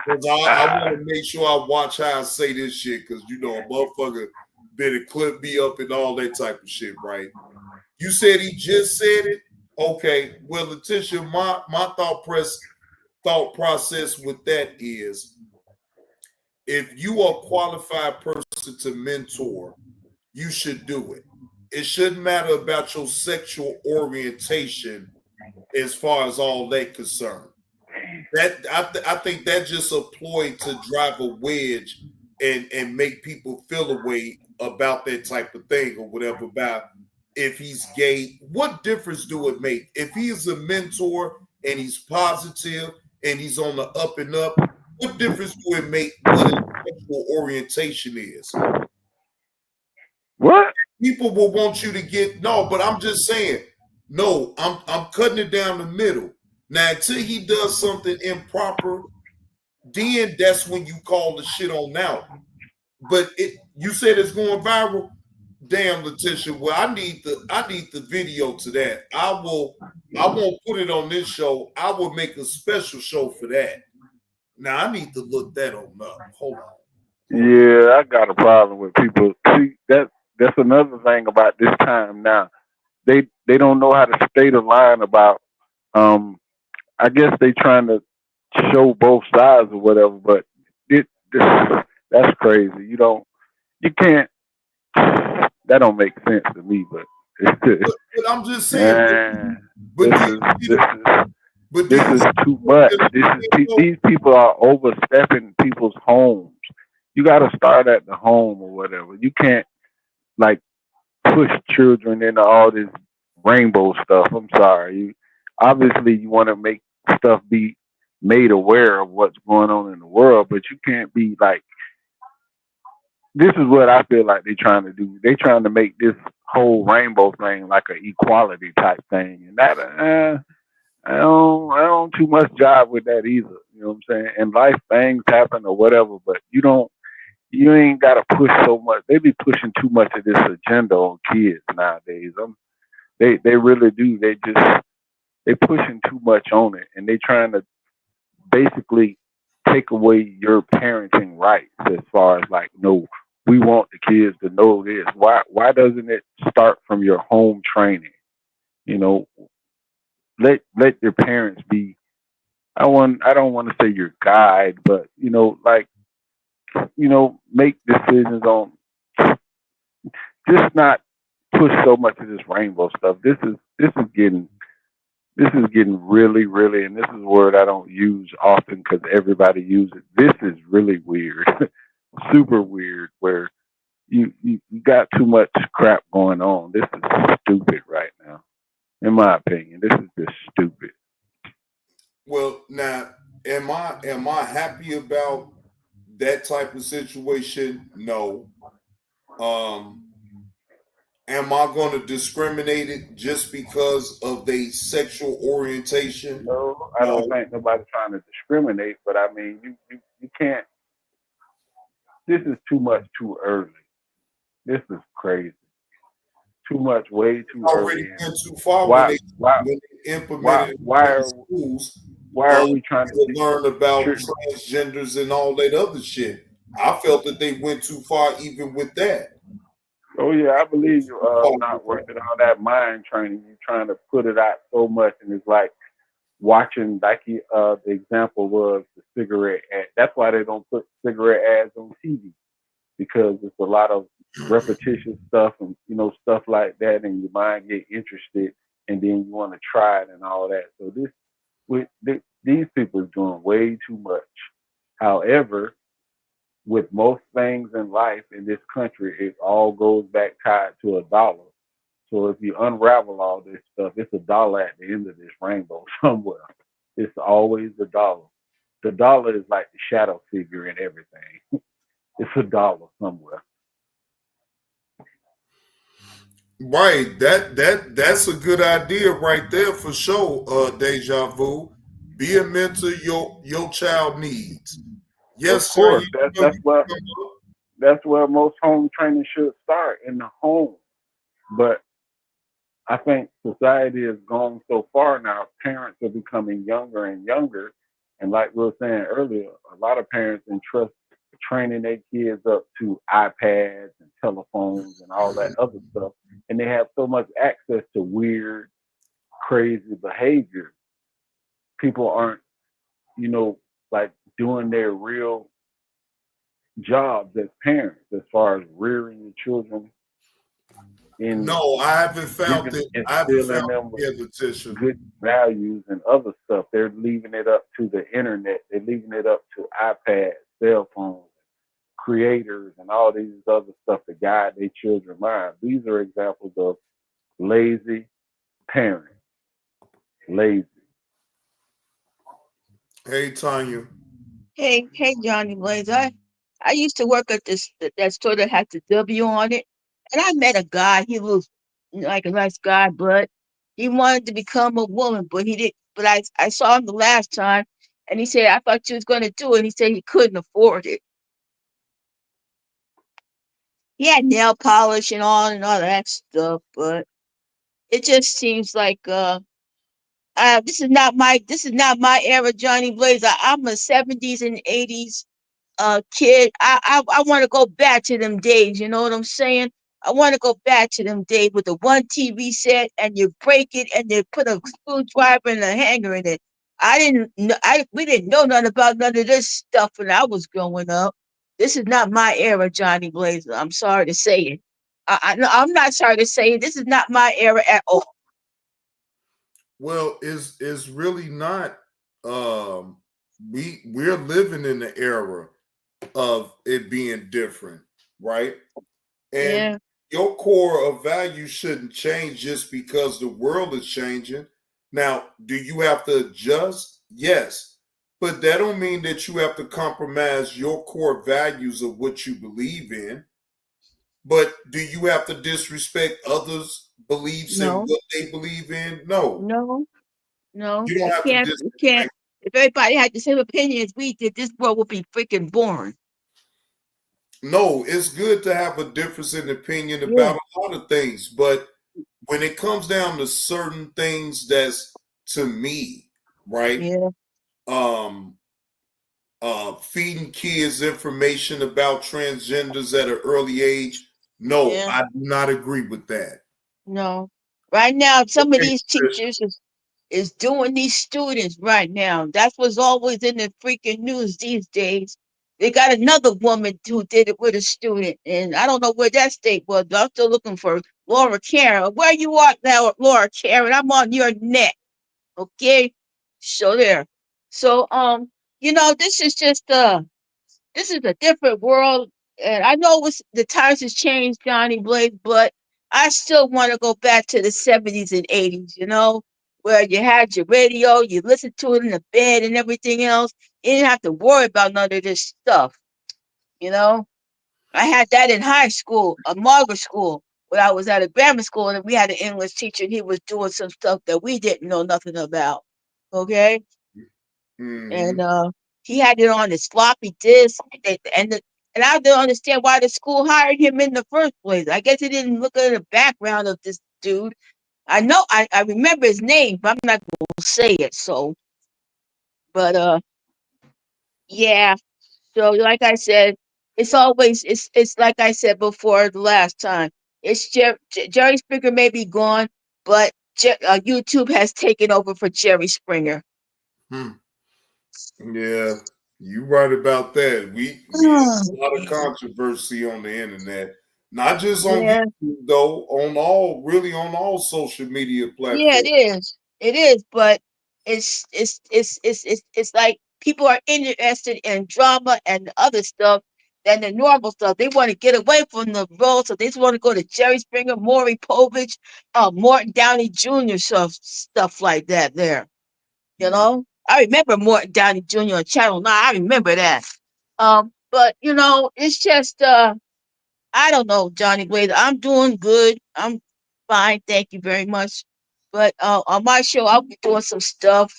Because I want to make sure I watch how I say this shit, because you know a motherfucker better clip me up and all that type of shit, right? You said he just said it? Okay. Well, Letitia, my thought process with that is, if you are a qualified person to mentor, you should do it. It shouldn't matter about your sexual orientation as far as all that concerned. That I think that's just a ploy to drive a wedge and make people feel a way about that type of thing or whatever, about if he's gay. What difference do it make? If he's a mentor and he's positive and he's on the up and up, what difference do it make what his sexual orientation is? What? People will want you to get but I'm just saying, no, I'm cutting it down the middle. Now, until he does something improper, then that's when you call the shit on out. But you said it's going viral. Damn, Letitia. Well, I need the video to that. I won't put it on this show. I will make a special show for that. Now I need to look that on up. Hold on. Yeah, I got a problem with people. See, that's another thing about this time now. They don't know how to state a line about. I guess they trying to show both sides or whatever, but that's crazy. You can't. That don't make sense to me. But But I'm just saying. This is too much. These people are overstepping people's homes. You got to start at the home or whatever. You can't like push children into all this rainbow stuff. I'm sorry. Obviously you want to make stuff be made aware of what's going on in the world, but you can't be like. This is what I feel like they're trying to do. They're trying to make this whole rainbow thing like an equality type thing, and that I don't too much jive with that either. You know what I'm saying? In life, things happen or whatever, but you ain't got to push so much. They be pushing too much of this agenda on kids nowadays. They really do. They pushing too much on it, and they trying to basically take away your parenting rights as far as like, no, we want the kids to know this. Why doesn't it start from your home training? You know, let your parents be. I don't want to say your guide, but make decisions on. Just not push so much of this rainbow stuff. This is getting really, really, and this is a word I don't use often because everybody uses it. This is really weird, super weird, where you got too much crap going on. This is stupid right now, in my opinion. This is just stupid. Well, now, am I happy about that type of situation? No. Am I going to discriminate it just because of their sexual orientation? No, I don't think nobody's trying to discriminate, but I mean, you can't. This is too much too early. This is crazy. Too much, way too already early. went too far when they implemented schools. Why are we trying to learn about transgenders and all that other shit? I felt that they went too far even with that. Oh yeah, I believe you're not working all that mind training. You're trying to put it out so much, and it's like watching, like the example was the cigarette ad. That's why they don't put cigarette ads on TV, because it's a lot of repetitious stuff and stuff like that, and your mind get interested, and then you want to try it and all that. So these people are doing way too much. However, with most things in life in this country, it all goes back tied to $1. So if you unravel all this stuff, it's $1 at the end of this rainbow somewhere. It's always $1. The dollar is like the shadow figure in everything. It's $1 somewhere. Right. That's a good idea right there for sure, Deja Vu. Be a mentor your child needs. Yes, of course. sir. That's where most home training should start, in the home. But I think society has gone so far now. Parents are becoming younger and younger, and like we were saying earlier, a lot of parents entrust training their kids up to iPads and telephones and all that other stuff, and they have so much access to weird, crazy behavior. People aren't, like doing their real jobs as parents as far as rearing your children. No, I haven't found it. I haven't found it. Good values and other stuff. They're leaving it up to the internet. They're leaving it up to iPads, cell phones, creators, and all these other stuff to guide their children's minds. These are examples of lazy parents. Lazy. Hey, Tanya. Hey, Johnny Blaze. I used to work at that store that had the W on it, and I met a guy. He was like a nice guy, but he wanted to become a woman, but he didn't. But I saw him the last time, and he said, "I thought you was going to do it." And he said he couldn't afford it. He had nail polish and all that stuff, but it just seems like this is not my era, Johnny Blaze. I'm a 70s and 80s kid. I want to go back to them days. You know what I'm saying? I want to go back to them days with the one TV set, and you break it and they put a screwdriver and a hanger in it. We didn't know nothing about none of this stuff when I was growing up. This is not my era, Johnny Blaze. I'm sorry to say it. I'm not sorry to say it. This is not my era at all. Well, it's really not. We're living in the era of it being different, right? And Yeah. your core of value shouldn't change just because the world is changing. Now, do you have to adjust? Yes. But that don't mean that you have to compromise your core values of what you believe in. But do you have to disrespect others' beliefs and No. what they believe in? No. No. You don't You have to can't. You can't. disrespect. If everybody had the same opinion as we did, this world would be freaking boring. No, it's good to have a difference in opinion Yeah. about a lot of things, but when it comes down to certain things that's to me, right? Yeah. Feeding kids information about transgenders at an early age, no, Yeah. I do not agree with that. No. Right now, some of Okay, these Chris. teachers is doing these students right now. That's what's always in the freaking news these days. They got another woman who did it with a student, and I don't know where that state was, but I'm still looking for Laura Karen. Where you are now, Laura Karen? I'm on your neck. Okay? So there. So this is just this is a different world, and I know the times has changed, Johnny Blaze, but I still want to go back to the 70s and 80s, where you had your radio, you listened to it in the bed and everything else. You didn't have to worry about none of this stuff, you know. I had that in high school, a Margaret school, when I was at a grammar school, and we had an English teacher, and he was doing some stuff that we didn't know nothing about. Okay? And he had it on his floppy disk, and I don't understand why the school hired him in the first place. I guess he didn't look at the background of this dude. I know I remember his name, but I'm not gonna say it. So, but yeah. So like I said, it's like I said before the last time. It's Jerry Springer may be gone, but YouTube has taken over for Jerry Springer. Yeah, you right about that. We have a lot of controversy on the internet, not just on Yeah. YouTube though, on all social media Yeah, platforms. it is. It is, but it's like people are interested in drama and other stuff than the normal stuff. They want to get away from the role, so they just want to go to Jerry Springer, Maury Povich, Morton Downey Jr. stuff like that. There, I remember Morton Downey Jr. on Channel 9. I remember that. But it's just I don't know, Johnny Blaze. I'm doing good. I'm fine. Thank you very much. But on my show, I'll be doing some stuff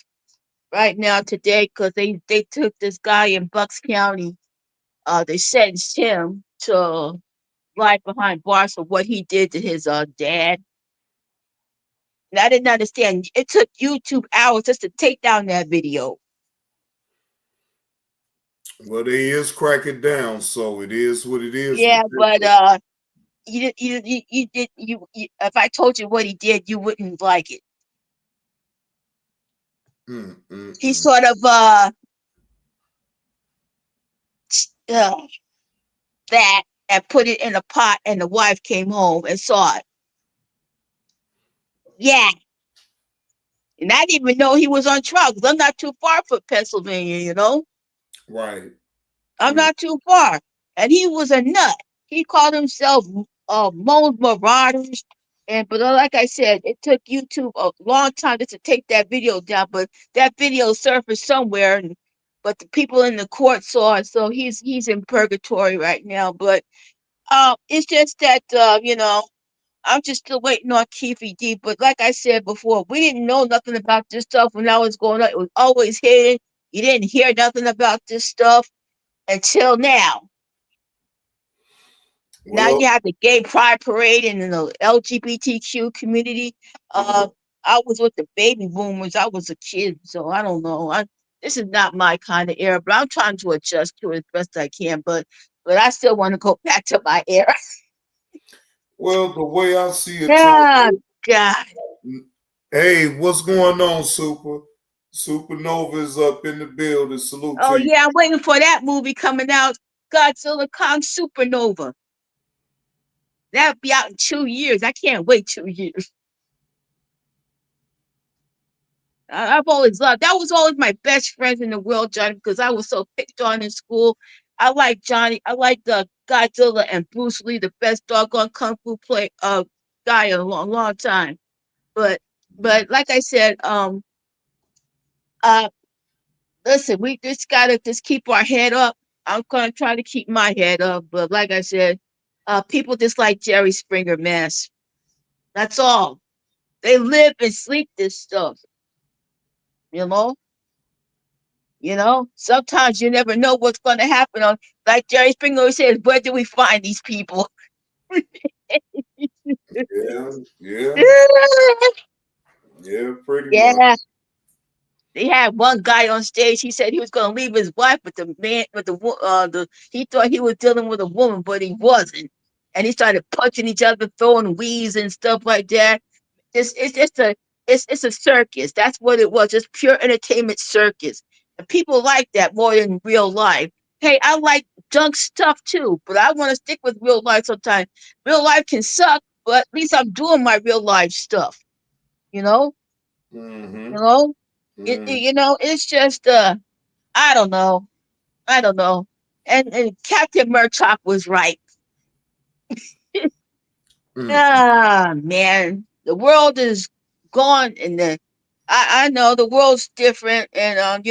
right now today because they took this guy in Bucks County. They sentenced him to life behind bars for what he did to his dad. And I didn't understand. It took YouTube hours just to take down that video. Well, they is cracking down, so it is what it is. Yeah, but if I told you what he did, you wouldn't like it. He sort of that and put it in a pot, and the wife came home and saw it. Yeah. And I didn't even know he was on trial because I'm not too far from Pennsylvania, Right. I'm not too far. And he was a nut. He called himself Mo's Marauders. But like I said, it took YouTube a long time just to take that video down. But that video surfaced somewhere, but the people in the court saw it, so he's in purgatory right now. But it's just that I'm just still waiting on Keefy D. But like I said before, we didn't know nothing about this stuff when I was growing up. It was always hidden. You didn't hear nothing about this stuff until now. Now you have the gay pride parade and the LGBTQ community. I was with the baby boomers. I was a kid, so I don't know. This is not my kind of era, but I'm trying to adjust to it as best I can. But I still want to go back to my era. Well, the way I see it, Oh, God. Hey, what's going on, Super? Supernova is up in the building. Salute Oh to you. yeah, I'm waiting for that movie coming out. Godzilla Kong Supernova. That'll be out in 2 years. I can't wait 2 years. I've always loved. That was always my best friends in the world, Johnny, because I was so picked on in school. I like Johnny. I like the Godzilla and Bruce Lee, the best doggone kung fu guy in a long time. But like I said, listen, we just gotta just keep our head up. I'm gonna try to keep my head up, but like I said, people just like Jerry Springer mess. That's all. They live and sleep this stuff. You know. Sometimes you never know what's going to happen. Like Jerry Springer always says, where do we find these people? Yeah, pretty much. Yeah. They had one guy on stage. He said he was going to leave his wife, but he thought he was dealing with a woman, but he wasn't. And he started punching each other, throwing weeds and stuff like that. It's a circus. That's what it was. Just pure entertainment circus. And people like that more than real life. Hey, I like junk stuff too, but I want to stick with real life sometimes. Real life can suck, but at least I'm doing my real life stuff. You know? Mm-hmm. You know? It's just I don't know. And Captain Murdoch was right. Man, the world is gone, and I know the world's different, and I'm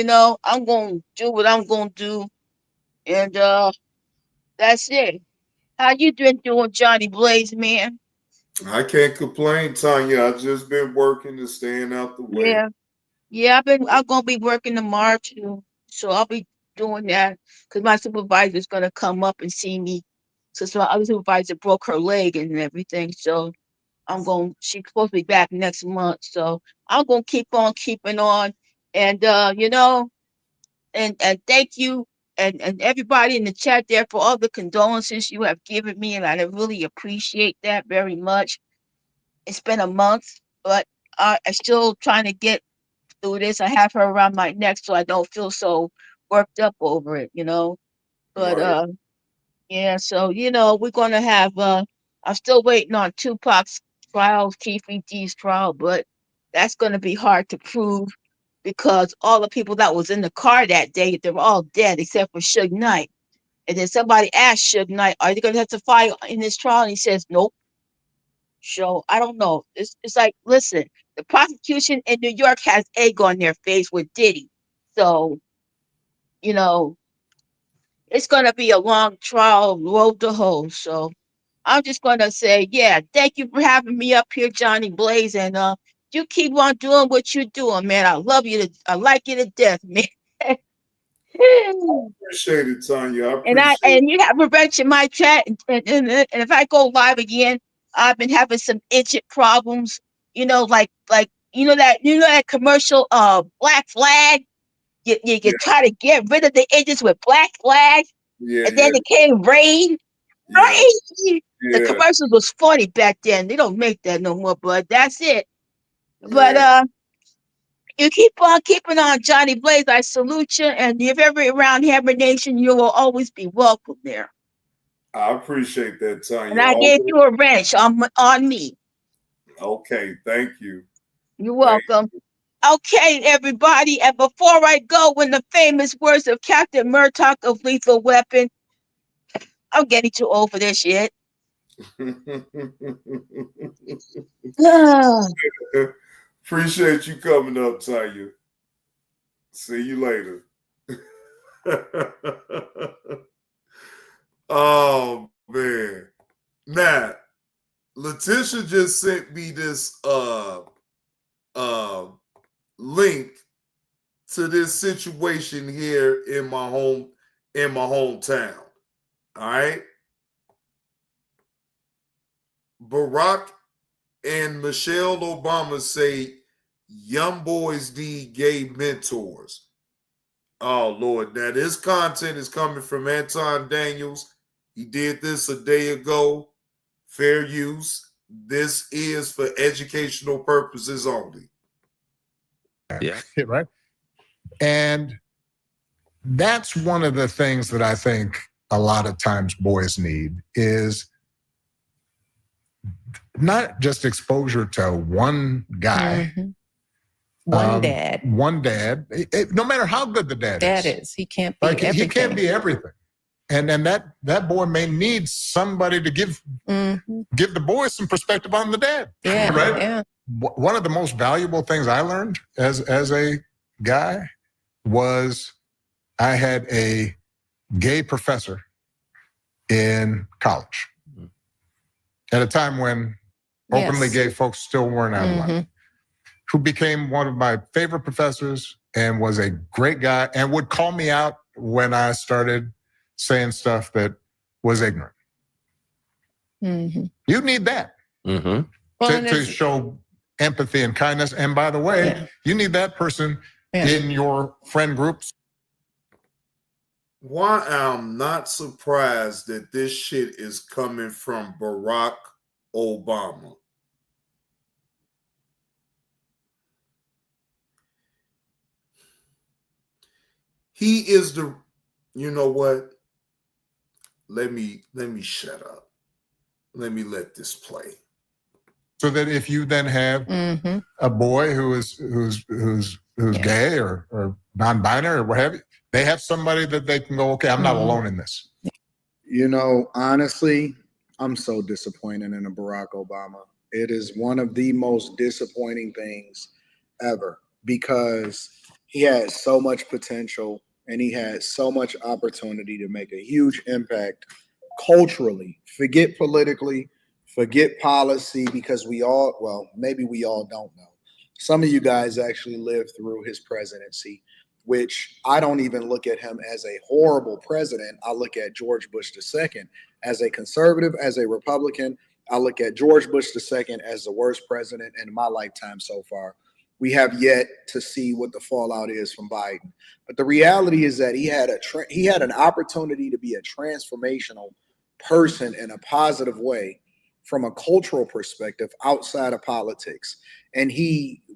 gonna do what I'm gonna do, and that's it. How you doing, Johnny Blaze, man? I can't complain, Tanya. I've just been working and staying out the way. Yeah. I'm gonna be working tomorrow too, so I'll be doing that because my supervisor's gonna come up and see me. So my other supervisor broke her leg and everything, so she's supposed to be back next month. So I'm gonna keep on keeping on. And and thank you and everybody in the chat there for all the condolences you have given me, and I really appreciate that very much. It's been a month, but I'm still trying to get through this. I have her around my neck so I don't feel so worked up over it, But Right. yeah, so we're gonna have I'm still waiting on Tupac's trial, Keith D's trial, but that's gonna be hard to prove because all the people that was in the car that day, they were all dead except for Suge Knight. And then somebody asked Suge Knight, are you gonna testify in this trial? And he says, nope. So I don't know. It's like, listen, the prosecution in New York has egg on their face with Diddy. So, it's gonna be a long trial, road to hoe. So I'm just gonna say, yeah, thank you for having me up here, Johnny Blaze, and you keep on doing what you're doing, man. I love you. I like you to death, man. Appreciate it, Tanya. I appreciate it. And you have a wrench in my chat, and if I go live again, I've been having some idiot problems. Like that commercial, Black Flag. You try to get rid of the idiots with Black Flag, and then it came rain. Right? The commercials was funny back then. They don't make that no more, but that's it. But you keep on keeping on, Johnny Blaze. I salute you, and if ever around Hammer Nation, you will always be welcome there. I appreciate that, Tanya. And I gave you a wrench on me. Okay, thank you. You're welcome. Okay, everybody, and before I go, in the famous words of Captain Murdoch of Lethal Weapon, I'm getting too old for this shit. Appreciate you coming up, Tanya. See you later. Oh man. Now, Letitia just sent me this link to this situation here in my hometown. All right. Barack and Michelle Obama say young boys need gay mentors. Oh, Lord. Now, this content is coming from Anton Daniels. He did this a day ago. Fair use. This is for educational purposes only. Yeah. Right. And that's one of the things that I think a lot of times boys need is not just exposure to one guy. Mm-hmm. One dad. One dad. No matter how good the dad is. He can't be like, everything. He can't be everything. And then that boy may need somebody to give the boy some perspective on the dad. Yeah, right? yeah. One of the most valuable things I learned as a guy was I had a gay professor in college at a time when openly gay folks still weren't out of line, who became one of my favorite professors and was a great guy and would call me out when I started saying stuff that was ignorant. You need that to show empathy and kindness. And by the way, you need that person in your friend groups. Why I'm not surprised that this shit is coming from Barack Obama. He is the, you know what? Let me shut up. Let me let this play. So that if you then have a boy who's gay or non-binary or what have you, they have somebody that they can go, okay, I'm not alone in this. You know, honestly, I'm so disappointed in a Barack Obama. It is one of the most disappointing things ever because he had so much potential and he had so much opportunity to make a huge impact culturally. Forget politically, forget policy, because maybe we all don't know. Some of you guys actually lived through his presidency, which I don't even look at him as a horrible president. I look at George Bush II as a conservative, as a Republican. I look at George Bush II as the worst president in my lifetime so far. We have yet to see what the fallout is from Biden. But the reality is that he had an opportunity to be a transformational person in a positive way from a cultural perspective outside of politics. And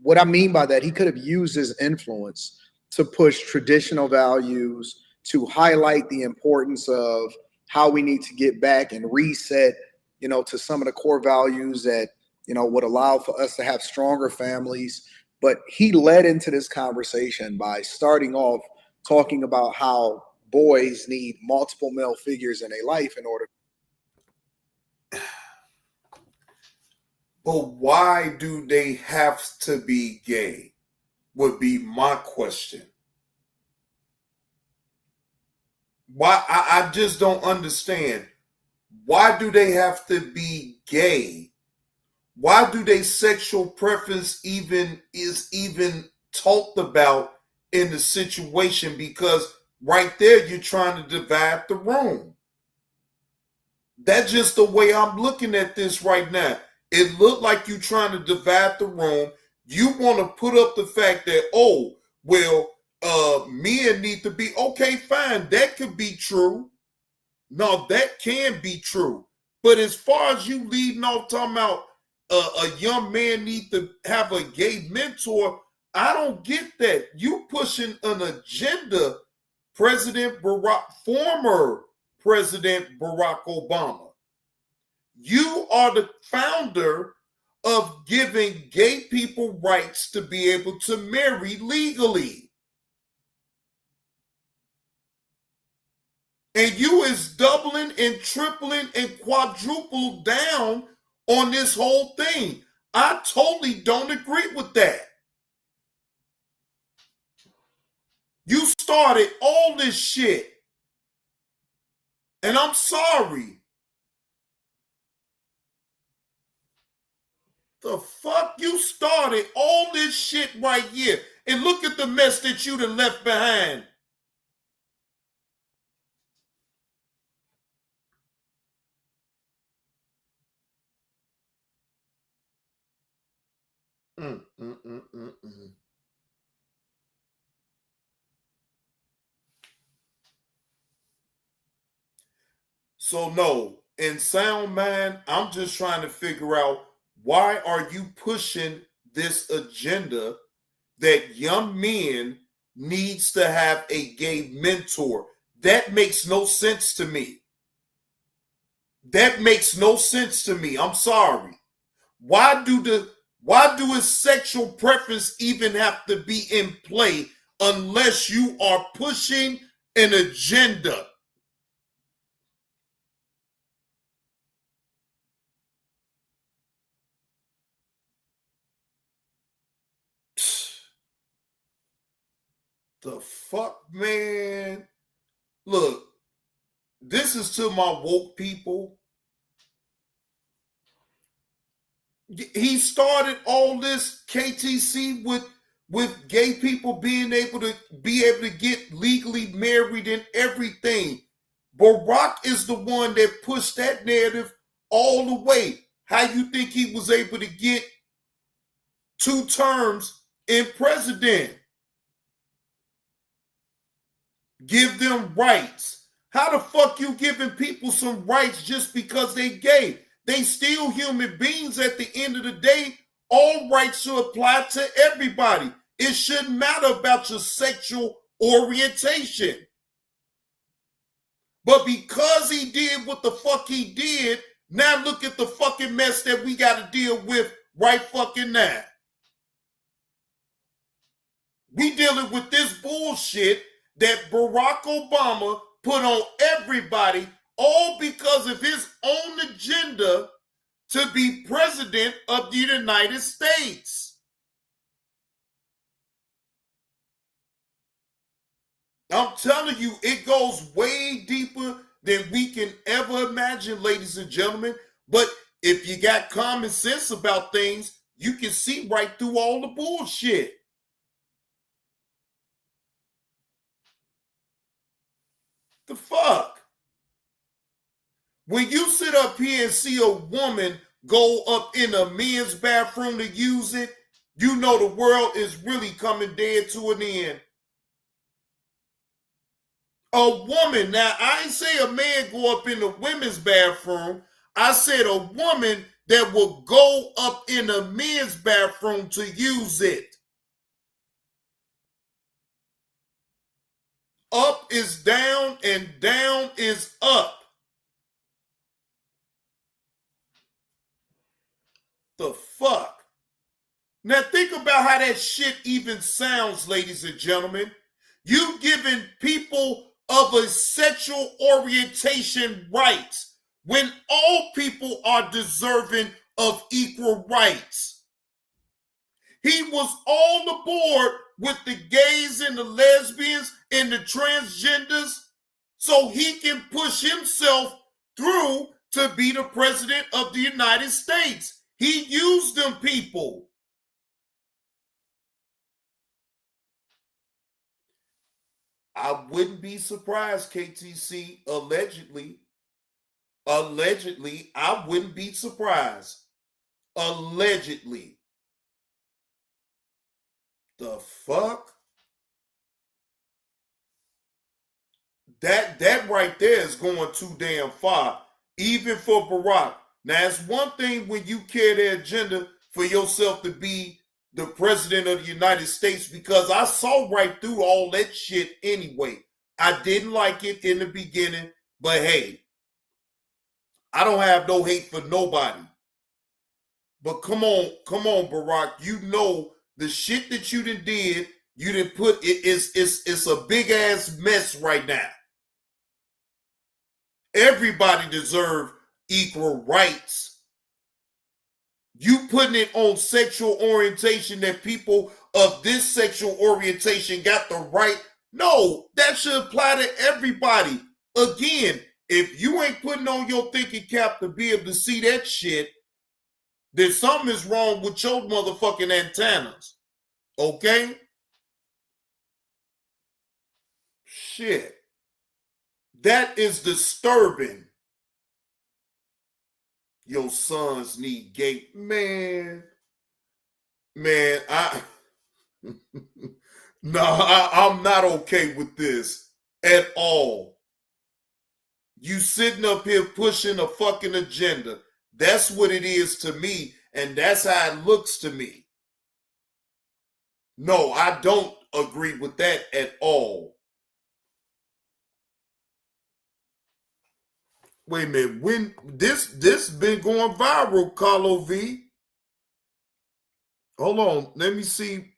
what I mean by that, he could have used his influence to push traditional values, to highlight the importance of how we need to get back and reset, to some of the core values that, would allow for us to have stronger families. But he led into this conversation by starting off talking about how boys need multiple male figures in their life in order. But why do they have to be gay? Would be my question. Why? I just don't understand. Why do they have to be gay? Why do they sexual preference is even talked about in the situation? Because right there you're trying to divide the room. That's just the way I'm looking at this right now. It looked like you're trying to divide the room. You want to put up the fact that, men need to be, okay, fine, that could be true. No, that can be true. But as far as you leading off talking about a young man need to have a gay mentor, I don't get that. You pushing an agenda, former President Barack Obama. You are the founder of giving gay people rights to be able to marry legally. And you is doubling and tripling and quadrupling down on this whole thing. I totally don't agree with that. You started all this shit. And I'm sorry. The fuck? You started all this shit right here. And look at the mess that you done left behind. So no, in sound mind, I'm just trying to figure out, why are you pushing this agenda that young men needs to have a gay mentor? That makes no sense to me. That makes no sense to me. I'm sorry. why do his sexual preference even have to be in play unless you are pushing an agenda? The fuck, man? Look, this is to my woke people. He started all this KTC with gay people being able to get legally married and everything. Barack is the one that pushed that narrative all the way. How you think he was able to get 2 terms in president? Give them rights. How the fuck you giving people some rights just because they gay? They still human beings at the end of the day. All rights should apply to everybody. It shouldn't matter about your sexual orientation. But because he did what the fuck he did, now look at the fucking mess that we got to deal with right fucking now. We dealing with this bullshit that Barack Obama put on everybody, all because of his own agenda to be president of the United States. I'm telling you, it goes way deeper than we can ever imagine, ladies and gentlemen. But if you got common sense about things, you can see right through all the bullshit. The fuck? When you sit up here and see a woman go up in a men's bathroom to use it, you know the world is really coming dead to an end. A woman, now I ain't say a man go up in the women's bathroom. I said a woman that will go up in a men's bathroom to use it. Up is down and down is up. The fuck? Now think about how that shit even sounds, ladies and gentlemen. You giving people of a sexual orientation rights when all people are deserving of equal rights. He was all aboard with the gays and the lesbians and the transgenders so he can push himself through to be the president of the United States. He used them people. I wouldn't be surprised, KTC, allegedly, I wouldn't be surprised. Allegedly. The fuck? That right there is going too damn far, even for Barack. Now, it's one thing when you carry the agenda for yourself to be the president of the United States, because I saw right through all that shit anyway. I didn't like it in the beginning, but hey, I don't have no hate for nobody. But come on, Barack. You know the shit that you did, you didn't put it. It's a big ass mess right now. Everybody deserves equal rights. You putting it on sexual orientation that people of this sexual orientation got the right. No, that should apply to everybody. Again, if you ain't putting on your thinking cap to be able to see that shit, then something is wrong with your motherfucking antennas. Okay? Shit. That is disturbing. Your sons need gay. Man, I'm not okay with this at all. You sitting up here pushing a fucking agenda. That's what it is to me, and that's how it looks to me. No, I don't agree with that at all. Wait a minute, when this been going viral, Carlo V. hold on. Let me see.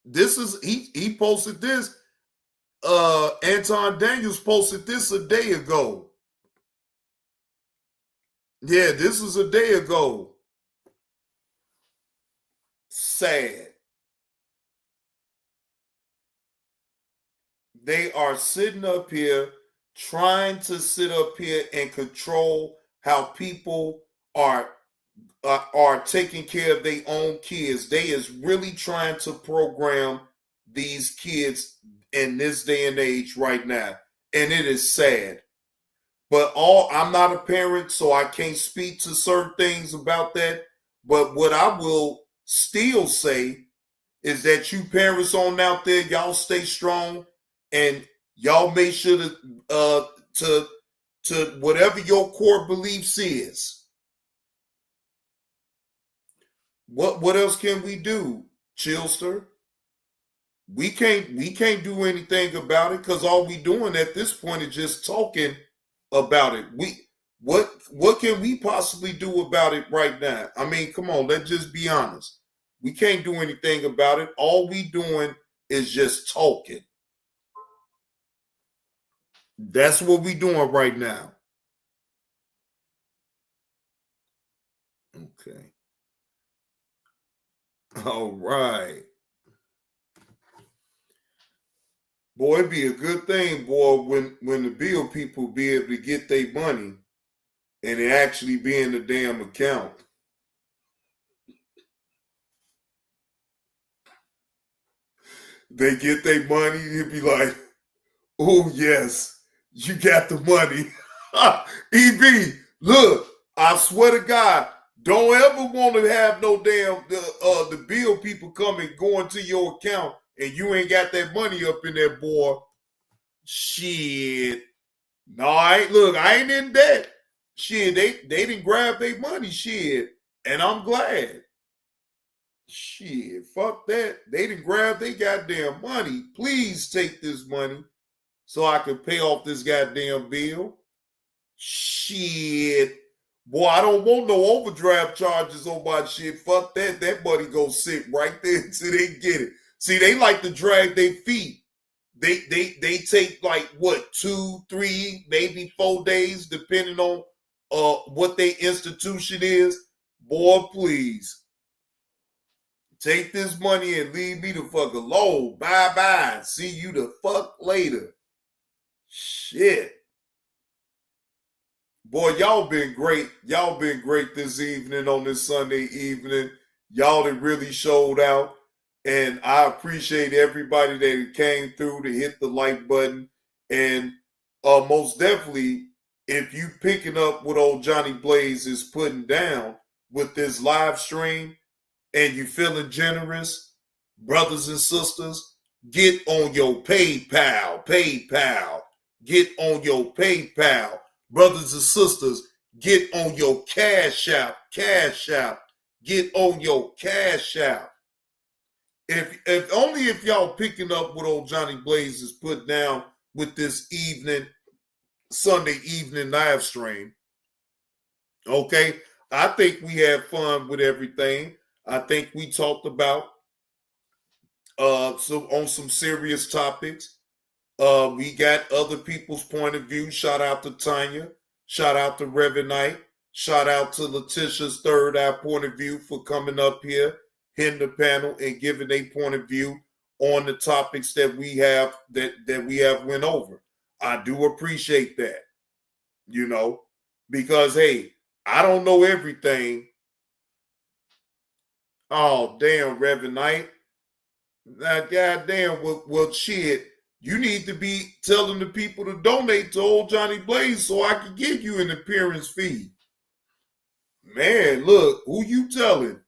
This is he posted this. Anton Daniels posted this a day ago. Yeah, this was a day ago. Sad. They are sitting up here trying to sit up here and control how people are taking care of their own kids. They is really trying to program these kids in this day and age right now. And it is sad. But I'm not a parent, so I can't speak to certain things about that. But what I will still say is that you parents on out there, y'all stay strong and y'all make sure to whatever your core beliefs is. What else can we do, Chilster? We can't do anything about it because all we doing at this point is just talking about it. What can we possibly do about it right now? I mean, come on, let's just be honest. We can't do anything about it. All we doing is just talking. That's what we doing right now. Okay. All right. Boy, it'd be a good thing, boy, when the bill people be able to get their money and it actually be in the damn account. They get their money, you'd be like, oh, yes, you got the money. EB, look, I swear to God, don't ever want to have no damn the bill people come and go into your account and you ain't got that money up in there, boy. Shit. No, I ain't in debt. Shit, they didn't grab their money, shit. And I'm glad. Shit, fuck that. They didn't grab their goddamn money. Please take this money so I can pay off this goddamn bill. Shit. Boy, I don't want no overdraft charges on my shit. Fuck that. That money go sit right there until they get it. See, they like to drag their feet. They take like what, 2, 3, maybe 4 days, depending on what their institution is. Boy, please. Take this money and leave me the fuck alone. Bye-bye. See you the fuck later. Shit. Boy, y'all been great. Y'all been great this evening on this Sunday evening. Y'all that really showed out. And I appreciate everybody that came through to hit the like button. And most definitely, if you picking up what old Johnny Blaze is putting down with this live stream and you feeling generous, brothers and sisters, get on your PayPal. Get on your PayPal. Brothers and sisters, get on your Cash App. Get on your Cash App. If only if y'all picking up what old Johnny Blaze is put down with this Sunday evening live stream. Okay, I think we had fun with everything. I think we talked about on some serious topics. We got other people's point of view. Shout out to Tanya. Shout out to Reverend Knight. Shout out to Letitia's third eye point of view for coming up here, hitting the panel and giving a point of view on the topics that we have went over. I do appreciate that, because hey, I don't know everything. Oh, damn, Reverend Knight. Now, goddamn, well, shit, you need to be telling the people to donate to old Johnny Blaze so I can give you an appearance fee. Man, look, who you telling?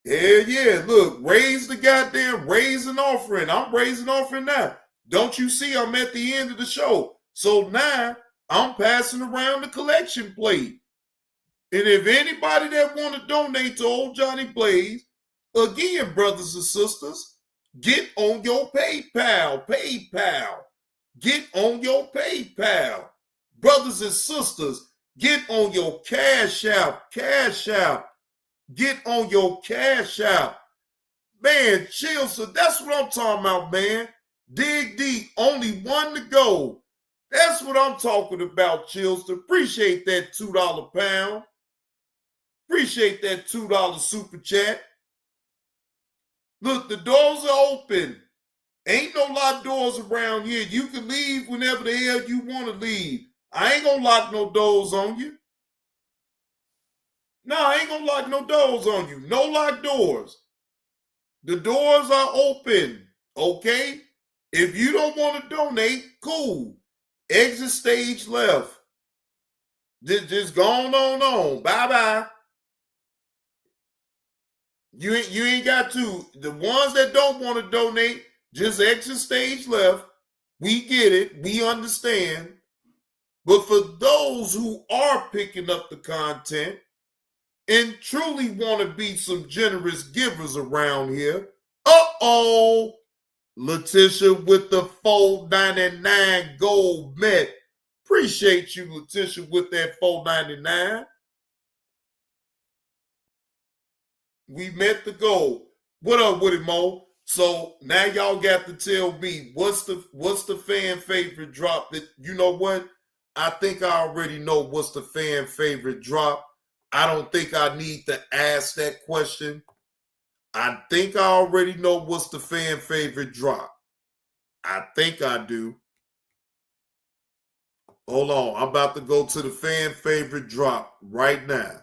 Hell yeah, look, raise an offering. I'm raising offering now. Don't you see I'm at the end of the show? So now I'm passing around the collection plate. And if anybody that want to donate to old Johnny Blaze, again, brothers and sisters, get on your PayPal. Get on your PayPal. Brothers and sisters, get on your Cash App. Get on your Cash App. Man, chill, so that's what I'm talking about, man. Dig deep, only one to go. That's what I'm talking about, Chilster. Appreciate that $2 pound. Appreciate that $2 super chat. Look, the doors are open. Ain't no locked doors around here. You can leave whenever the hell you want to leave. I ain't gonna lock no doors on you. No, I ain't gonna lock no doors on you. No locked doors. The doors are open, okay? If you don't want to donate, cool. Exit stage left. Just go on. Bye-bye. You ain't got to. The ones that don't want to donate, just exit stage left. We get it. We understand. But for those who are picking up the content and truly want to be some generous givers around here, Letitia with the $4.99 gold met. Appreciate you, Letitia, with that $4.99. We met the goal. What up with it, Mo? So now y'all got to tell me what's the fan favorite drop that, you know what? I think I already know what's the fan favorite drop. I don't think I need to ask that question. I think I already know what's the fan favorite drop. I think I do. Hold on. I'm about to go to the fan favorite drop right now.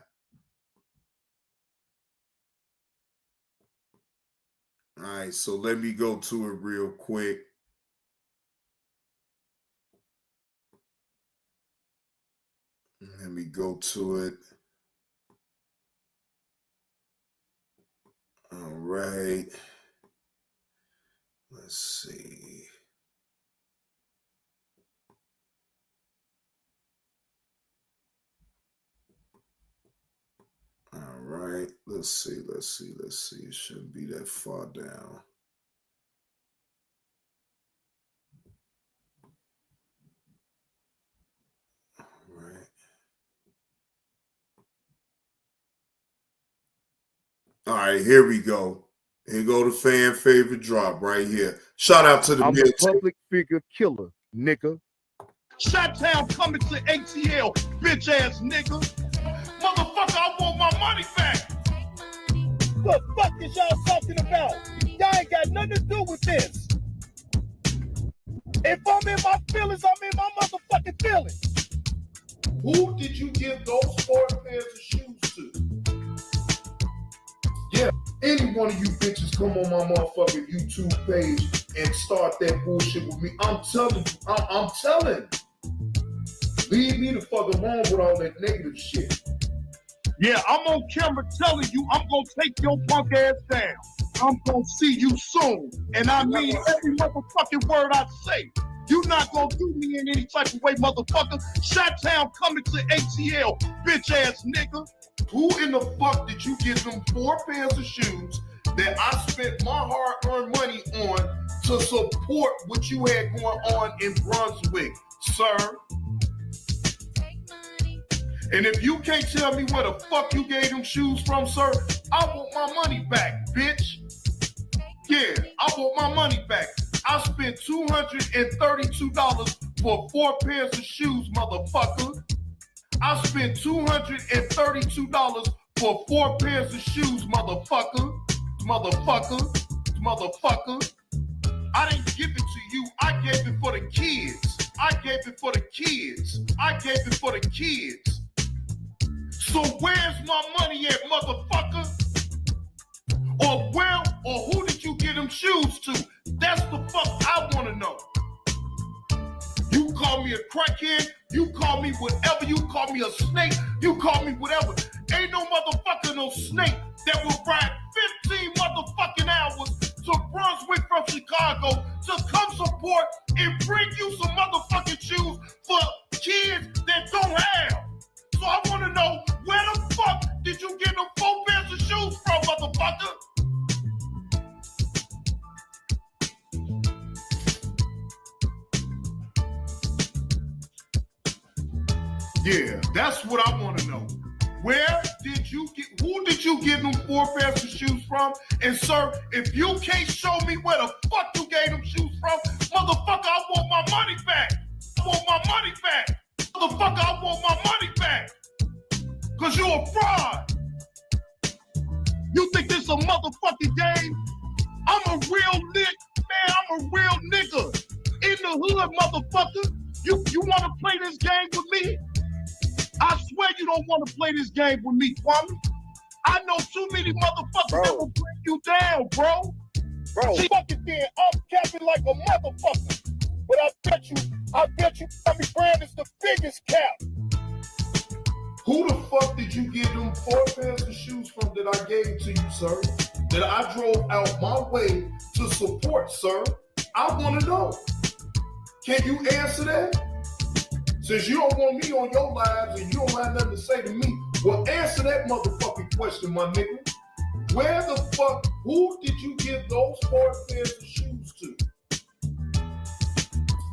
All right, so let me go to it real quick. Let me go to it. All right. Let's see. All right. Let's see. It shouldn't be that far down. All right. All right, here we go. Here go the fan favorite drop right here. Shout out to the I'm a public figure killer, nigga. Shot-town coming to ATL, bitch ass nigga. Motherfucker, I want my money back. What the fuck is y'all talking about? Y'all ain't got nothing to do with this. If I'm in my feelings, I'm in my motherfucking feelings. Who did you give those 4 pairs of shoes to? Yeah, any one of you bitches come on my motherfucking YouTube page and start that bullshit with me. I'm telling you, I'm telling. Leave me the fuck alone with all that negative shit. Yeah, I'm on camera telling you I'm gonna take your punk ass down. I'm gonna see you soon. And I mean every motherfucking word I say. You not gonna do me in any type of way, motherfucker. Shot-town coming to ATL, bitch ass nigga. Who in the fuck did you give them 4 pairs of shoes that I spent my hard-earned money on to support what you had going on in Brunswick, sir? And if you can't tell me where the fuck you gave them shoes from, sir, I want my money back, bitch. Yeah, I want my money back. I spent $232 for 4 pairs of shoes, motherfucker. I spent $232 for 4 pairs of shoes, motherfucker. I didn't give it to you. I gave it for the kids. So where's my money at, motherfucker? Or who did you get them shoes to? That's the fuck I want to know. You call me a crackhead, you call me whatever, you call me a snake, you call me whatever. Ain't no motherfucker, no snake that will ride 15 motherfucking hours to Brunswick from Chicago to come support and bring you some motherfucking shoes for kids that don't have. So I want to know, where the fuck did you get them 4 pairs of shoes from, motherfucker? Yeah, that's what I want to know. Who did did you get them 4 pairs of shoes from? And sir, if you can't show me where the fuck you gave them shoes from, motherfucker, I want my money back. I want my money back. Motherfucker, I want my money back. Cause you a fraud. You think this a motherfucking game? I'm a real man, I'm a real nigga. In the hood, motherfucker. You wanna play this game with me? I swear you don't wanna play this game with me, Kwame. I know too many motherfuckers that will bring you down, bro. She fucking did. I'm capping like a motherfucker. But I bet you, Tommy Brand is the biggest cap. Who the fuck did you give them 4 pairs of shoes from that I gave to you, sir? That I drove out my way to support, sir? I want to know. Can you answer that? Since you don't want me on your lives and you don't have nothing to say to me, well, answer that motherfucking question, my nigga. Where the fuck, who did you give those 4 pairs of shoes to?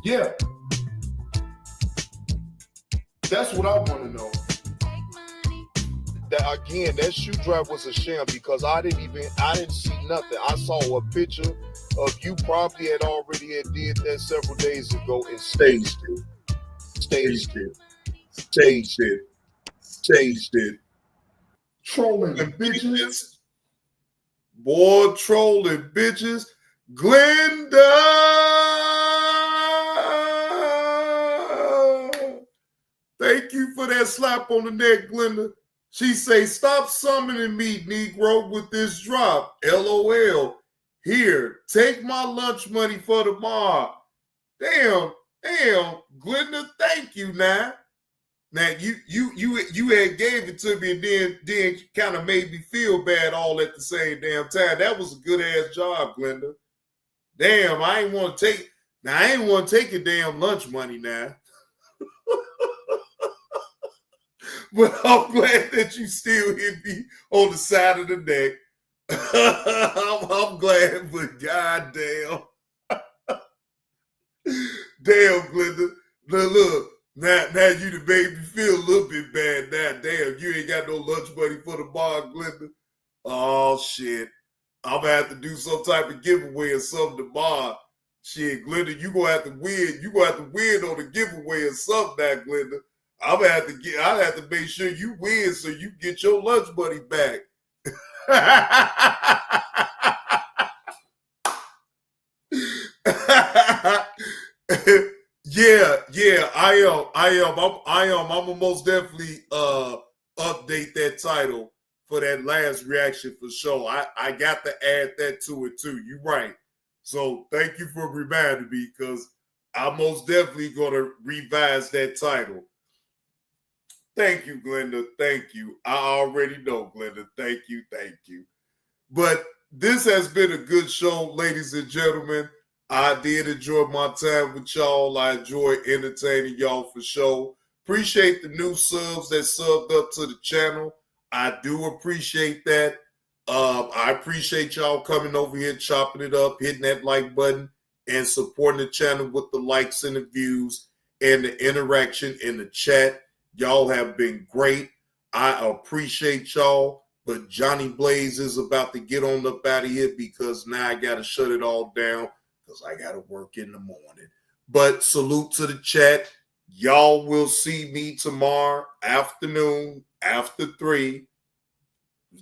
Yeah. That's what I want to know. That again, that shoe drive was a sham because I didn't see nothing. I saw a picture of you probably had did that several days ago and staged it. Trolling bitches. Boy, trolling bitches. Glenda. Thank you for that slap on the neck, Glenda. She say, stop summoning me, Negro, with this drop. LOL. Here, take my lunch money for tomorrow. Damn, Glenda, thank you now. Now you had gave it to me and then kind of made me feel bad all at the same damn time. That was a good ass job, Glenda. Damn, I ain't want to take your damn lunch money now. But I'm glad that you still hit me on the side of the neck. I'm glad, but goddamn. Damn, Glenda. Look, now you done made me feel a little bit bad now. Damn, you ain't got no lunch money for the bar, Glenda. Oh, shit. I'm going to have to do some type of giveaway or something tomorrow. Shit, Glenda, you going to have to win. You going to have to win on the giveaway or something now, Glenda. I have to make sure you win so you get your lunch money back. Yeah, I am. I'm gonna most definitely update that title for that last reaction for sure. I got to add that to it too. You're right. So thank you for reminding me because I'm most definitely gonna revise that title. Thank you, Glenda. Thank you. I already know, Glenda. Thank you. But this has been a good show, ladies and gentlemen. I did enjoy my time with y'all. I enjoyed entertaining y'all for sure. Appreciate the new subs that subbed up to the channel. I do appreciate that. I appreciate y'all coming over here, chopping it up, hitting that like button, and supporting the channel with the likes and the views and the interaction in the chat. Y'all have been great. I appreciate y'all. But Johnny Blaze is about to get on up out of here because now I got to shut it all down because I got to work in the morning. But salute to the chat. Y'all will see me tomorrow afternoon after 3.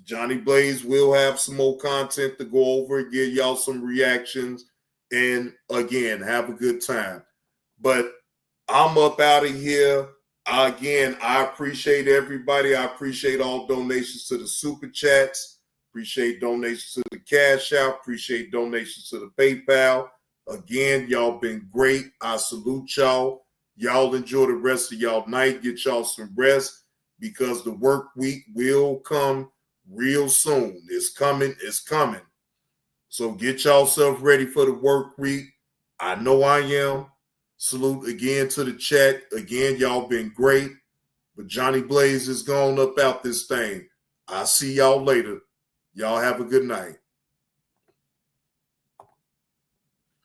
Johnny Blaze will have some more content to go over and give y'all some reactions. And again, have a good time. But I'm up out of here. Again, I appreciate everybody. I appreciate all donations to the super chats. Appreciate donations to the Cash App. Appreciate donations to the PayPal. Again, y'all been great. I salute y'all. Y'all enjoy the rest of y'all night. Get y'all some rest because the work week will come real soon. It's coming. So get yourself ready for the work week. I know I am. Salute again to the chat. Again, y'all been great. But Johnny Blaze is gone up out this thing. I'll see y'all later. Y'all have a good night.